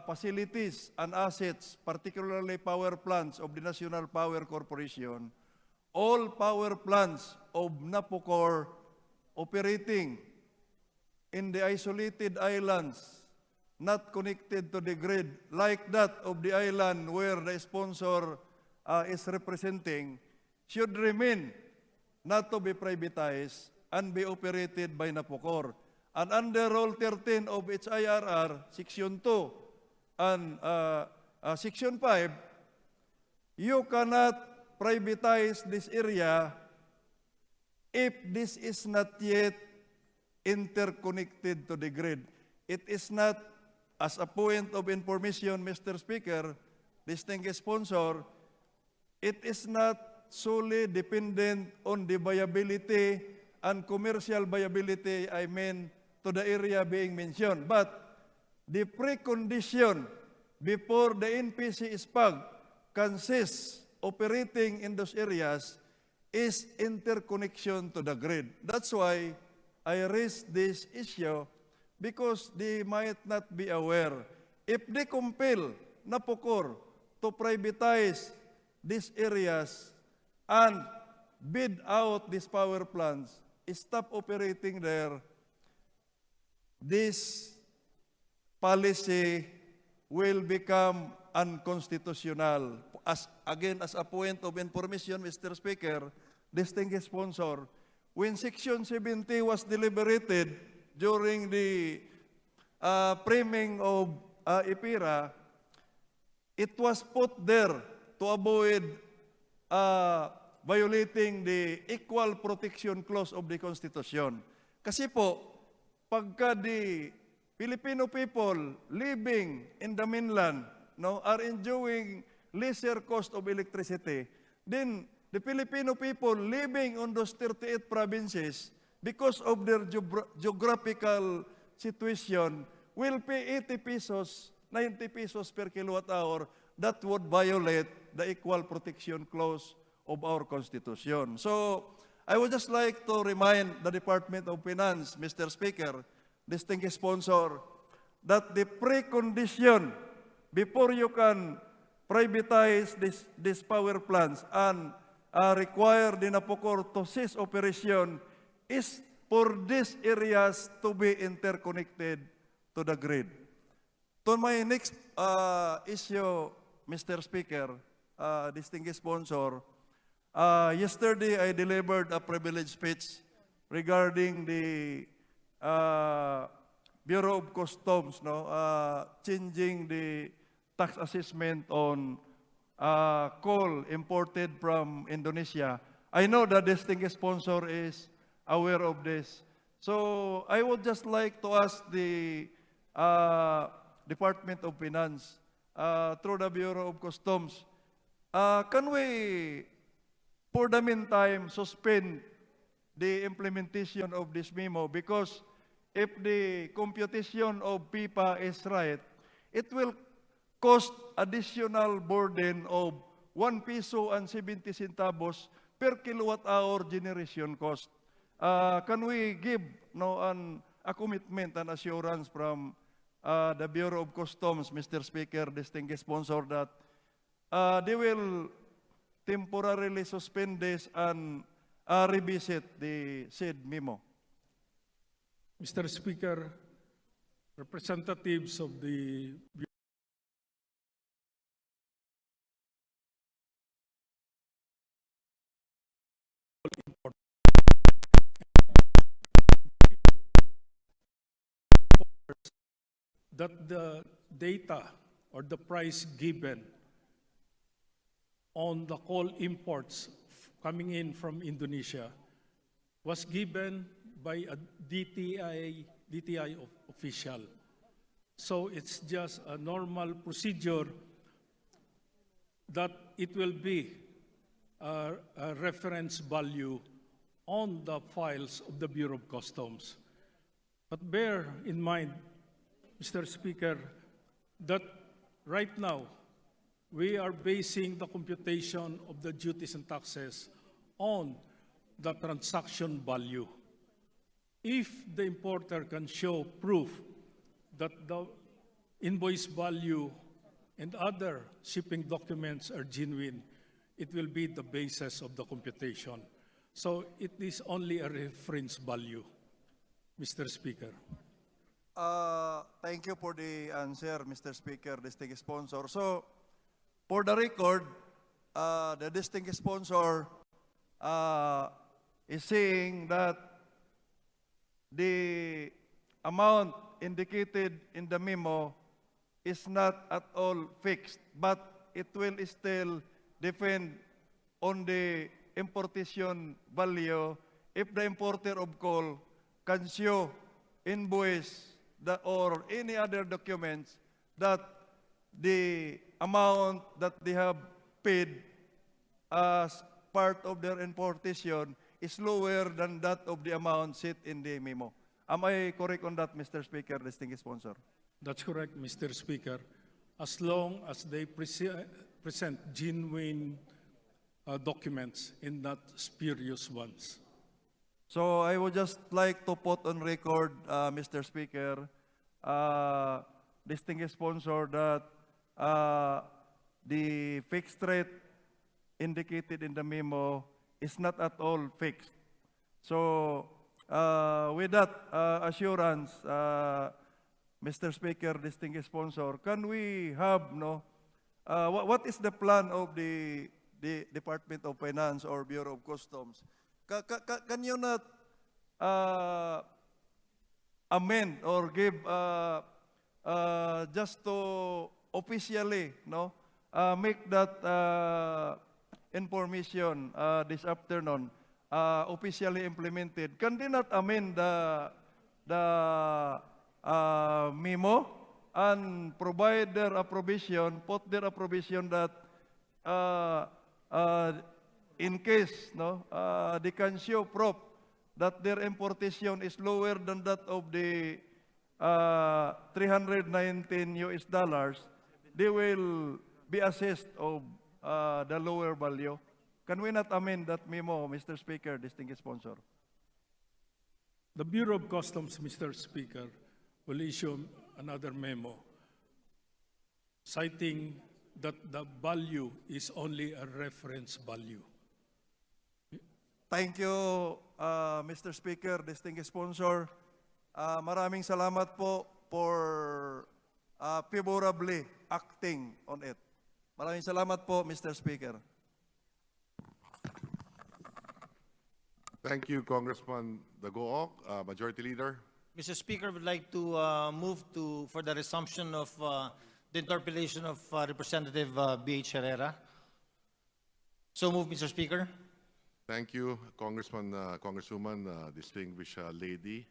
facilities and assets, particularly power plants of the National Power Corporation, all power plants of NAPOCOR operating in the isolated islands not connected to the grid, like that of the island where the sponsor is representing, should remain not to be privatized and be operated by NAPOCOR. And under Rule 13 of HIRR, Section 2 and Section 5, you cannot privatize this area if this is not yet interconnected to the grid. It is not, as a point of information, Mr. Speaker, distinguished sponsor, it is not solely dependent on the viability and commercial viability, I mean, to the area being mentioned. But the precondition before the NPC SPAG consists operating in those areas is interconnection to the grid. That's why I raised this issue, because they might not be aware. If they compel NAPOCOR to privatize these areas and bid out these power plants, stop operating there, this policy will become unconstitutional. As a point of information, Mr. Speaker, distinguished sponsor, when Section 70 was deliberated during the framing of EPIRA, it was put there to avoid violating the Equal Protection Clause of the Constitution. Kasi po, pagka the Filipino people living in the mainland are enjoying lesser cost of electricity, then the Filipino people living on those 38 provinces, because of their geographical situation, will pay 80 pesos, 90 pesos per kilowatt hour. That would violate the Equal Protection Clause of our Constitution. So, I would just like to remind the Department of Finance, Mr. Speaker, distinguished sponsor, that the precondition before you can privatize these power plants and require the NAPOCOR to cease operation is for these areas to be interconnected to the grid. To my next issue, Mr. Speaker, distinguished sponsor, yesterday I delivered a privileged speech regarding the Bureau of Customs, changing the tax assessment on coal imported from Indonesia. I know that distinguished sponsor is aware of this. So I would just like to ask the Department of Finance through the Bureau of Customs, can we, for the meantime, suspend the implementation of this memo? Because if the computation of PIPA is right, it will cost additional burden of 1 peso and 70 centavos per kilowatt hour generation cost. Can we give a commitment and assurance from the Bureau of Customs, Mr. Speaker, distinguished sponsor, that they will temporarily suspend this and revisit the said memo? Mr. Speaker, representatives of the that the data or the price given on the coal imports coming in from Indonesia was given by a DTI official. So it's just a normal procedure that it will be a reference value on the files of the Bureau of Customs. But bear in mind, Mr. Speaker, that right now we are basing the computation of the duties and taxes on the transaction value. If the importer can show proof that the invoice value and other shipping documents are genuine, it will be the basis of the computation. So it is only a reference value, Mr. Speaker. Thank you for the answer, Mr. Speaker, distinguished sponsor. So, for the record, the distinguished sponsor is saying that the amount indicated in the memo is not at all fixed, but it will still depend on the importation value if the importer of coal can show invoice or any other documents that the amount that they have paid as part of their importation is lower than that of the amount set in the memo. Am I correct on that, Mr. Speaker, distinguished sponsor? That's correct, Mr. Speaker. As long as they present genuine documents and not spurious ones. So I would just like to put on record, Mr. Speaker, distinguished sponsor, that the fixed rate indicated in the memo is not at all fixed. So with that assurance, Mr. Speaker, distinguished sponsor, can we have what is the plan of the Department of Finance or Bureau of Customs? Can you not amend or give just to officially make that information this afternoon officially implemented? Can they not amend the memo and provide their approbation, put their approbation that in case they can show proof that their importation is lower than that of the $319, they will be assessed of the lower value. Can we not amend that memo, Mr. Speaker, distinguished sponsor? The Bureau of Customs, Mr. Speaker, will issue another memo citing that the value is only a reference value. Thank you, Mr. Speaker, distinguished sponsor. Maraming salamat po for favorably acting on it. Maraming salamat po, Mr. Speaker. Thank you, Congressman Dagook, Majority Leader. Mr. Speaker, I would like to move for the resumption of the interpellation of Representative B.H. Herrera. So move, Mr. Speaker. Thank you, Congresswoman, distinguished lady.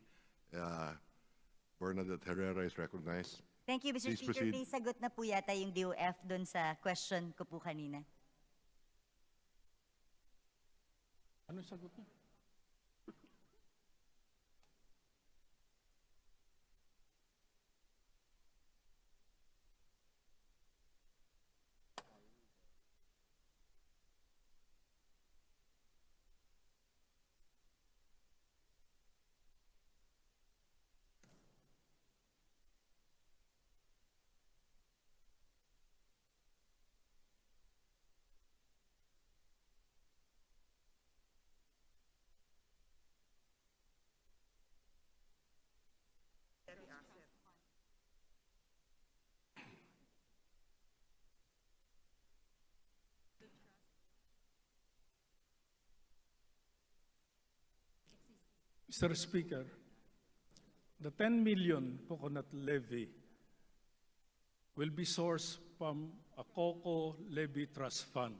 Bernadette Herrera is recognized. Thank you, Mr. Please Speaker. proceed. May sagot na po yata yung DOF doon sa question ko po kanina. Anong sagot niya? Mr. Speaker, the 10 million coconut levy will be sourced from a cocoa levy trust fund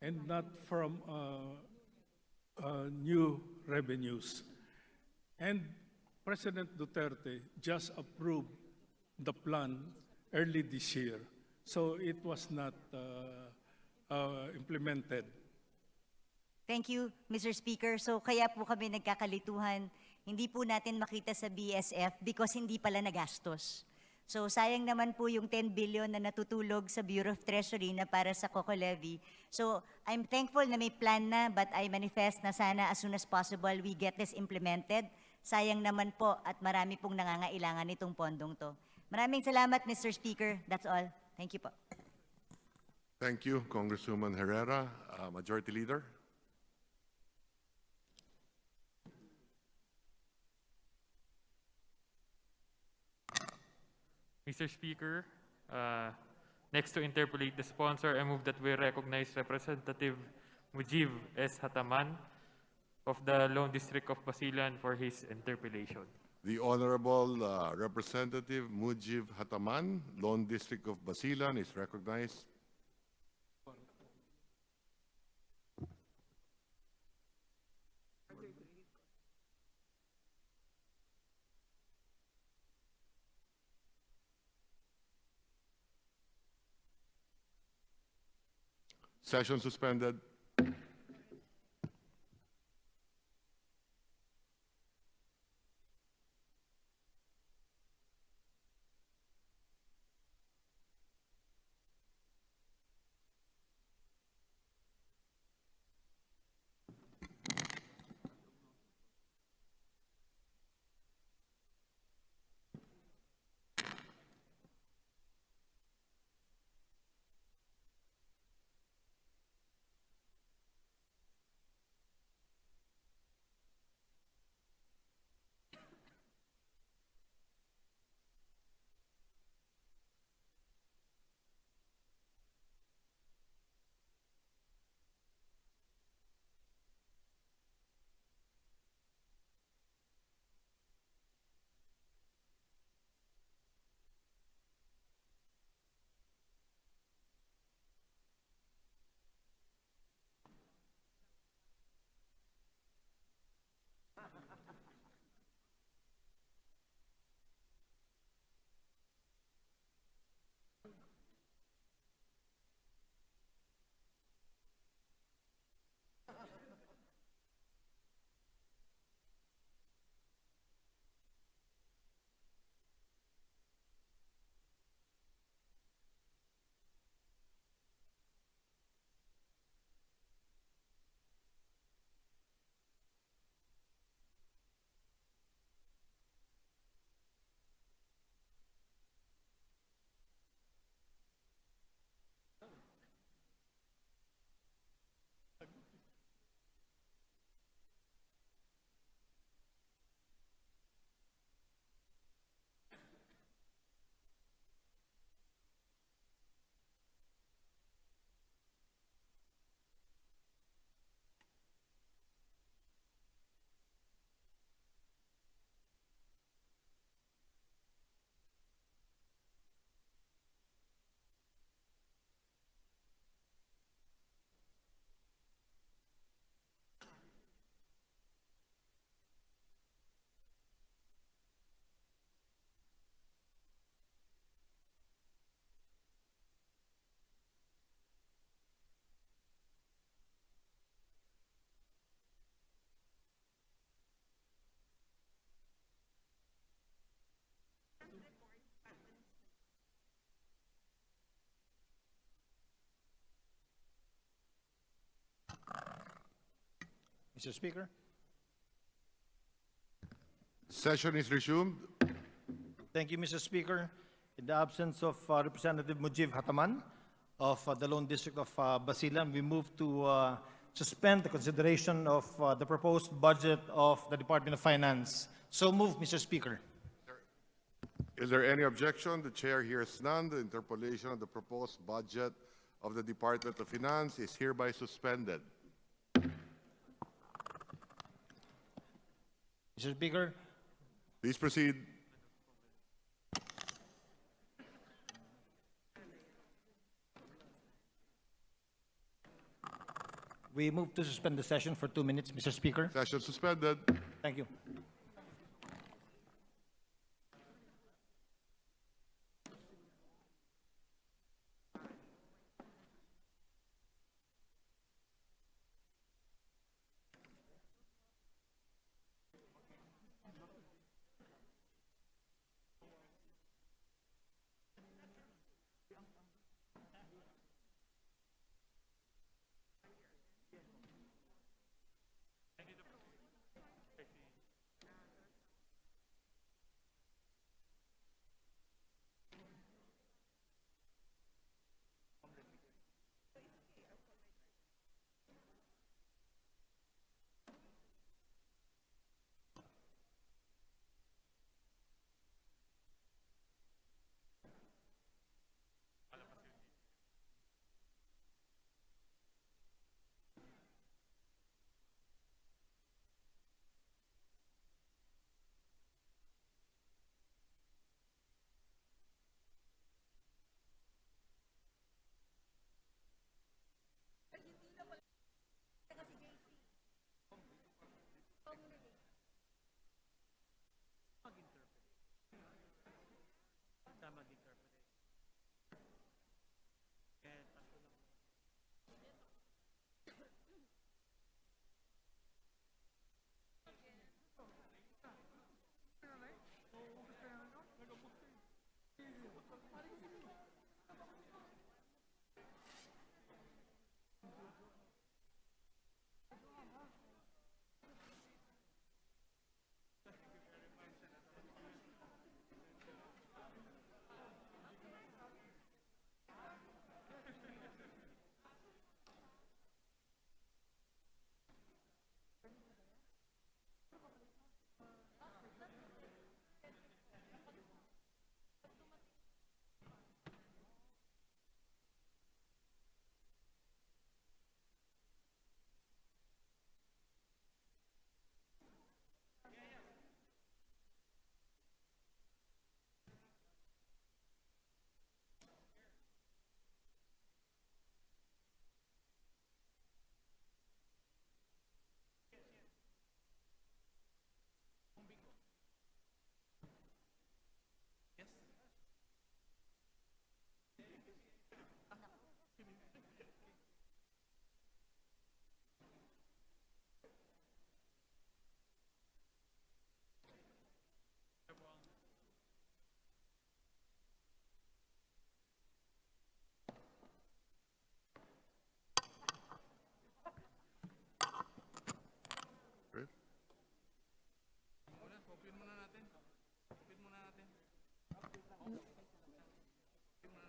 and not from new revenues. And President Duterte just approved the plan early this year, so it was not implemented. Thank you, Mr. Speaker. So kaya po kami nagkakalituhan, hindi po natin makita sa BSF because hindi pala nagastos. So sayang naman po yung 10 billion na natutulog sa Bureau of Treasury na para sa COCO levy. So I'm thankful na may plan na, but I manifest na sana as soon as possible we get this implemented. Sayang naman po at marami pong nangangailangan nitong pondong to. Maraming salamat, Mr. Speaker. That's all. Thank you po. Thank you, Congresswoman Herrera. Majority Leader. Mr. Speaker, next to interpolate the sponsor, I move that we recognize Representative Mujib S. Hataman of the Lone District of Basilan for his interpellation. The Honorable Representative Mujib Hataman, Lone District of Basilan, is recognized. Session suspended. Mr. Speaker. Session is resumed. Thank you, Mr. Speaker. In the absence of Representative Mujib Hataman of the Lone District of Basilan, we move to suspend the consideration of the proposed budget of the Department of Finance. So move, Mr. Speaker. Is there any objection? The chair hears none. The interpolation of the proposed budget of the Department of Finance is hereby suspended. Mr. Speaker. Please proceed. We move to suspend the session for 2 minutes, Mr. Speaker. Session suspended. Thank you.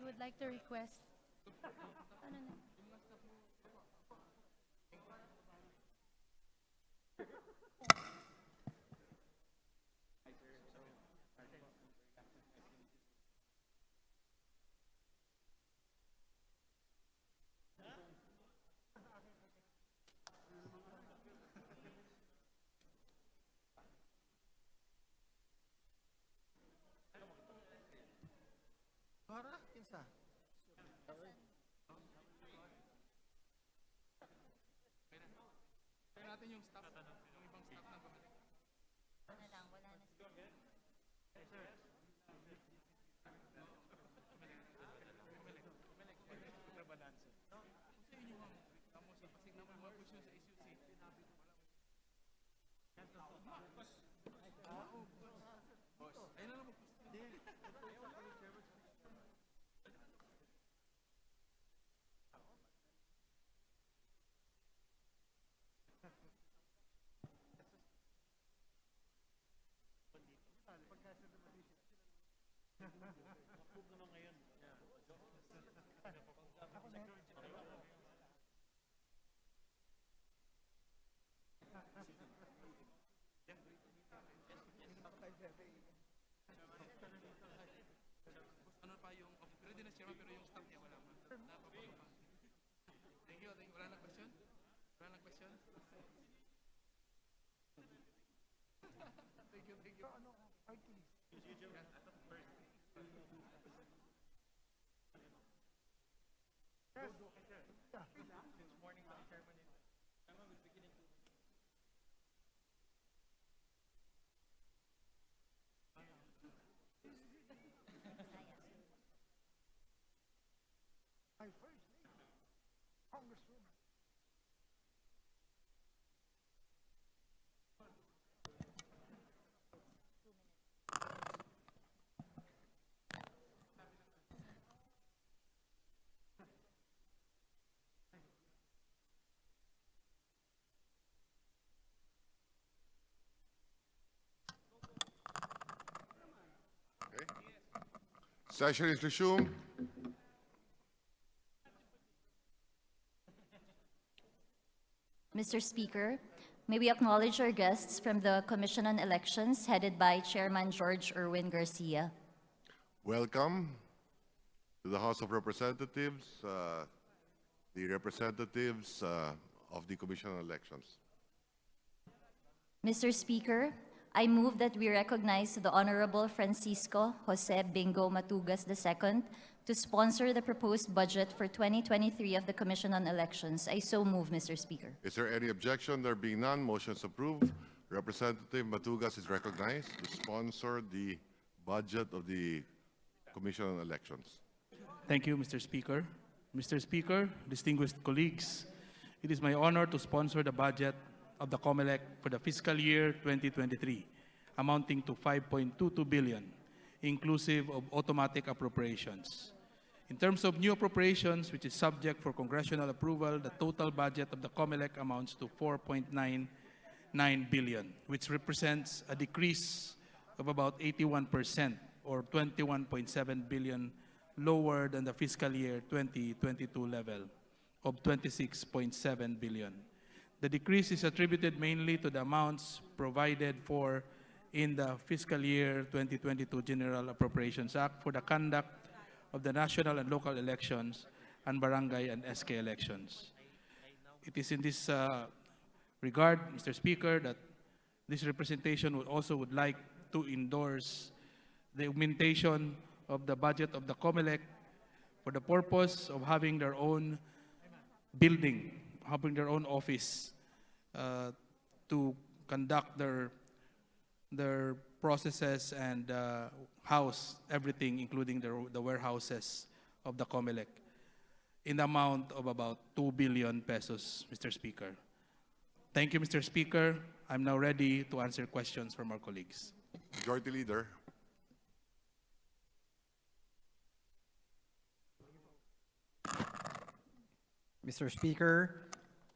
You would like to request? Para, kinsa? Kaya natin yung staff, yung ibang staff na bumalik. Wala lang, wala na sila. Yes, sir. Trabalanse. Kung sa inyo ang kamo sa pasig naman mga posisyon sa SUC. Boss, ayun na lang mo. Ano pa yung ready na siya pero yung staff niya wala pa. Thank you. Wala na question? Wala na question? Thank you. Ano? Since morning, the chairman Session is resumed. Mr. Speaker, may we acknowledge our guests from the Commission on Elections headed by Chairman George Erwin Garcia. Welcome to the House of Representatives, the representatives of the Commission on Elections. Mr. Speaker, I move that we recognize the Honorable Francisco Jose Bingo Matugas II to sponsor the proposed budget for 2023 of the Commission on Elections. I so move, Mr. Speaker. Is there any objection? There being none, motion is approved. Representative Matugas is recognized to sponsor the budget of the Commission on Elections. Thank you, Mr. Speaker. Mr. Speaker, distinguished colleagues, it is my honor to sponsor the budget of the COMELEC for the fiscal year 2023, amounting to 5.22 billion, inclusive of automatic appropriations. In terms of new appropriations, which is subject for congressional approval, the total budget of the COMELEC amounts to 4.99 billion, which represents a decrease of about 81% or 21.7 billion lower than the fiscal year 2022 level of 26.7 billion. The decrease is attributed mainly to the amounts provided for in the fiscal year 2022 General Appropriations Act for the conduct of the national and local elections and barangay and SK elections. It is in this regard, Mr. Speaker, that this representation would like to endorse the augmentation of the budget of the COMELEC for the purpose of having their own building, having their own office to conduct their processes and house everything, including the warehouses of the COMELEC, in the amount of about 2 billion pesos, Mr. Speaker. Thank you, Mr. Speaker. I'm now ready to answer questions from our colleagues. Majority Leader. Mr. Speaker,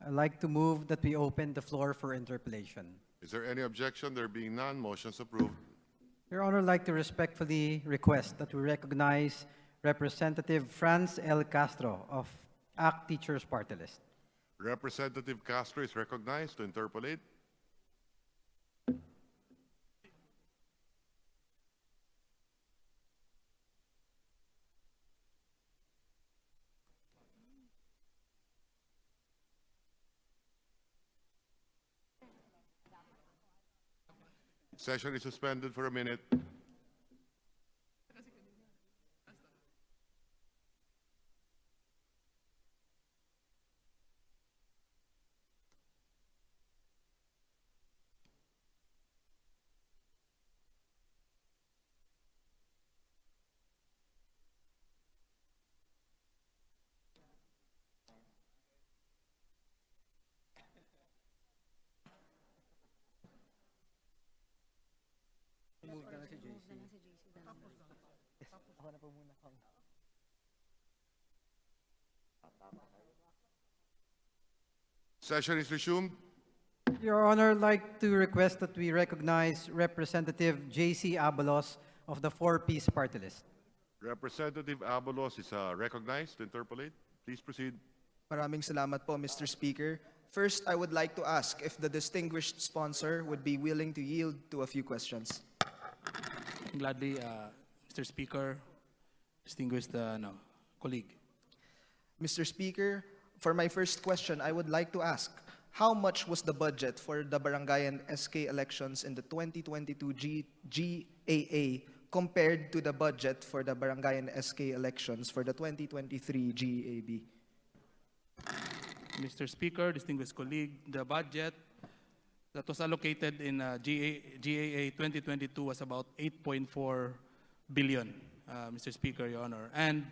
I'd like to move that we open the floor for interpellation. Is there any objection? There being none, motion is approved. Your Honor, I'd like to respectfully request that we recognize Representative Franz L. Castro of ACT Teachers Party List. Representative Castro is recognized to interpolate. Session is suspended for a minute. Session is resumed. Your Honor, I'd like to request that we recognize Representative J.C. Abalos of the 4-Piece Party List. Representative Abalos is recognized to interpolate. Please proceed. Maraming salamat po, Mr. Speaker. First, I would like to ask if the distinguished sponsor would be willing to yield to a few questions. Gladly, Mr. Speaker, distinguished colleague. Mr. Speaker, for my first question, I would like to ask, how much was the budget for the Barangayan SK elections in the 2022 GAA compared to the budget for the Barangayan SK elections for the 2023 GAB? Mr. Speaker, distinguished colleague, the budget that was allocated in GAA 2022 was about 8.4 billion, Mr. Speaker, Your Honor. And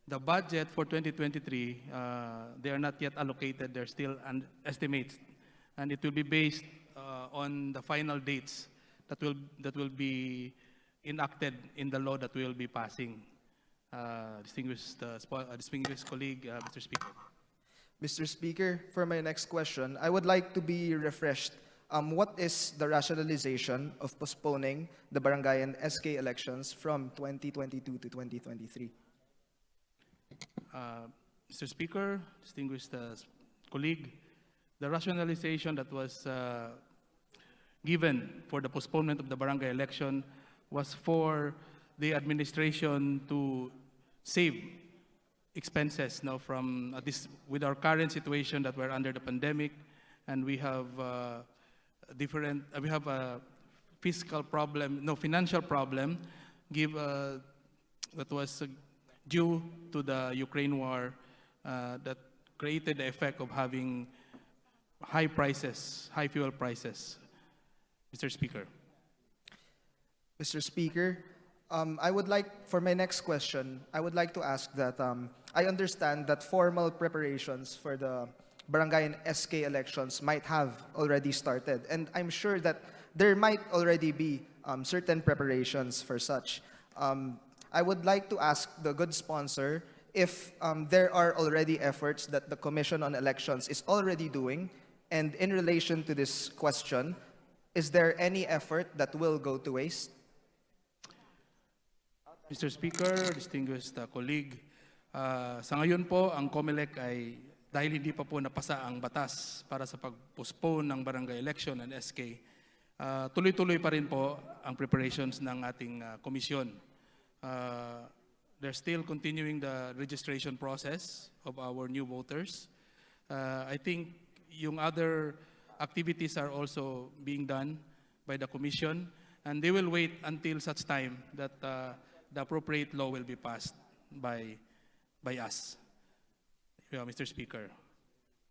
the budget for 2023, they are not yet allocated. They're still estimates. And it will be based on the final dates that will be enacted in the law that we will be passing. Distinguished colleague, Mr. Speaker. Mr. Speaker, for my next question, I would like to be refreshed what is the rationalization of postponing the Barangayan SK elections from 2022 to 2023? Mr. Speaker, distinguished colleague, the rationalization that was given for the postponement of the barangay election was for the administration to save expenses now from this with our current situation that we're under the pandemic, and we have we have a fiscal problem, no financial problem, that was due to the Ukraine war that created the effect of having high prices, high fuel prices. Mr. Speaker. Mr. Speaker, I would like, for my next question, I would like to ask that I understand that formal preparations for the Barangayan SK elections might have already started, and I'm sure that there might already be certain preparations for such. I would like to ask the good sponsor if there are already efforts that the Commission on Elections is already doing, and in relation to this question, is there any effort that will go to waste? Mr. Speaker, distinguished colleague, sa ngayon po, ang COMELEC ay, dahil hindi pa po napasa ang batas para sa pag-postpone ng barangay election and SK, tuloy-tuloy pa rin po ang preparations ng ating komisyon. They're still continuing the registration process of our new voters. I think yung other activities are also being done by the Commission, and they will wait until such time that the appropriate law will be passed by us. Mr. Speaker.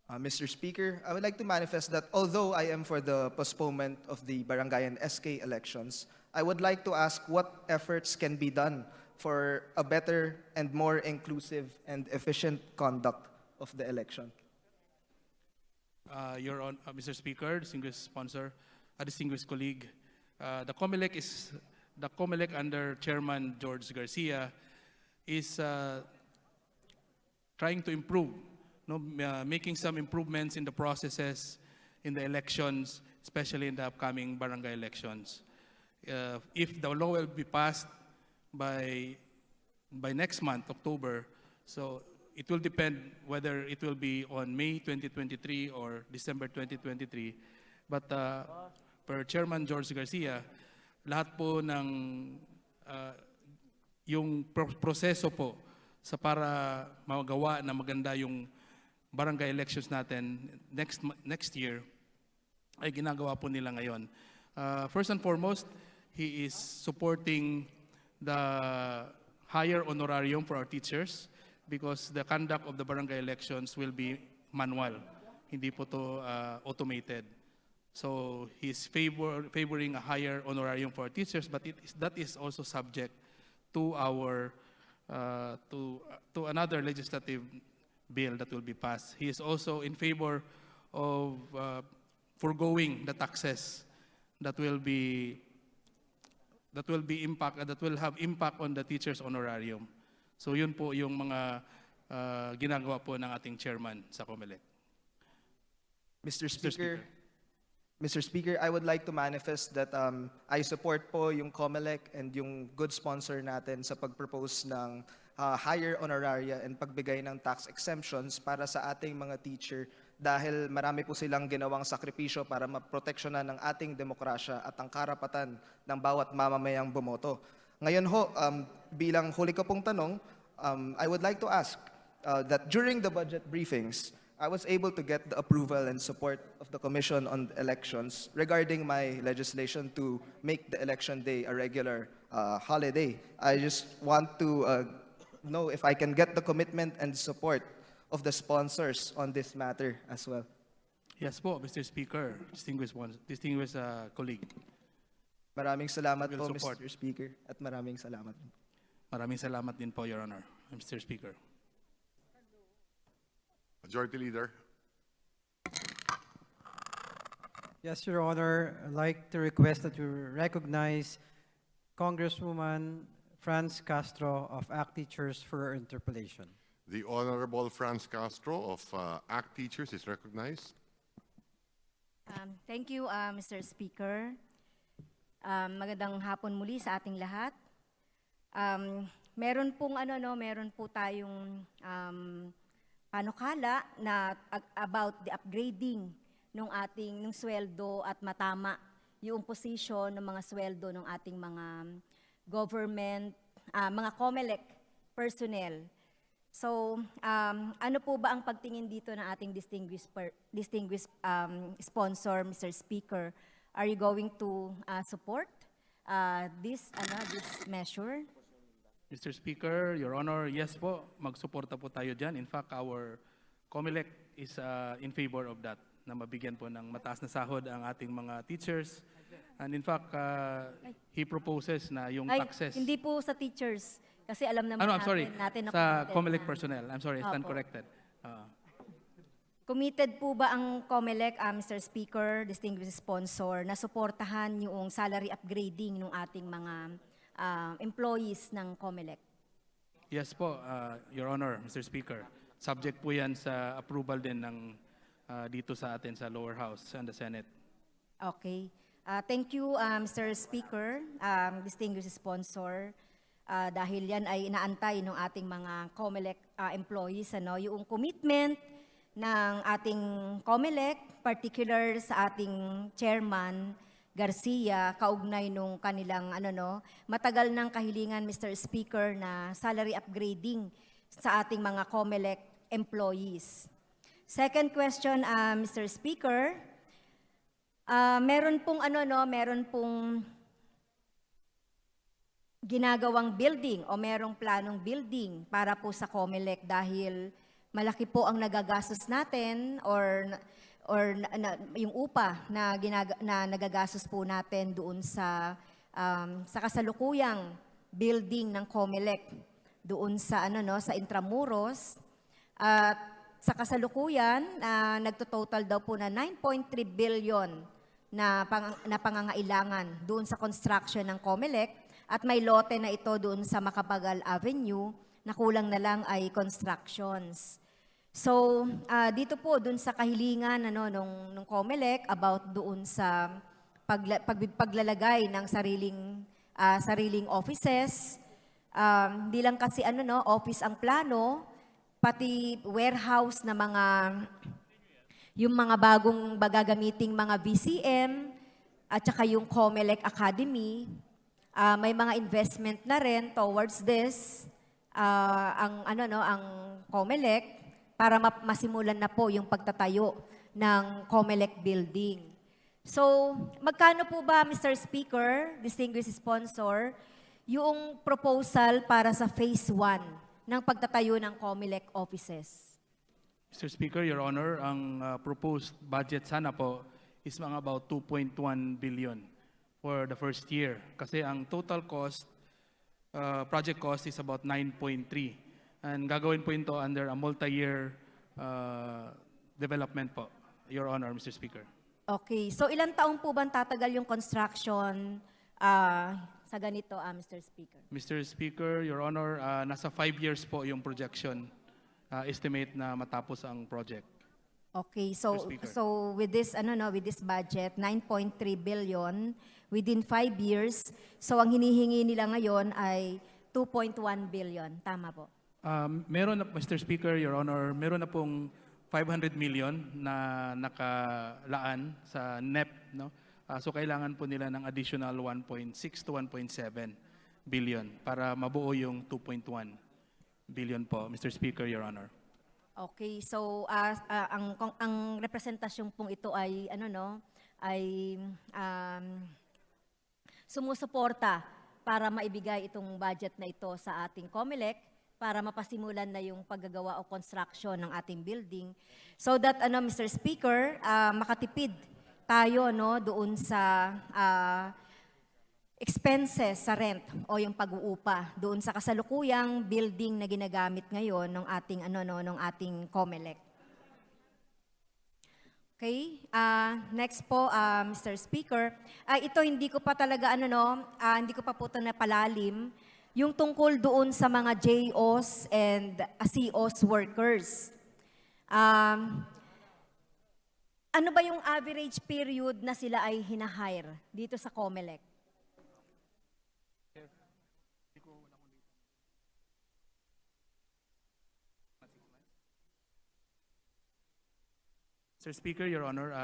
Mr. Speaker, I would like to manifest that although I am for the postponement of the Barangayan SK elections, I would like to ask what efforts can be done for a better and more inclusive and efficient conduct of the election. Mr. Speaker, distinguished sponsor, distinguished colleague, the COMELEC under Chairman George Garcia is trying to improve, making some improvements in the processes in the elections, especially in the upcoming barangay elections. If the law will be passed by next month, October, so it will depend whether it will be on May 2023 or December 2023. But per Chairman George Garcia, lahat po ng yung proseso po sa para magawa na maganda yung barangay elections natin next year ay ginagawa po nila ngayon. First and foremost, he is supporting the higher honorarium for our teachers because the conduct of the barangay elections will be manual. Hindi po to automated. So he's favoring a higher honorarium for our teachers, but that is also subject to our to another legislative bill that will be passed. He is also in favor of foregoing the taxes that will have impact on the teachers' honorarium. So yun po yung mga ginagawa po ng ating chairman sa COMELEC. Mr. Speaker, I would like to manifest that I support po yung COMELEC and yung good sponsor natin sa pag-propose ng higher honoraria and pagbigay ng tax exemptions para sa ating mga teacher dahil marami po silang ginawang sakripisyo para maproteksyonan ng ating demokrasya at ang karapatan ng bawat mamamayang bumoto. Ngayon ho, bilang huli ko pong tanong, I would like to ask that during the budget briefings, I was able to get the approval and support of the Commission on Elections regarding my legislation to make the election day a regular holiday. I just want to know if I can get the commitment and support of the sponsors on this matter as well. Yes po, Mr. Speaker, distinguished colleague. Maraming salamat po, Mr. Speaker, at maraming salamat. Maraming salamat din po, Your Honor, Mr. Speaker. Majority Leader. Yes, Your Honor. I'd like to request that you recognize Congresswoman Franz Castro of ACT Teachers for her interpellation. The Honorable Franz Castro of ACT Teachers is recognized. Thank you, Mr. Speaker. Magandang hapon muli sa ating lahat. Meron po tayong panukala na about the upgrading ng sweldo at matama yung posisyon ng mga sweldo ng ating mga government, mga COMELEC personnel. So, ano po ba ang pagtingin dito ng ating distinguished sponsor, Mr. Speaker? Are you going to support this measure? Mr. Speaker, Your Honor, yes po, magsuporta po tayo dyan. In fact, our COMELEC is in favor of that, na mabigyan po ng mataas na sahod ang ating mga teachers. And in fact, he proposes na yung taxes. Hindi po sa teachers, kasi alam naman I'm sorry, natin na sa committed COMELEC na. personnel. I'm sorry, I stand Opo. corrected. Committed po ba ang COMELEC, Mr. Speaker, distinguished sponsor, na suportahan yung salary upgrading ng ating mga employees ng COMELEC? Yes po, Your Honor, Mr. Speaker. Subject po yan sa approval din ng dito sa atin sa lower house and the Senate. Okay. Thank you, Mr. Speaker, distinguished sponsor. Dahil yan ay inaantay ng ating mga COMELEC employees, yung commitment ng ating COMELEC, particular sa ating chairman, Garcia, kaugnay nung kanilang matagal ng kahilingan, Mr. Speaker, na salary upgrading sa ating mga COMELEC employees. Second question, Mr. Speaker, meron pong ginagawang building o merong planong building para po sa COMELEC dahil malaki po ang nagagastos natin or yung upa na nagagastos po natin doon sa kasalukuyang building ng COMELEC doon sa sa Intramuros. At sa kasalukuyan, nagtototal daw po na 9.3 billion na pangangailangan doon sa construction ng COMELEC at may lote na ito doon sa Macapagal Avenue na kulang na lang ay constructions. So, dito po, dun sa kahilingan nung COMELEC about doon sa paglalagay ng sariling offices, hindi lang kasi office ang plano, pati warehouse na yung mga bagong gagamiting mga VCM, at saka yung COMELEC Academy, may mga investment na rin towards this, ang COMELEC, para masimulan na po yung pagtatayo ng COMELEC building. So, magkano po ba, Mr. Speaker, distinguished sponsor, yung proposal para sa phase 1 ng pagtatayo ng COMELEC offices? Mr. Speaker, Your Honor, ang proposed budget sana po is mga about 2.1 billion for the first year. Kasi ang total cost, project cost is about 9.3. And gagawin po ito under a multi-year development po, Your Honor, Mr. Speaker. Okay. So, ilang taon po ba tatagal yung construction sa ganito, Mr. Speaker? Mr. Speaker, Your Honor, nasa 5 years po yung projection estimate na matapos ang project. Okay. So, with this budget, 9.3 billion within 5 years. So, ang hinihingi nila ngayon ay 2.1 billion. Tama po? Meron na, Mr. Speaker, Your Honor, meron na pong 500 million na nakalaan sa NEP. No? So kailangan po nila ng additional 1.6 to 1.7 billion para mabuo yung 2.1 billion po, Mr. Speaker, Your Honor. Okay, so ang representasyong pong ito ay sumusuporta para maibigay itong budget na ito sa ating COMELEC para mapasimulan na yung paggagawa o construction ng ating building. So that, Mr. Speaker, makatipid tayo doon sa expenses sa rent o yung pag-uupa doon sa kasalukuyang building na ginagamit ngayon ng ating, ng ating COMELEC. Okay, next po, Mr. Speaker. Ito hindi ko pa talaga, hindi ko pa po ito napalalim. Yung tungkol doon sa mga JOs and COs workers. ano ba yung average period na sila ay hinahire dito sa COMELEC? Mr. Speaker, Your Honor,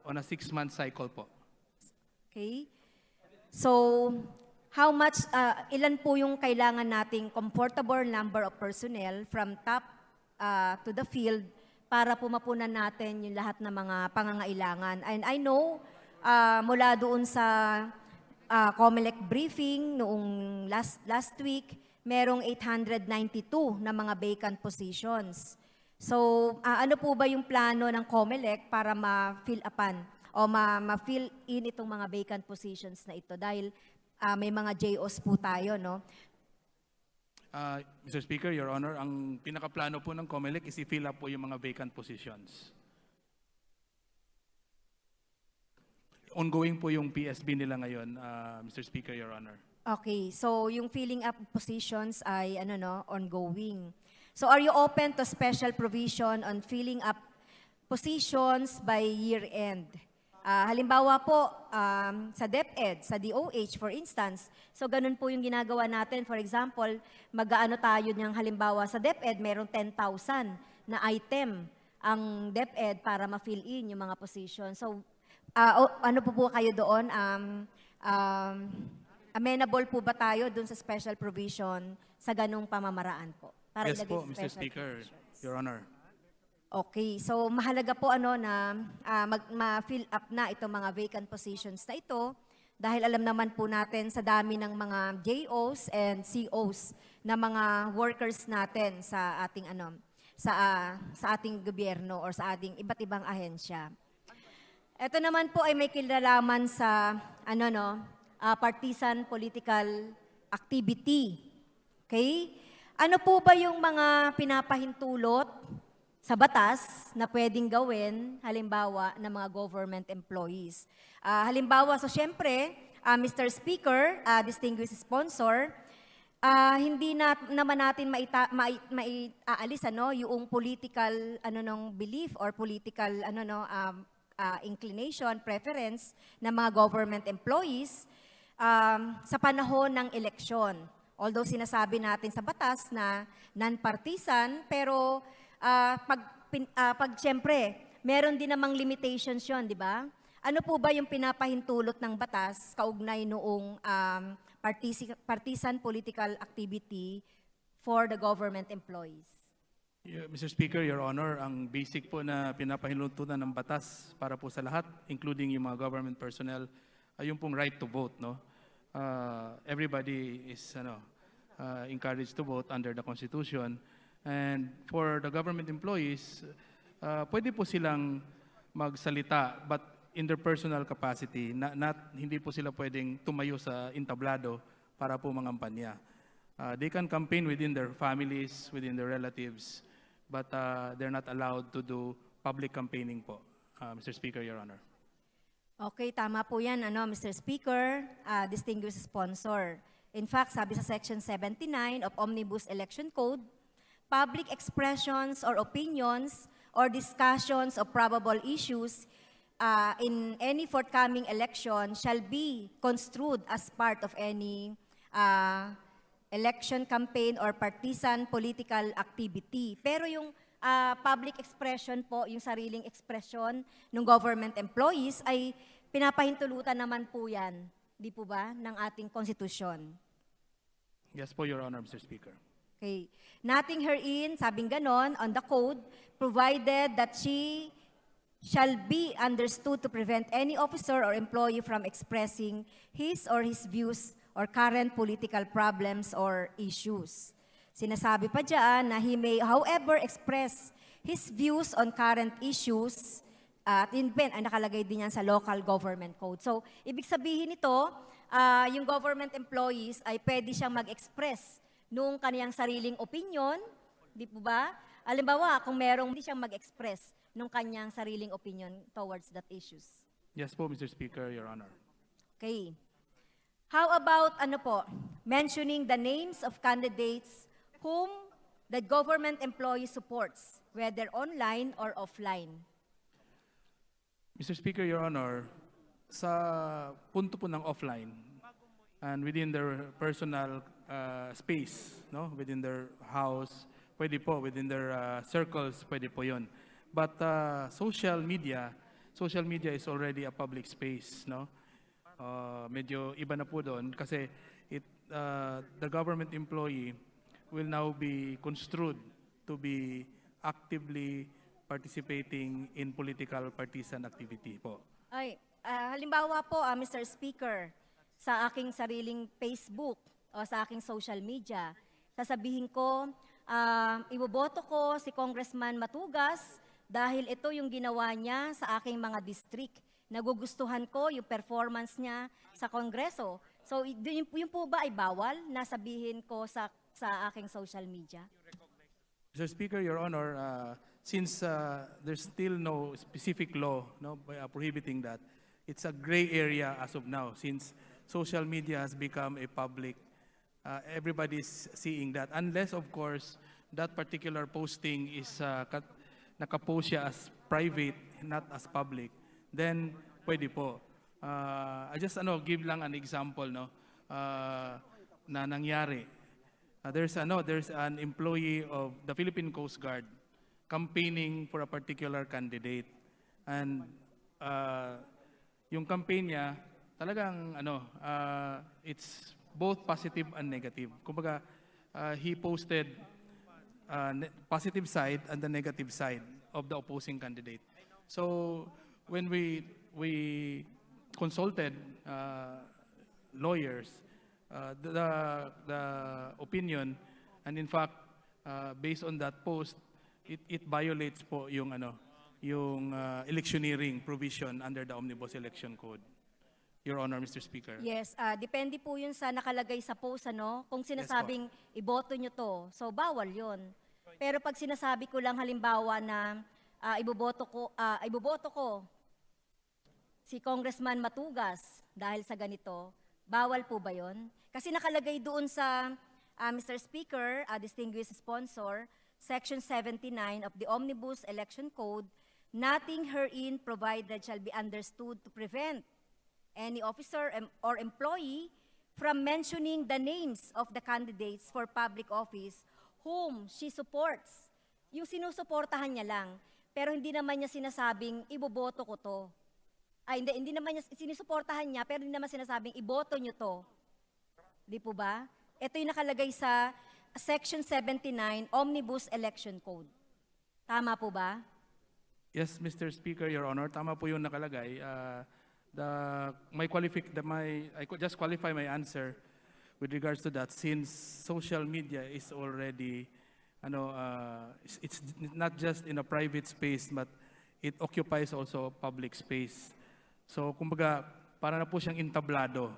on a 6-month cycle po. Okay? So, how much, ilan po yung kailangan nating comfortable number of personnel from top to the field para po mapunan natin yung lahat ng mga pangangailangan. And I know, mula doon sa COMELEC briefing noong last week, merong 892 na mga vacant positions. So, ano po ba yung plano ng COMELEC para ma-fill upan o ma-fill in itong mga vacant positions na ito? Dahil may mga JOs po tayo, no? Mr. Speaker, Your Honor, ang pinakaplano po ng COMELEC is i-fill up po yung mga vacant positions. Ongoing po yung PSB nila ngayon, Mr. Speaker, Your Honor. Okay, so yung filling up positions ay ongoing. So are you open to special provision on filling up positions by year end? Halimbawa po, sa DepEd, sa DOH for instance, so ganun po yung ginagawa natin. For example, mag-aano tayo niyang halimbawa sa DepEd, merong 10,000 na item ang DepEd para ma-fill in yung mga position. So ano po kayo doon? Amenable po ba tayo doon sa special provision sa ganung pamamaraan po? Para Yes ilagay po, sa Mr. special Speaker, provisions? Your Honor. Okay, so mahalaga po na ma-fill up na itong mga vacant positions na ito dahil alam naman po natin sa dami ng mga JOs and COs na mga workers natin sa ating sa ating gobyerno or sa ating iba't ibang ahensya. Ito naman po ay may kinalaman sa partisan political activity. Okay? Ano po ba yung mga pinapahintulot sa batas na pwedeng gawin, halimbawa, ng mga government employees? Halimbawa, so syempre, Mr. Speaker, distinguished sponsor, hindi naman natin maiaalis yung political belief or political inclination, preference ng mga government employees sa panahon ng eleksyon. Although sinasabi natin sa batas na non-partisan, pero pag siyempre, meron din namang limitations yon, di ba? Ano po ba yung pinapahintulot ng batas kaugnay noong partisan political activity for the government employees? Yeah, Mr. Speaker, Your Honor, ang basic po na pinapahintulutan ng batas para po sa lahat, including yung mga government personnel, ay yung pong right to vote, no? Everybody is encouraged to vote under the Constitution. And for the government employees, pwede po silang magsalita, but in their personal capacity, hindi po sila pwedeng tumayo sa entablado para po mangampanya. They can campaign within their families, within their relatives, but they're not allowed to do public campaigning po, Mr. Speaker, Your Honor. Okay, tama po yan, Mr. Speaker, distinguished sponsor. In fact, sabi sa Section 79 of Omnibus Election Code, public expressions or opinions or discussions of probable issues in any forthcoming election shall be construed as part of any election campaign or partisan political activity. Pero yung public expression po, yung sariling expression ng government employees ay pinapahintulutan naman po yan, di po ba, ng ating konstitusyon. Yes po, Your Honor, Mr. Speaker. Okay. Nothing herein, sabing ganon, on the code, provided that she shall be understood to prevent any officer or employee from expressing his or his views or current political problems or issues. Sinasabi pa dyan na he may, however, express his views on current issues at nakalagay din yan sa local government code. So, ibig sabihin nito, yung government employees ay pwede siyang mag-express nung kaniyang sariling opinion, di po ba? Halimbawa, kung merong hindi siyang mag-express nung kanyang sariling opinion towards that issues. Yes po, Mr. Speaker, Your Honor. Okay. How about, mentioning the names of candidates whom the government employee supports, whether online or offline? Mr. Speaker, Your Honor, sa punto po ng offline and within their personal space, no, within their house, pwede po, within their circles, pwede po yun. But social media is already a public space, no? Medyo iba na po doon kasi the government employee will now be construed to be actively participating in political partisan activity po. Ay, halimbawa po, Mr. Speaker, sa aking sariling Facebook o sa aking social media, sasabihin ko, iboboto ko si Congressman Matugas dahil ito yung ginawa niya sa aking mga district. Nagugustuhan ko yung performance niya sa Kongreso. So, yun po ba ay bawal na sabihin ko sa aking social media? Mr. Speaker, Your Honor, since there's still no specific law, no, prohibiting that, it's a gray area as of now since social media has become a public, everybody's seeing that. Unless, of course, that particular posting is nakapost siya as private, not as public, then pwede po. I just give lang an example, no, na nangyari. There's an employee of the Philippine Coast Guard campaigning for a particular candidate. And yung campaign niya, talagang it's both positive and negative. Kumbaga, he posted positive side and the negative side of the opposing candidate. So when we consulted lawyers, the opinion, and in fact, based on that post, it violates po yung electioneering provision under the Omnibus Election Code. Your Honor, Mr. Speaker. Yes, depende po yun sa nakalagay sa post, kung sinasabing iboto nyo to, so bawal yun. Pero pag sinasabi ko lang halimbawa na iboboto ko si Congressman Matugas dahil sa ganito, bawal po ba yun? Kasi nakalagay doon sa, Mr. Speaker, distinguished sponsor, Section 79 of the Omnibus Election Code, nothing herein provided shall be understood to prevent any officer or employee from mentioning the names of the candidates for public office whom she supports. Yung sinusuportahan niya lang, pero hindi naman niya sinasabing iboboto ko to. Hindi naman niya sinusuportahan niya, pero hindi naman sinasabing iboto niyo to. Di po ba? Ito yung nakalagay sa Section 79 Omnibus Election Code. Tama po ba? Yes, Mr. Speaker, Your Honor, tama po yung nakalagay. I could just qualify my answer with regards to that since social media is already, it's not just in a private space, but it occupies also public space. So, kumbaga, para na po siyang entablado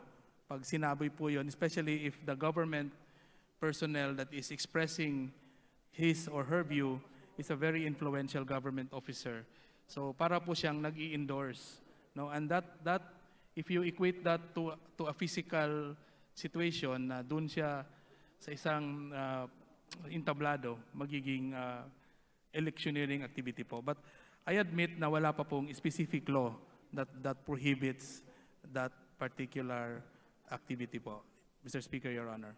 pag sinabi po yun, especially if the government personnel that is expressing his or her view is a very influential government officer. So, para po siyang nag-i-endorse. No? And that if you equate that to a physical situation na doon siya sa isang entablado, magiging electioneering activity po. But I admit na wala pa pong specific law that prohibits that particular activity po. Mr. Speaker, Your Honor.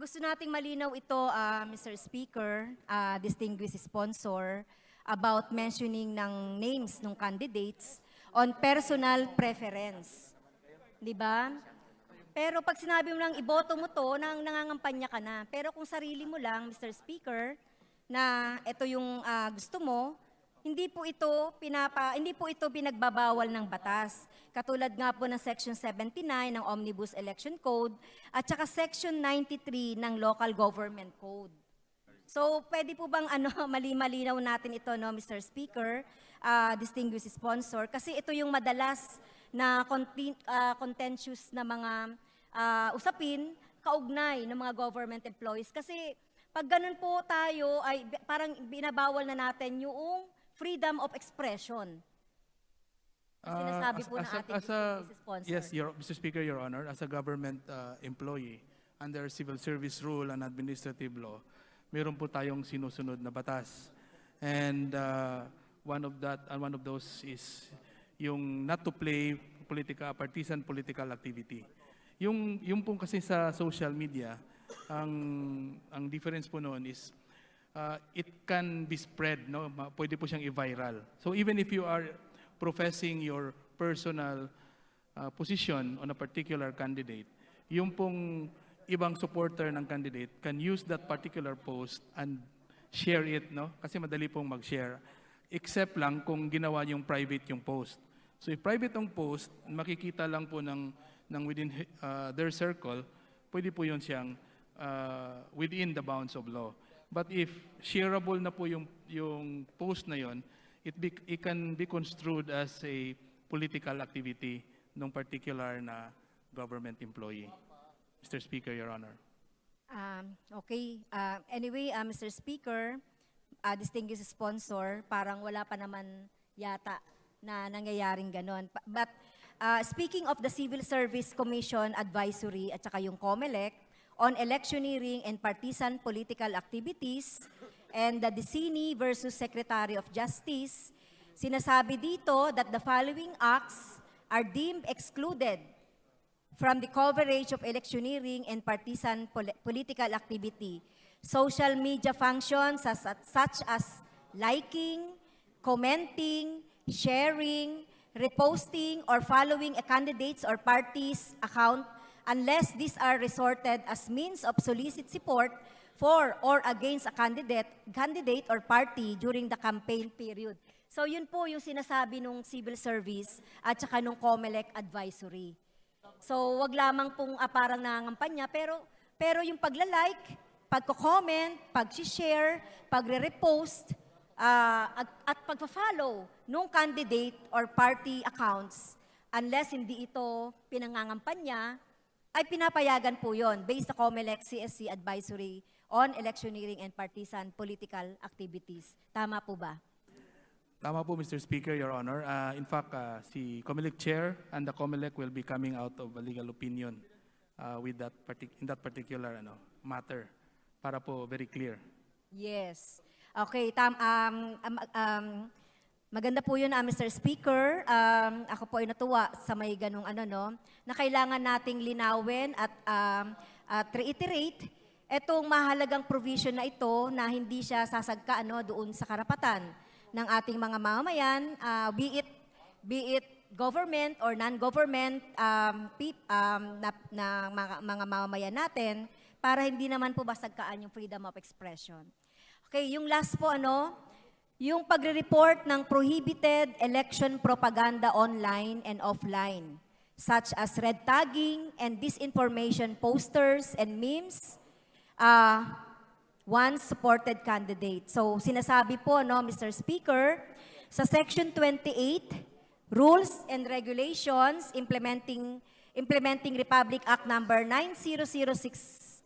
Gusto nating malinaw ito, Mr. Speaker, distinguished sponsor, about mentioning ng names ng candidates on personal preference. Di ba? Pero pag sinabi mo lang, iboto mo to, nangangampanya ka na. Pero kung sarili mo lang, Mr. Speaker, na ito yung gusto mo, hindi po ito pinagbabawal ng batas. Katulad nga po ng Section 79 ng Omnibus Election Code at saka Section 93 ng Local Government Code. So, pwede po bang mali-malinaw natin ito, no, Mr. Speaker, distinguished sponsor, kasi ito yung madalas na contentious na mga usapin kaugnay ng mga government employees. Kasi pag ganun po tayo, ay parang binabawal na natin yung freedom of expression. Sinasabi po ng ating sponsor. Yes, Mr. Speaker, Your Honor, as a government employee, under civil service rule and administrative law, meron po tayong sinusunod na batas. And one of those is yung not to play partisan political activity. Yung pong kasi sa social media, ang difference po noon is it can be spread, no? Pwede po siyang i-viral. So even if you are professing your personal position on a particular candidate, yung pong ibang supporter ng candidate can use that particular post and share it, no? Kasi madali pong mag-share. Except lang kung ginawa yung private yung post. So if private ang post, makikita lang po ng within their circle, pwede po yun siyang within the bounds of law. But if shareable na po yung post na yon, it can be construed as a political activity ng particular na government employee. Mr. Speaker, Your Honor. Okay. Anyway, Mr. Speaker, distinguished sponsor, parang wala pa naman yata na nangyayaring ganon. But speaking of the Civil Service Commission Advisory at saka yung COMELEC on electioneering and partisan political activities and the Dicini versus Secretary of Justice, sinasabi dito that the following acts are deemed excluded from the coverage of electioneering and partisan political activity. Social media functions such as liking, commenting, sharing, reposting, or following a candidate's or party's account unless these are resorted as means of solicit support for or against a candidate or party during the campaign period. So yun po yung sinasabi nung civil service at saka nung COMELEC advisory. So wag lamang pong parang nangangampanya, pero yung pagla-like, pagko-comment, pag-share, pagre-repost, at pagpa-follow nung candidate or party accounts, unless hindi ito pinangangampanya, ay pinapayagan po yon based sa COMELEC CSC advisory on electioneering and partisan political activities. Tama po ba? Tama po, Mr. Speaker, Your Honor. In fact, si COMELEC Chair and the COMELEC will be coming out of a legal opinion with in that particular matter para po very clear. Yes. Okay, maganda po yun, Mr. Speaker. Ako po ay natuwa sa may ganung na kailangan nating linawin at reiterate itong mahalagang provision na ito na hindi siya sasagka doon sa karapatan ng ating mga mamamayan, be it government or non-government na mga mamamayan natin, para hindi naman po basagkaan yung freedom of expression. Okay, yung last po yung pagre-report ng prohibited election propaganda online and offline, such as red tagging and disinformation posters and memes, once supported candidate. So sinasabi po, Mr. Speaker, sa Section 28, Rules and Regulations Implementing Republic Act Number 9006,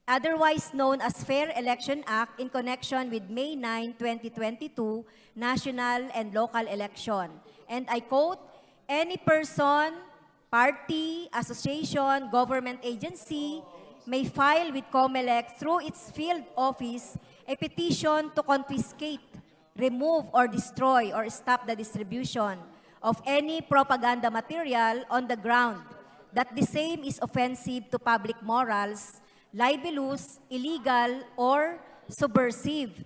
otherwise known as Fair Election Act, in connection with May 9, 2022 national and local election. And I quote, any person, party, association, government agency may file with COMELEC through its field office a petition to confiscate, remove, or destroy or stop the distribution of any propaganda material on the ground that the same is offensive to public morals, libelous, illegal, or subversive.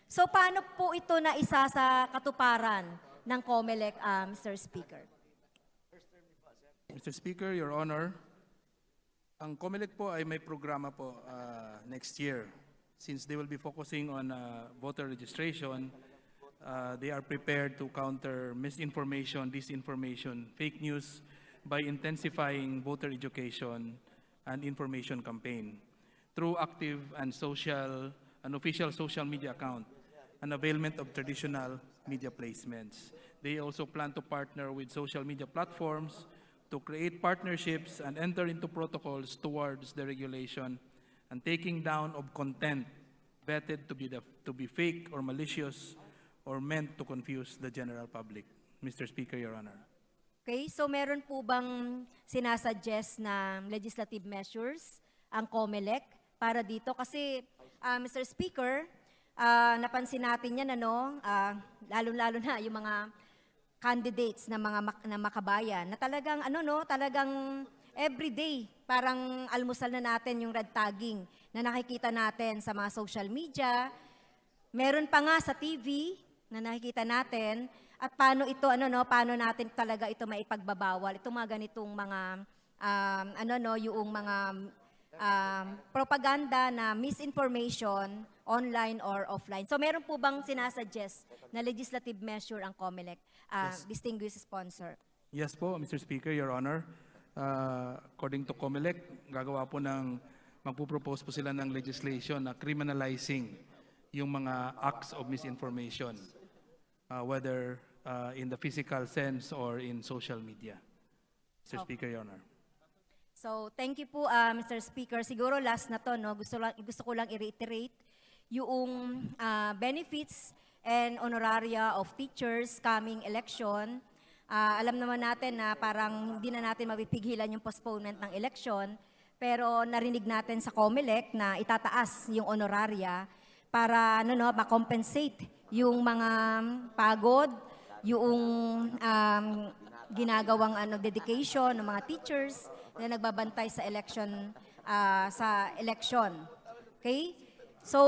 So paano po ito na isa sa katuparan ng COMELEC, Mr. Speaker? Mr. Speaker, Your Honor, ang COMELEC po ay may programa po next year. Since they will be focusing on voter registration, they are prepared to counter misinformation, disinformation, fake news by intensifying voter education and information campaign through active and official social media account and availment of traditional media placements. They also plan to partner with social media platforms to create partnerships and enter into protocols towards the regulation and taking down of content vetted to be fake or malicious or meant to confuse the general public. Mr. Speaker, Your Honor. Okay, so meron po bang sinasuggest na legislative measures ang COMELEC para dito? Kasi, Mr. Speaker, napansin natin yan, ano, lalo-lalo na yung mga candidates na na makabayan, na talagang, ano, no, talagang everyday, parang almusal na natin yung red tagging na nakikita natin sa mga social media. Meron pa nga sa TV na nakikita natin. At paano ito, ano, no, paano natin talaga ito maipagbabawal? Itong mga ganitong mga, ano, no, yung mga propaganda na misinformation online or offline. So meron po bang sinasuggest na legislative measure ang COMELEC, distinguished sponsor? Yes po, Mr. Speaker, Your Honor. According to COMELEC, magpupropose po sila ng legislation na criminalizing yung mga acts of misinformation, whether in the physical sense or in social media. Mr. Speaker, Your Honor. So, thank you po, Mr. Speaker. Siguro last na to, no? Gusto ko lang i-reiterate yung benefits and honoraria of teachers coming election. Alam naman natin na parang hindi na natin mapipigilan yung postponement ng election, pero narinig natin sa COMELEC na itataas yung honoraria para ma-compensate yung mga pagod, yung ginagawang dedication ng mga teachers na nagbabantay sa election, Okay? So,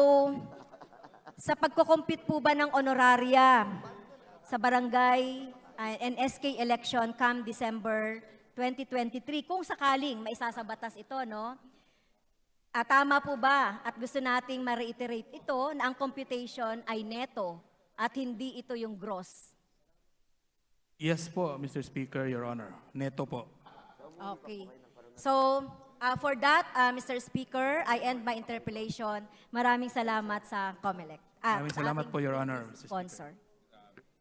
sa pagko-compute po ba ng honoraria sa barangay and SK election come December 2023, kung sakaling maisasabatas ito, no? Tama po ba at gusto nating ma-reiterate ito na ang computation ay neto at hindi ito yung gross? Yes po, Mr. Speaker, Your Honor. Neto po. Okay. So, for that, Mr. Speaker, I end my interpellation. Maraming salamat sa COMELEC. Maraming salamat po, Your Honor. Sponsor.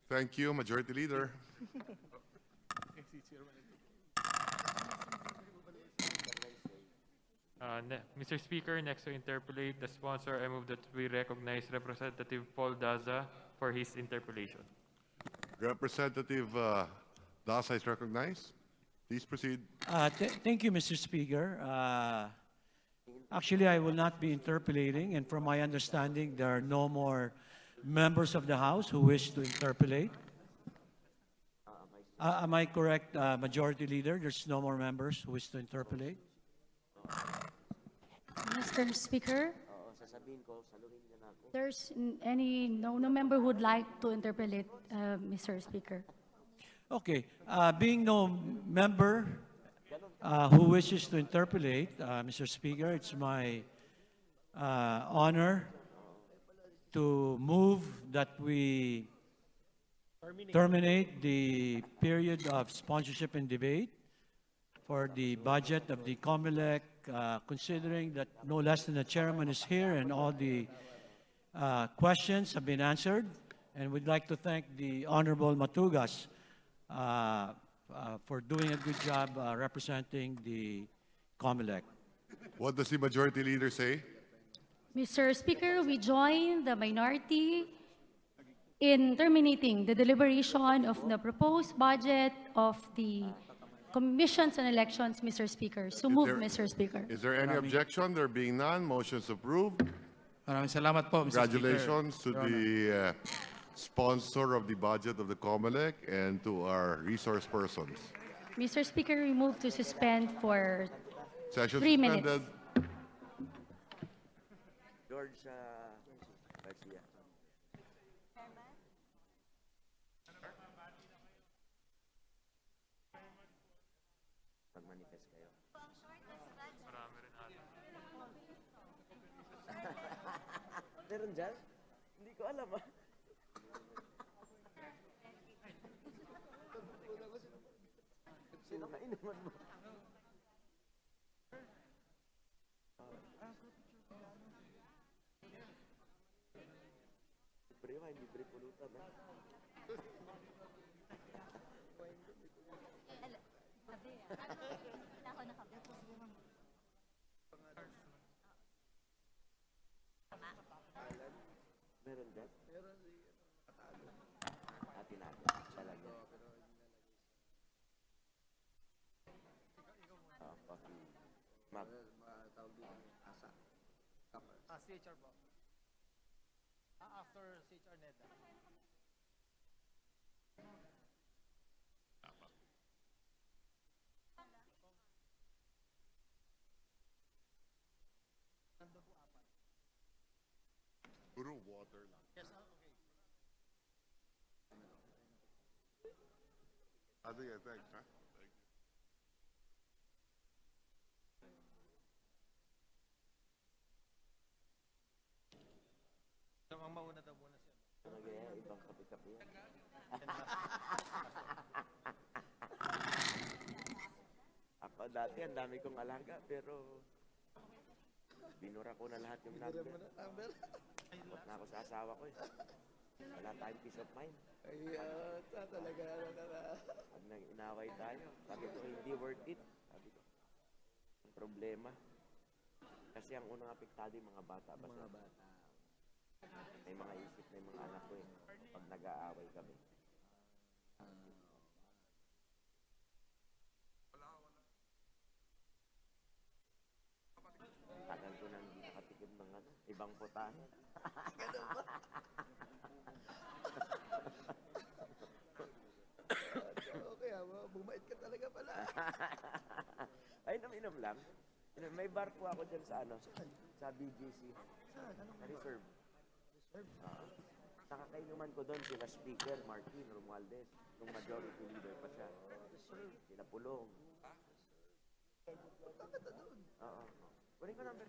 Thank you, Majority Leader. Mr. Speaker, next to interpolate the sponsor, I move that we recognize Representative Paul Daza for his interpolation. Representative Daza is recognized. Please proceed. Thank you, Mr. Speaker. Actually, I will not be interpolating, and from my understanding, there are no more members of the House who wish to interpolate. Am I correct, Majority Leader? There's no more members who wish to interpolate? Mr. Speaker, there's no member who would like to interpolate, Mr. Speaker. Okay. Being no member who wishes to interpolate, Mr. Speaker, it's my honor to move that we terminate the period of sponsorship and debate for the budget of the COMELEC, considering that no less than the chairman is here and all the questions have been answered. And we'd like to thank the Honorable Matugas for doing a good job representing the COMELEC. What does the Majority Leader say? Mr. Speaker, we join the minority in terminating the deliberation of the proposed budget of the commissions and elections, Mr. Speaker. So move, Mr. Speaker. Is there any objection? There being none, motion's approved. Maraming salamat po, Mr. Congratulations Speaker. to the sponsor of the budget of the COMELEC and to our resource persons. Mr. Speaker, we move to suspend for Session 3 minutes. suspended. Meron dyan? Hindi ko alam ah. Sino ka inuman mo? Libre ba? Libre pulutan ah. Meron dyan? Meron. Atin natin. Talaga. Coffee. Mag. Tawag dito. Asa. CHR ba? After CHR NEDA. Puro water lang. Yes, okay. Sige, thanks, ha? Thank you. Ang mauna daw muna siya. Ano kaya? Ibang kape-kape yan. Ako dati, ang dami kong alaga, pero binura ko na lahat yung number. Takot na ako sa asawa ko eh. Wala tayong peace of mind. Ayun, talaga na. Pag nag-inaway tayo, sabi ko, hindi worth it. Sabi ko, ang problema. Kasi ang unang apektado yung mga bata. Mga bata. May mga isip na yung mga anak ko eh. Pag nag-aaway kami. Tagal ko nang hindi nakatikim ng ibang putahe. Ganun ba? Okay, bumait ka talaga pala. Ay, inom lang. May bar po ako dyan sa sa BGC. Sa Reserve. Nakakainuman ko doon sila Speaker, Martin, Romualdez, nung majority leader pa siya. Sila Pulong. Oo. Kunin ko number.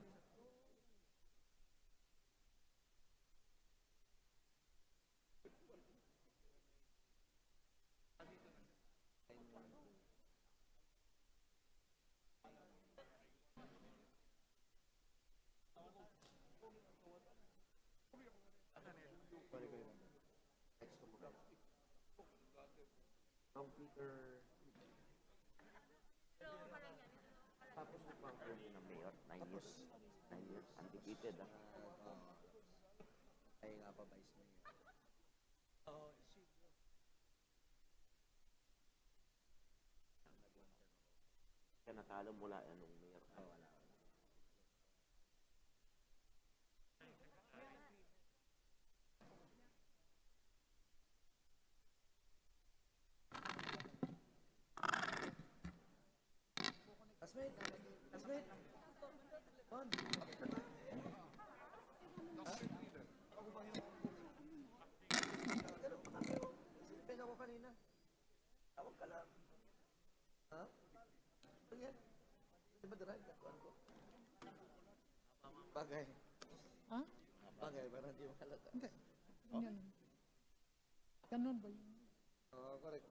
Computer. Tapos mo pang training ng mayor, 9 years. 9 years, undefeated Ay nga pa, Vice Mayor. Kaya natalo mula nung mayor. Wala. Classmate. On. Silipin ako kanina. Tawag ka lang. Ha? Ano yan? Di ba drive ka? Ano ko? Bagay. Ha? Bagay, parang di mahalata. Hindi. Ganyan. Ganun ba yun? Oo, correct.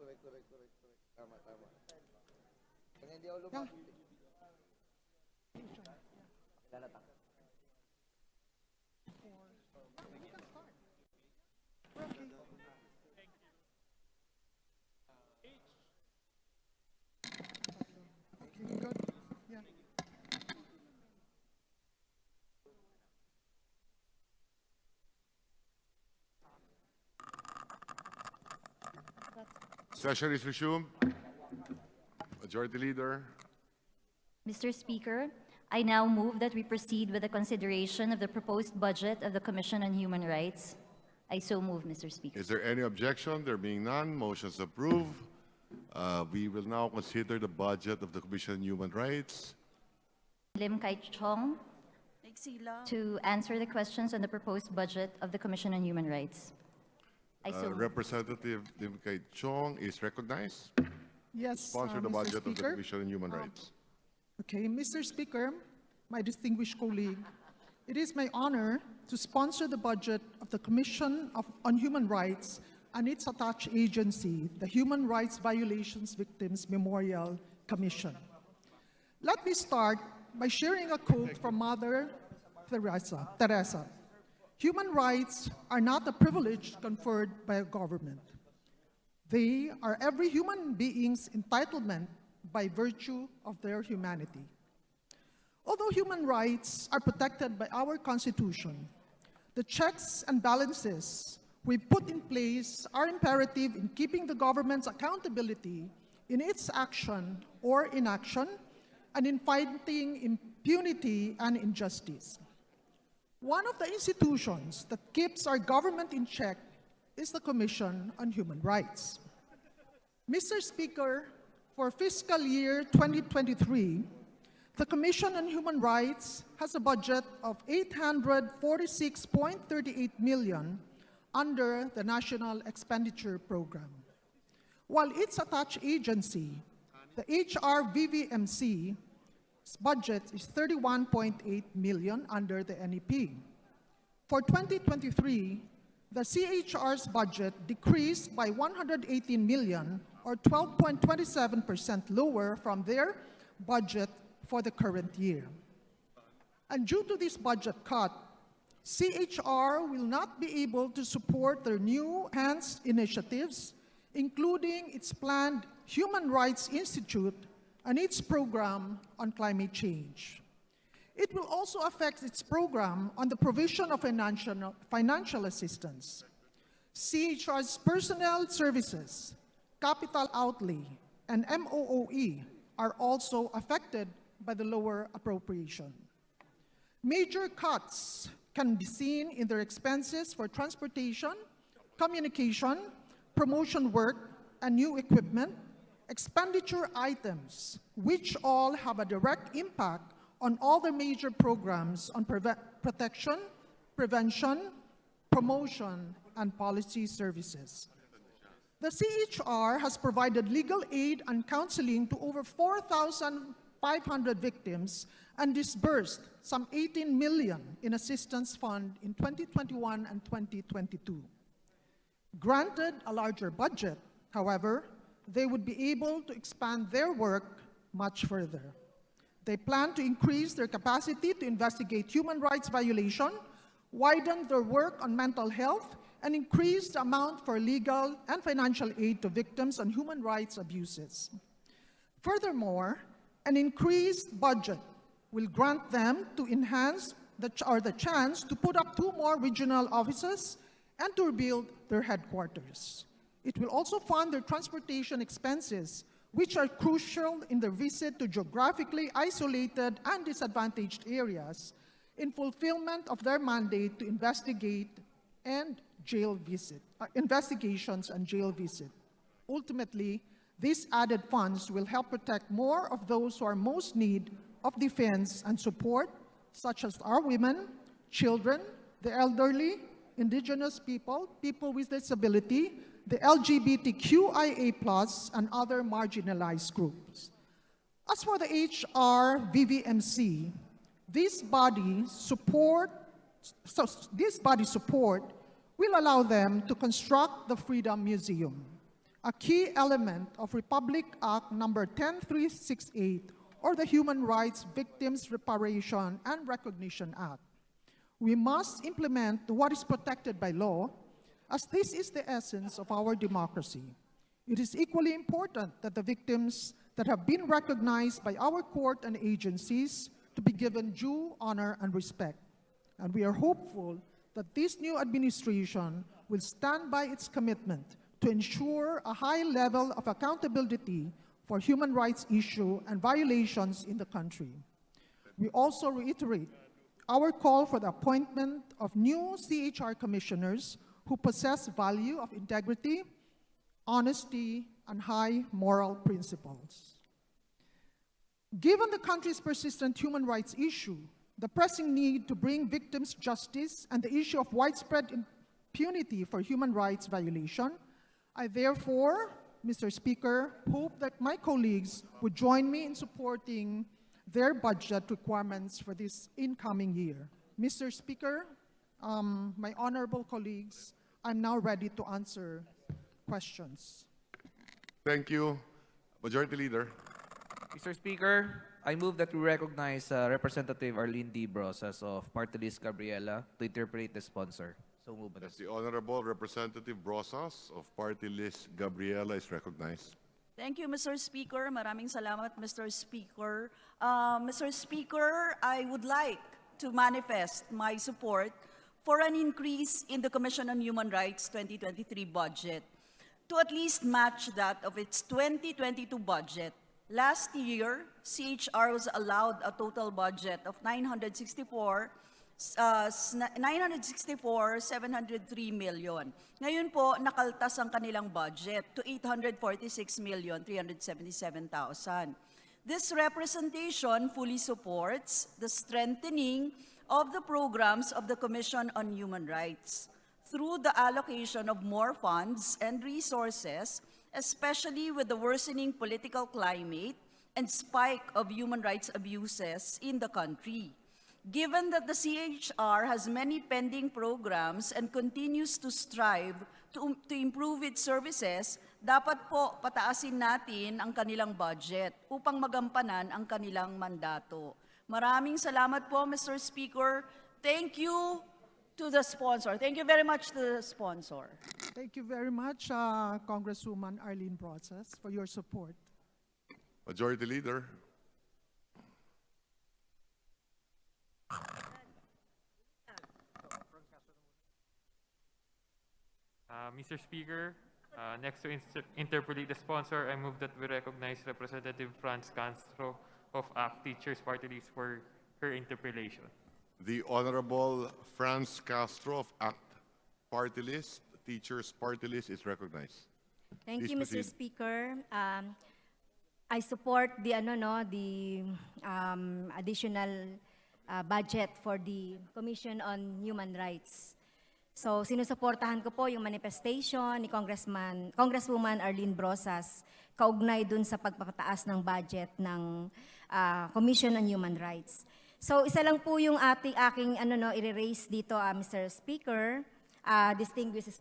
Tama. Kaya hindi ako lumapit. Lalata. We can start. Okay. Okay, good. Yeah. Session is resumed. Majority Leader. Mr. Speaker, I now move that we proceed with the consideration of the proposed budget of the Commission on Human Rights. I so move, Mr. Speaker. Is there any objection? There being none, motion's approved. We will now consider the budget of the Commission on Human Rights. Lim Kai Chong Nagsila. to answer the questions on the proposed budget of the Commission on Human Rights. I so move. Representative Lim Kay Chong is recognized. Yes, Sponsor the Mr. budget of the Speaker. Commission on Human Rights. Okay, Mr. Speaker, my distinguished colleague, it is my honor to sponsor the budget of the Commission on Human Rights and its attached agency, the Human Rights Violations Victims Memorial Commission. Let me start by sharing a quote from Mother Teresa. Human rights are not a privilege conferred by a government. They are every human being's entitlement by virtue of their humanity. Although human rights are protected by our Constitution, the checks and balances we put in place are imperative in keeping the government's accountability in its action or inaction and in fighting impunity and injustice. One of the institutions that keeps our government in check is the Commission on Human Rights. Mr. Speaker, for fiscal year 2023, the Commission on Human Rights has a budget of 846.38 million under the National Expenditure Program. While its attached agency, the HRVVMC's budget is 31.8 million under the NEP. For 2023, the CHR's budget decreased by 118 million or 12.27% lower from their budget for the current year. And due to this budget cut, CHR will not be able to support their new enhanced initiatives, including its planned Human Rights Institute and its program on climate change. It will also affect its program on the provision of financial assistance. CHR's personnel services, capital outlay, and MOOE are also affected by the lower appropriation. Major cuts can be seen in their expenses for transportation, communication, promotion work, and new equipment, expenditure items, which all have a direct impact on all the major programs on protection, prevention, promotion, and policy services. The CHR has provided legal aid and counseling to over 4,500 victims and disbursed some 18 million in assistance fund in 2021 and 2022. Granted a larger budget, however, they would be able to expand their work much further. They plan to increase their capacity to investigate human rights violation, widen their work on mental health, and increase the amount for legal and financial aid to victims on human rights abuses. Furthermore, an increased budget will grant them to enhance the chance to put up 2 more regional offices and to rebuild their headquarters. It will also fund their transportation expenses, which are crucial in their visit to geographically isolated and disadvantaged areas in fulfillment of their mandate to investigate and investigations and jail visit. Ultimately, these added funds will help protect more of those who are most in need of defense and support, such as our women, children, the elderly, indigenous people, people with disability, the LGBTQIA+, and other marginalized groups. As for the HRVVMC, this body support will allow them to construct the Freedom Museum, a key element of Republic Act number 10368, or the Human Rights Victims Reparation and Recognition Act. We must implement what is protected by law, as this is the essence of our democracy. It is equally important that the victims that have been recognized by our court and agencies to be given due honor and respect. And we are hopeful that this new administration will stand by its commitment to ensure a high level of accountability for human rights issues and violations in the country. We also reiterate our call for the appointment of new CHR commissioners who possess value of integrity, honesty, and high moral principles. Given the country's persistent human rights issue, the pressing need to bring victims justice, and the issue of widespread impunity for human rights violation, I therefore, Mr. Speaker, hope that my colleagues would join me in supporting their budget requirements for this incoming year. Mr. Speaker, my honorable colleagues, I'm now ready to answer questions. Thank you. Majority Leader. Mr. Speaker, I move that we recognize Representative Arlene D. Brosas of Party List Gabriela to interpret the sponsor. So move. Yes, the Honorable Representative Brosas of Party List Gabriela is recognized. Thank you, Mr. Speaker. Maraming salamat, Mr. Speaker. Mr. Speaker, I would like to manifest my support for an increase in the Commission on Human Rights 2023 budget to at least match that of its 2022 budget. Last year, CHR was allowed a total budget of 964 964,703 million. Ngayon po, nakaltas ang kanilang budget to 846,377,000. This representation fully supports the strengthening of the programs of the Commission on Human Rights through the allocation of more funds and resources, especially with the worsening political climate and spike of human rights abuses in the country. Given that the CHR has many pending programs and continues to strive to improve its services, dapat po pataasin natin ang kanilang budget upang magampanan ang kanilang mandato. Maraming salamat po, Mr. Speaker. Thank you to the sponsor. Thank you very much to the sponsor. Thank you very much, Congresswoman Arlene Brosas, for your support. Majority Leader. Mr. Speaker, next to interpolate the sponsor, I move that we recognize Representative Franz Castro of ACT Teachers Party List for her interpellation. The Honorable Franz Castro of ACT Party List, Teachers Party List is recognized. Thank Please you, Mr. proceed. Speaker. I support the additional budget for the Commission on Human Rights. So sinusuportahan ko po yung manifestation ni Congresswoman Arlene Brosas kaugnay dun sa pagpapataas ng budget ng Commission on Human Rights. So isa lang po yung aking i-raise dito, Mr. Speaker, distinguished